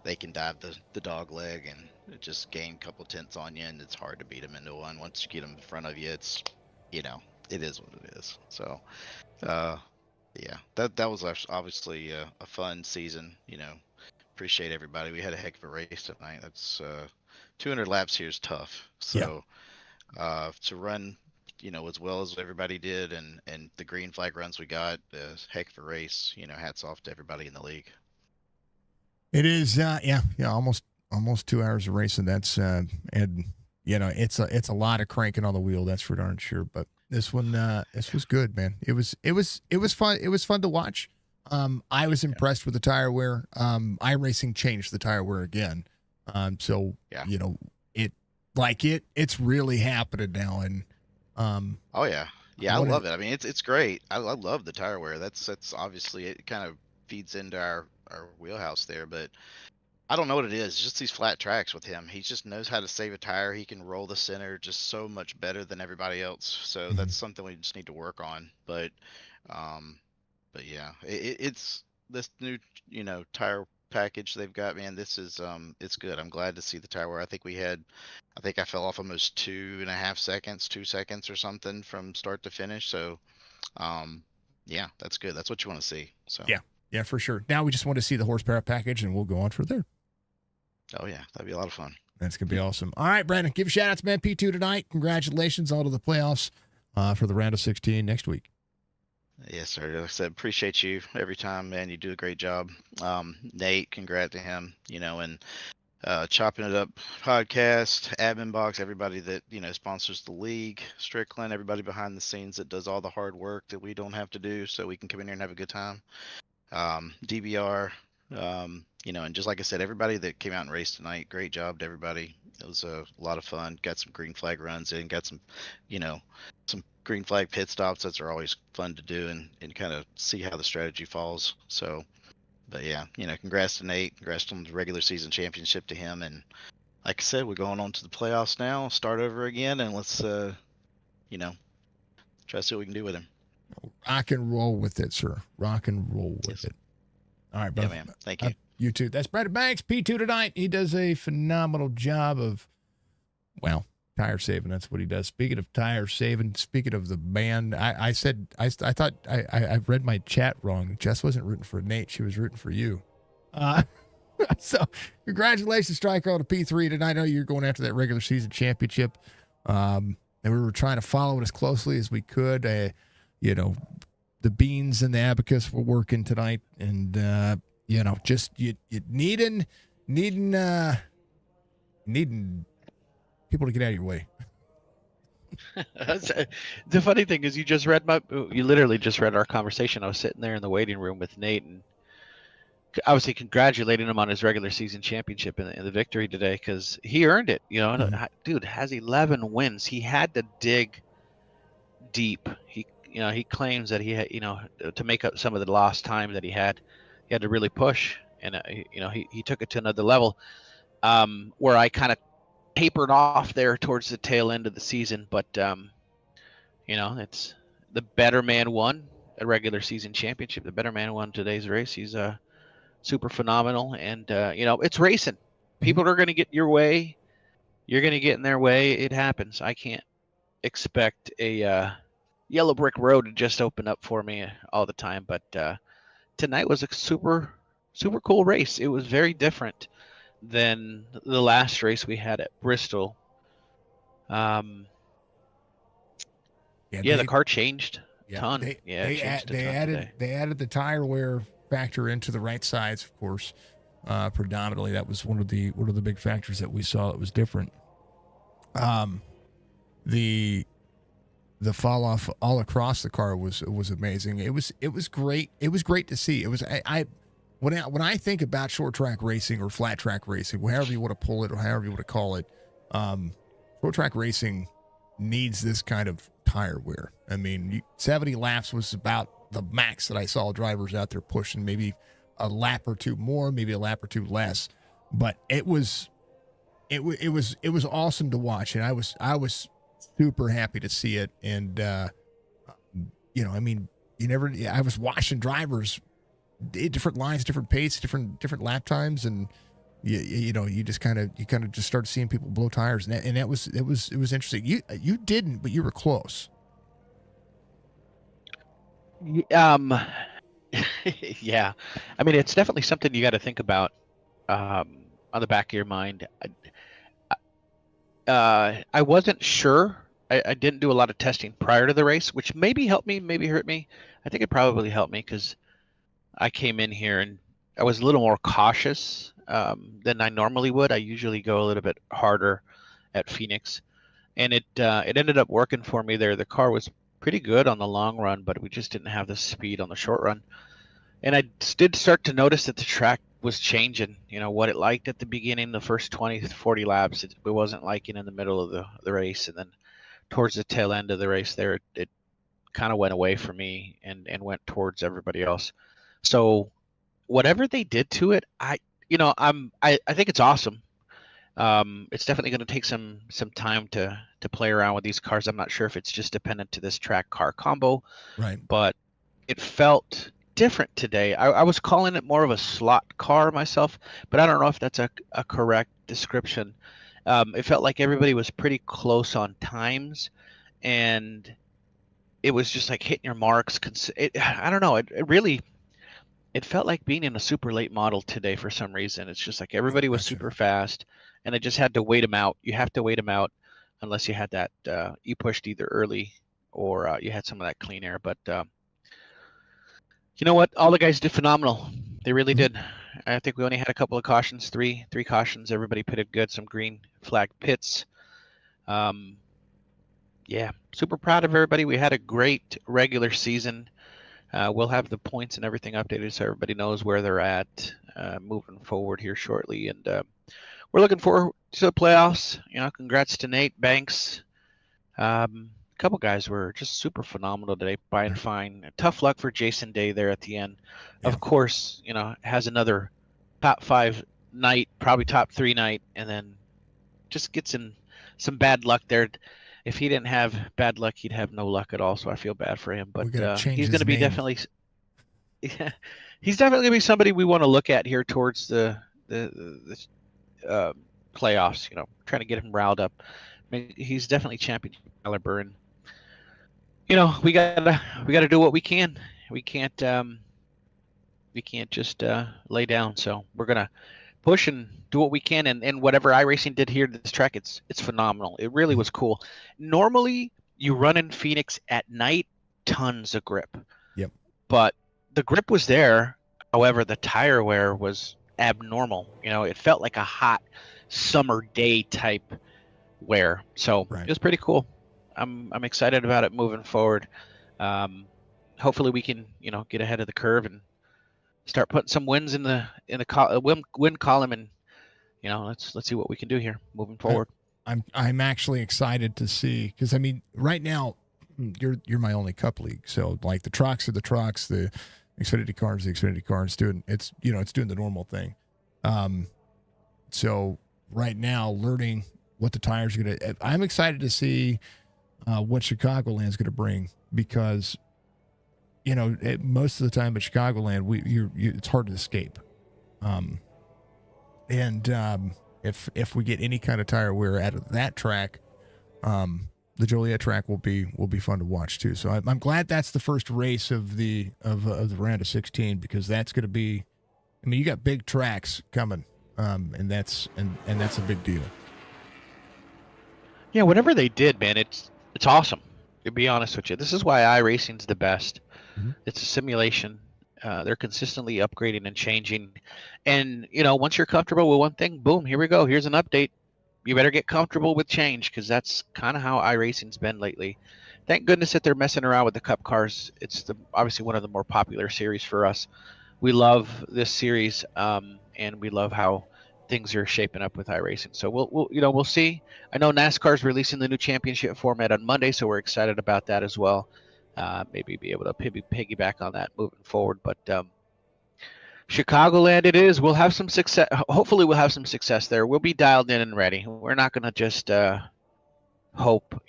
they can dive the dog leg and just gain a couple tenths on you, and it's hard to beat them into one. Once you get them in front of you, it's it is what it is. So yeah, that was obviously a fun season. Appreciate everybody. We had a heck of a race tonight. That's 200 laps here is tough. So to run as well as everybody did, and the green flag runs we got, heck of a race. Hats off to everybody in the league. It is almost 2 hours of racing. That's and it's a lot of cranking on the wheel, that's for darn sure. But this one, this was good, man. It was fun. It was fun to watch. I was impressed with the tire wear. iRacing changed the tire wear again. So it's really happening now. And oh yeah, I love it. I mean, it's great. I love the tire wear. That's obviously, it kind of feeds into our wheelhouse there, but I don't know what it is. It's just these flat tracks with him. He just knows how to save a tire. He can roll the center just so much better than everybody else. So that's something we just need to work on. But yeah, it's this new, tire package they've got, man. This is, it's good. I'm glad to see the tire wear. I think I fell off almost 2 seconds or something from start to finish. So, yeah, that's good. That's what you want to see. So yeah, for sure. Now we just want to see the horsepower package, and we'll go on from there. Oh yeah, that'd be a lot of fun. That's gonna be awesome. All right, Brandon, give a shout out to man P2 tonight. Congratulations on to the playoffs for the round of 16 next week. Yes, sir. Like I said, appreciate you every time, man. You do a great job. Nate, congrats to him. And Chopp'N It Up podcast, admin box, everybody that sponsors the league, Strickland, everybody behind the scenes that does all the hard work that we don't have to do, so we can come in here and have a good time. DBR, and just like I said, everybody that came out and raced tonight, great job to everybody. It was a lot of fun. Got some green flag runs in, got some, some green flag pit stops. That's are always fun to do and kind of see how the strategy falls. So, but yeah, congrats to Nate. Congrats on the regular season championship to him. And like I said, we're going on to the playoffs now. Start over again, and let's, try to see what we can do with him. Rock and roll with it, sir. Rock and roll with it. All right, brother. Yeah, man. Thank you. You too. That's Brandon Banks, P2 tonight. He does a phenomenal job of, tire saving. That's what he does. Speaking of tire saving, speaking of the band, I thought I read my chat wrong. Jess wasn't rooting for Nate. She was rooting for you. So congratulations, Striker, on a P3 tonight. I know you're going after that regular season championship. And we were trying to follow it as closely as we could. The beans and the abacus were working tonight, and just you needing people to get out of your way. The funny thing is, you literally just read our conversation. I was sitting there in the waiting room with Nate, and obviously congratulating him on his regular season championship and the victory today, because he earned it. Dude has 11 wins. He had to dig deep. He claims that he had, to make up some of the lost time that he had to really push, and he took it to another level, where I tapered off there towards the tail end of the season. But it's the better man won a regular season championship. The better man won today's race. He's super phenomenal, and it's racing. People are going to get your way. You're going to get in their way. It happens. I can't expect a yellow brick road to just open up for me all the time. But tonight was a super, super cool race. It was very different than the last race we had at Bristol. The car changed a ton. It changed a ton today. They added the tire wear factor into the right sides, of course. Predominantly, that was one of the big factors that we saw that was different. The fall off all across the car was amazing. It was great. It was great to see. It was when I think about short track racing or flat track racing, however you want to pull it or however you want to call it, short track racing needs this kind of tire wear. I mean, 70 laps was about the max that I saw drivers out there pushing. Maybe a lap or two more, maybe a lap or two less, but it was awesome to watch, and I was super happy to see it. And I mean, I was watching drivers, different lines, different pace, different lap times, and you just kind of just started seeing people blow tires, and it was interesting. You didn't, but you were close. Yeah, I mean, it's definitely something you got to think about on the back of your mind. I wasn't sure. I didn't do a lot of testing prior to the race, which maybe helped me, maybe hurt me. I think it probably helped me because I came in here and I was a little more cautious than I normally would. I usually go a little bit harder at Phoenix, and it ended up working for me there. The car was pretty good on the long run, but we just didn't have the speed on the short run. And I did start to notice that the track was changing, what it liked at the beginning, the first 20, 40 laps, it wasn't liking in the middle of the race. And then towards the tail end of the race there, it kind of went away from me and went towards everybody else. So whatever they did to it, I think it's awesome. It's definitely going to take some time to play around with these cars. I'm not sure if it's just dependent to this track car combo, right? But it felt different today. I was calling it more of a slot car myself, but I don't know if that's a correct description. It felt like everybody was pretty close on times, and it was just like hitting your marks. I don't know. It felt like being in a super late model today for some reason. It's just like everybody was super fast, and I just had to wait them out. You have to wait them out unless you had that you pushed either early or you had some of that clean air. But you know what? All the guys did phenomenal. They really did. I think we only had a couple of cautions, three cautions. Everybody pitted good. Some green flag pits. Yeah, super proud of everybody. We had a great regular season. We'll have the points and everything updated so everybody knows where they're at moving forward here shortly. And we're looking forward to the playoffs. Congrats to Nate Banks. A couple guys were just super phenomenal today. Brian Fine. Tough luck for Jason Day there at the end. Yeah. Of course, has another top 5 night, probably top 3 night, and then just gets in some bad luck there. If he didn't have bad luck, he'd have no luck at all. So I feel bad for him. But he's going to be definitely, yeah, he's definitely going to be somebody we want to look at here towards the playoffs. Trying to get him riled up. I mean, he's definitely champion caliber, and we gotta do what we can. We can't just lay down. So we're gonna push and do what we can, and whatever iRacing did here to this track, it's phenomenal. It really was cool. Normally you run in Phoenix at night, tons of grip. Yep. But the grip was there. However, the tire wear was abnormal. It felt like a hot summer day type wear. So It was pretty cool. I'm excited about it moving forward. Hopefully we can get ahead of the curve and start putting some wins in the win column, and let's see what we can do here moving forward. I'm actually excited to see, because I mean right now you're my only cup league, so like the trucks are the trucks, the Xfinity cars, doing the normal thing. So right now learning what the tires are gonna. I'm excited to see what Chicagoland's gonna bring, because most of the time at Chicagoland, it's hard to escape. if we get any kind of tire wear out of that track, the Joliet track will be fun to watch too. So I'm glad that's the first race of the round of 16, because that's going to be, I mean, you got big tracks coming, and that's a big deal. Yeah, whatever they did, man, it's awesome. To be honest with you, this is why iRacing's the best. Mhm. It's a simulation. They're consistently upgrading and changing, and you know, once you're comfortable with one thing, boom, here we go. Here's an update. You better get comfortable with change, because that's kind of how iRacing's been lately. Thank goodness that they're messing around with the Cup cars. It's obviously one of the more popular series for us. We love this series, and we love how things are shaping up with iRacing. So we'll see. I know NASCAR's releasing the new championship format on Monday, so we're excited about that as well. Maybe be able to piggyback on that moving forward. But Chicagoland it is. We'll have some success. Hopefully we'll have some success there. We'll be dialed in and ready. We're not going to just hope,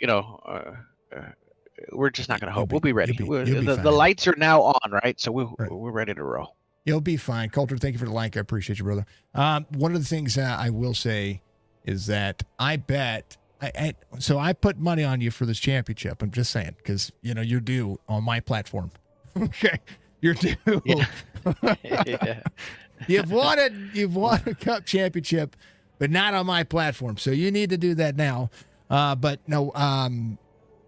we're just not going to hope. We'll be ready. You'll be The fine. lights are now on, right? So Right. we're ready to roll. You'll be fine. Coulter, thank you for the like. I appreciate you, brother. One of the things I will say is that I bet so I put money on you for this championship. I'm just saying, because you're due on my platform. Okay, you're due. Yeah. You've won a cup championship, but not on my platform. So you need to do that now. But no,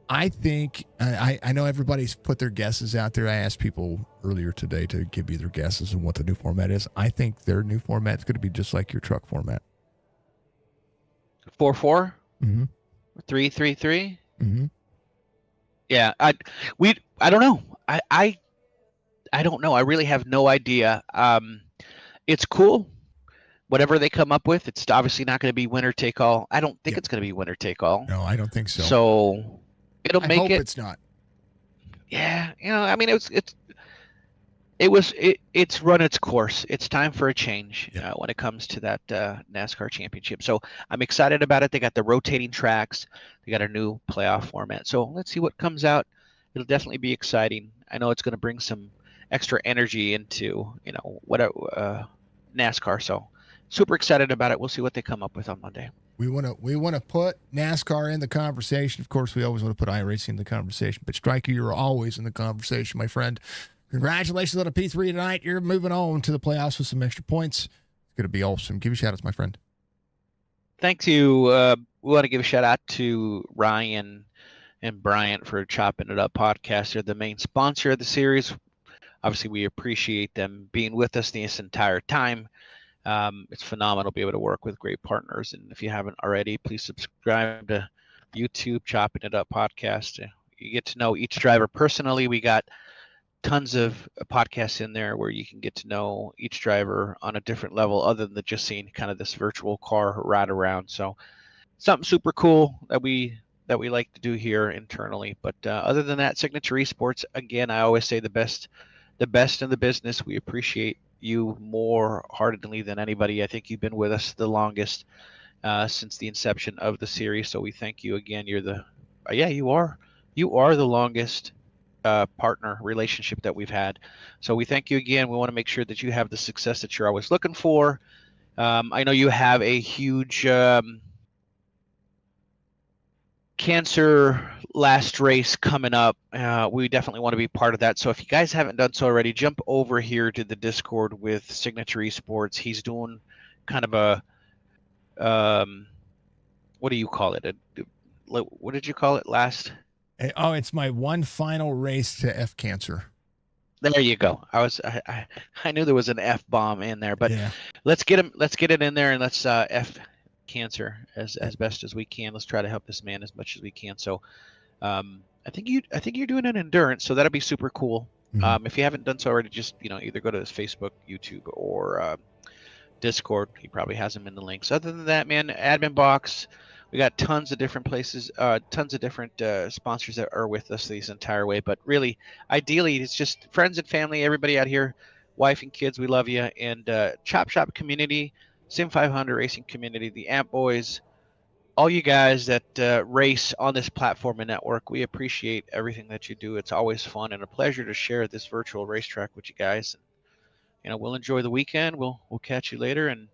I think I know everybody's put their guesses out there. I asked people earlier today to give me their guesses on what the new format is. I think their new format is going to be just like your truck format. 4-4, Mm-hmm. 3-3-3. Mm-hmm. Yeah, I don't know. I don't know. I really have no idea. It's cool. Whatever they come up with, it's obviously not going to be winner take all. I don't think Yep. it's going to be winner take all. No, I don't think so. So it'll I make hope it. it's not. Yeah, I mean, it's run its course. It's time for a change when it comes to that NASCAR championship. So I'm excited about it. They got the rotating tracks. They got a new playoff format. So let's see what comes out. It'll definitely be exciting. I know it's going to bring some extra energy into whatever NASCAR. So super excited about it. We'll see what they come up with on Monday. We want to put NASCAR in the conversation. Of course, we always want to put iRacing in the conversation. But Striker, you're always in the conversation, my friend. Congratulations on a P3 tonight. You're moving on to the playoffs with some extra points. It's going to be awesome. Give you shout-outs, my friend. Thank you. We want to give a shout out to Ryan and Bryant for Chopp'N It Up podcast. They're the main sponsor of the series. Obviously, we appreciate them being with us this entire time. It's phenomenal to be able to work with great partners. And if you haven't already, please subscribe to YouTube Chopp'N It Up podcast. You get to know each driver personally. We got tons of podcasts in there where you can get to know each driver on a different level, other than just seeing kind of this virtual car ride around. So something super cool that we like to do here internally. But other than that, Signature Esports, again, I always say the best in the business. We appreciate you more heartedly than anybody. I think you've been with us the longest since the inception of the series. So we thank you again. You're you are the longest partner relationship that we've had. So we thank you again. We want to make sure that you have the success that you're always looking for. I know you have a huge cancer last race coming up. We definitely want to be part of that. So if you guys haven't done so already, jump over here to the Discord with Signature Esports. He's doing kind of a what do you call it? What did you call it last? Oh, it's my one final race to F cancer. There you go. I knew there was an F bomb in there, but Yeah. let's get it in there, and let's F cancer as best as we can. Let's try to help this man as much as we can. So I think you're doing an endurance, so that'll be super cool. Mhm. If you haven't done so already, just either go to his Facebook, YouTube, or Discord. He probably has them in the links. Other than that, man, admin box. We got tons of different places, tons of different sponsors that are with us this entire way. But really, ideally, it's just friends and family, everybody out here, wife and kids. We love you. And Chop Shop community, Sim 500 racing community, the Amp Boys, all you guys that race on this platform and network. We appreciate everything that you do. It's always fun and a pleasure to share this virtual racetrack with you guys. And, we'll enjoy the weekend. We'll catch you later, and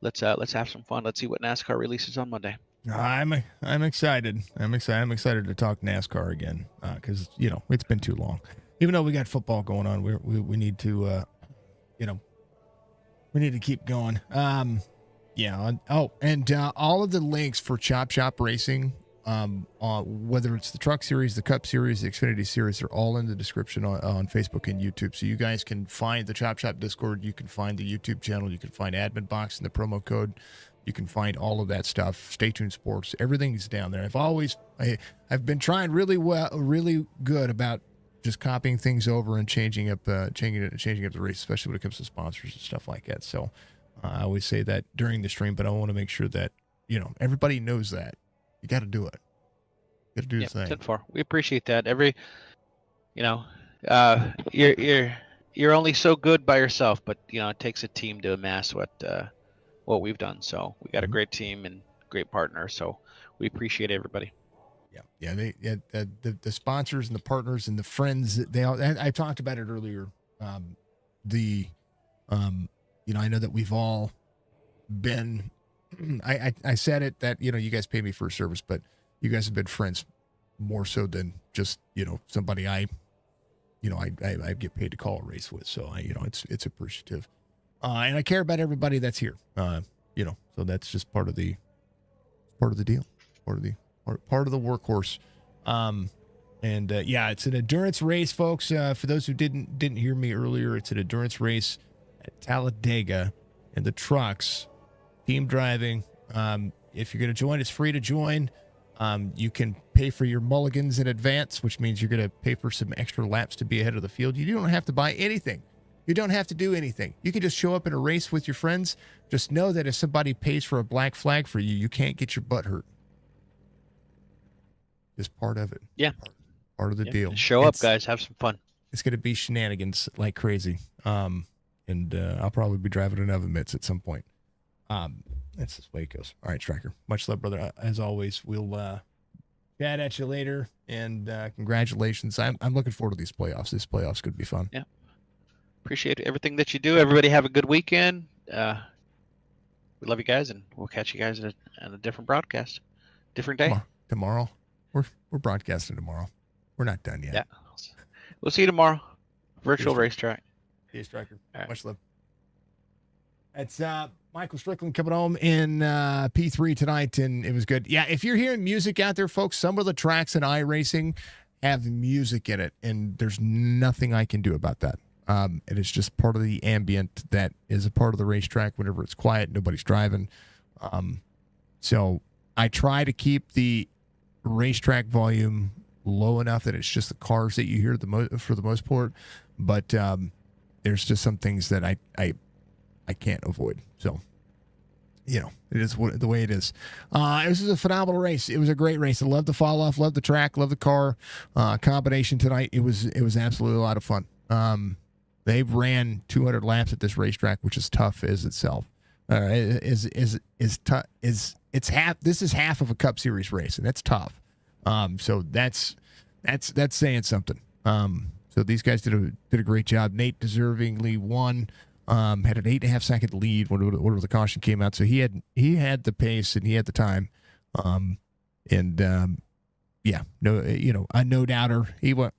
let's have some fun. Let's see what NASCAR releases on Monday. I'm excited. I'm excited to talk NASCAR again because it's been too long. Even though we got football going on, we need to we need to keep going. And all of the links for Chop Shop Racing, whether it's the Truck Series, the Cup Series, the Xfinity Series, they're all in the description on Facebook and YouTube. So you guys can find the Chop Shop Discord. You can find the YouTube channel. You can find Admin Box and the promo code. You can find all of that stuff. Stay tuned sports. Everything's down there. I've been trying really good about just copying things over and changing up the race, especially when it comes to sponsors and stuff like that. So I always say that during the stream, but I want to make sure that everybody knows that you got to do it. You got to do the thing. 10-4. We appreciate that. You're only so good by yourself, but it takes a team to amass what we've done. So we got a great team and great partner. So we appreciate everybody. The sponsors and the partners and the friends, I talked about it earlier. I know that we've all been, I said it that, you guys pay me for a service, but you guys have been friends more so than just, somebody I get paid to call a race with. So it's appreciative. And I care about everybody that's here. So that's just part of the deal, part of the workhorse. It's an endurance race, folks. For those who didn't hear me earlier, it's an endurance race at Talladega, and the trucks, team driving. If you're going to join, it's free to join. You can pay for your mulligans in advance, which means you're going to pay for some extra laps to be ahead of the field. You don't have to buy anything. You don't have to do anything. You can just show up in a race with your friends. Just know that if somebody pays for a black flag for you, you can't get your butt hurt. Just part of it. Yeah. Part of the deal. Show up, guys. Have some fun. It's going to be shenanigans like crazy. And I'll probably be driving an oven mitts at some point. That's the way it goes. All right, Striker. Much love, brother. As always, we'll chat at you later. And congratulations. I'm looking forward to these playoffs. This playoffs could be fun. Yeah. Appreciate everything that you do. Everybody have a good weekend. We love you guys, and we'll catch you guys at a different broadcast, different day. Tomorrow. We're broadcasting tomorrow. We're not done yet. Yeah. We'll see you tomorrow. Virtual racetrack. See you, Striker. Right. Much love. It's Michael Strickland coming home in P3 tonight, and it was good. Yeah, if you're hearing music out there, folks, some of the tracks in iRacing have music in it, and there's nothing I can do about that. It is just part of the ambient that is a part of the racetrack whenever it's quiet, nobody's driving. So I try to keep the racetrack volume low enough that it's just the cars that you hear for the most part. But there's just some things that I can't avoid. So, it is the way it is. This is a phenomenal race. It was a great race. I love the fall off, love the track, love the car combination tonight. It was absolutely a lot of fun. They ran 200 laps at this racetrack, which is tough as itself. This is half of a Cup Series race, and that's tough. So that's saying something. So these guys did a great job. Nate deservingly won. Had an 8.5 second lead when the caution came out. So he had the pace and he had the time. No doubter. He went.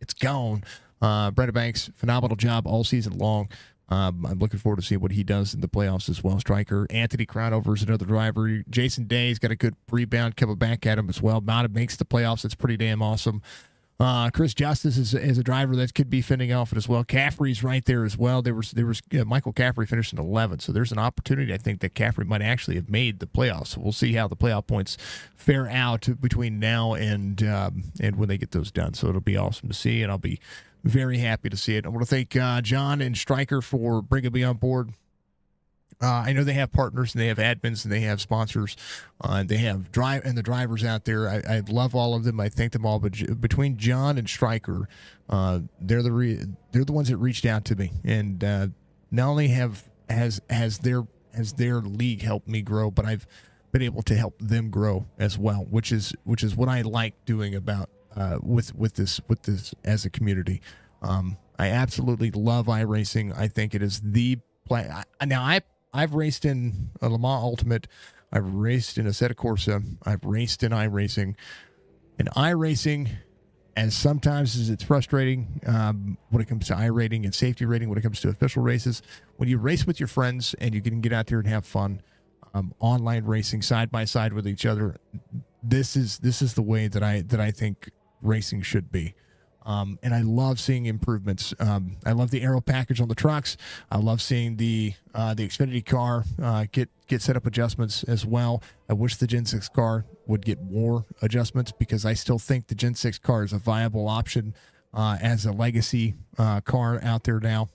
It's gone. Brendan Banks, phenomenal job all season long. I'm looking forward to seeing what he does in the playoffs as well. Striker Anthony Crownover is another driver. Jason Day's got a good rebound coming back at him as well. Mount makes the playoffs. That's pretty damn awesome. Chris Justice is a driver that could be fending off it as well. Caffrey's right there as well. There was Michael Caffrey finished in 11th, so there's an opportunity I think that Caffrey might actually have made the playoffs. So we'll see how the playoff points fare out between now and when they get those done. So it'll be awesome to see, and I'll be very happy to see it. I want to thank John and Stryker for bringing me on board. I know they have partners and they have admins and they have sponsors. They have the drivers out there. I love all of them. I thank them all. But between John and Stryker, they're the ones that reached out to me, and not only has their league helped me grow, but I've been able to help them grow as well, which is what I like doing about with this as a community. I absolutely love iRacing. I think it is the play. Now I've raced in a Le Mans Ultimate. I've raced in Assetto Corsa. I've raced in iRacing. And iRacing, as sometimes as it's frustrating when it comes to iRating and safety rating, when it comes to official races, when you race with your friends and you can get out there and have fun, online racing side by side with each other, this is the way that I think racing should be. And I love seeing improvements. I love the aero package on the trucks. I love seeing the Xfinity car get setup adjustments as well. I wish the Gen 6 car would get more adjustments because I still think the Gen 6 car is a viable option as a legacy car out there now.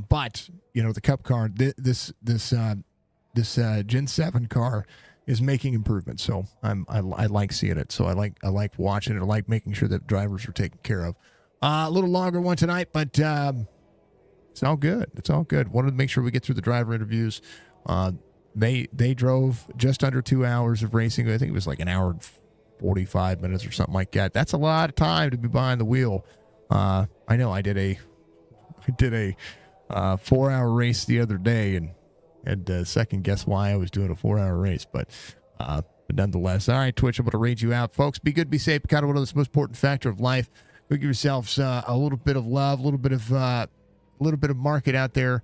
But you know, the Cup car, this Gen 7 car is making improvements, so I like seeing it. So I like watching it. I like making sure that drivers are taken care of. A little longer one tonight, but it's all good. It's all good. Wanted to make sure we get through the driver interviews. They drove just under 2 hours of racing. I think it was like an hour and 45 minutes or something like that. That's a lot of time to be behind the wheel. I know I did a 4-hour race the other day and second guess why I was doing a 4-hour race, but nonetheless. All right, Twitch, I'm going to read you out, folks. Be good, be safe. Kind of one of the most important factor of life. Go give yourselves a little bit of love, a little bit of market out there.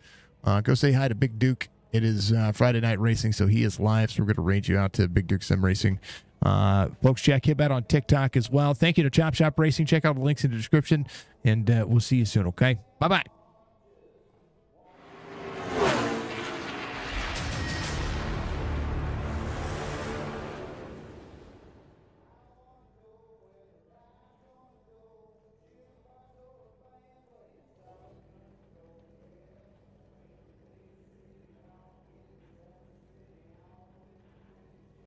Go say hi to Big Duke. It is Friday Night Racing, so he is live. So we're going to raid you out to Big Duke Sim Racing. Folks, check him out on TikTok as well. Thank you to Chop Shop Racing. Check out the links in the description, and we'll see you soon. Okay, bye bye.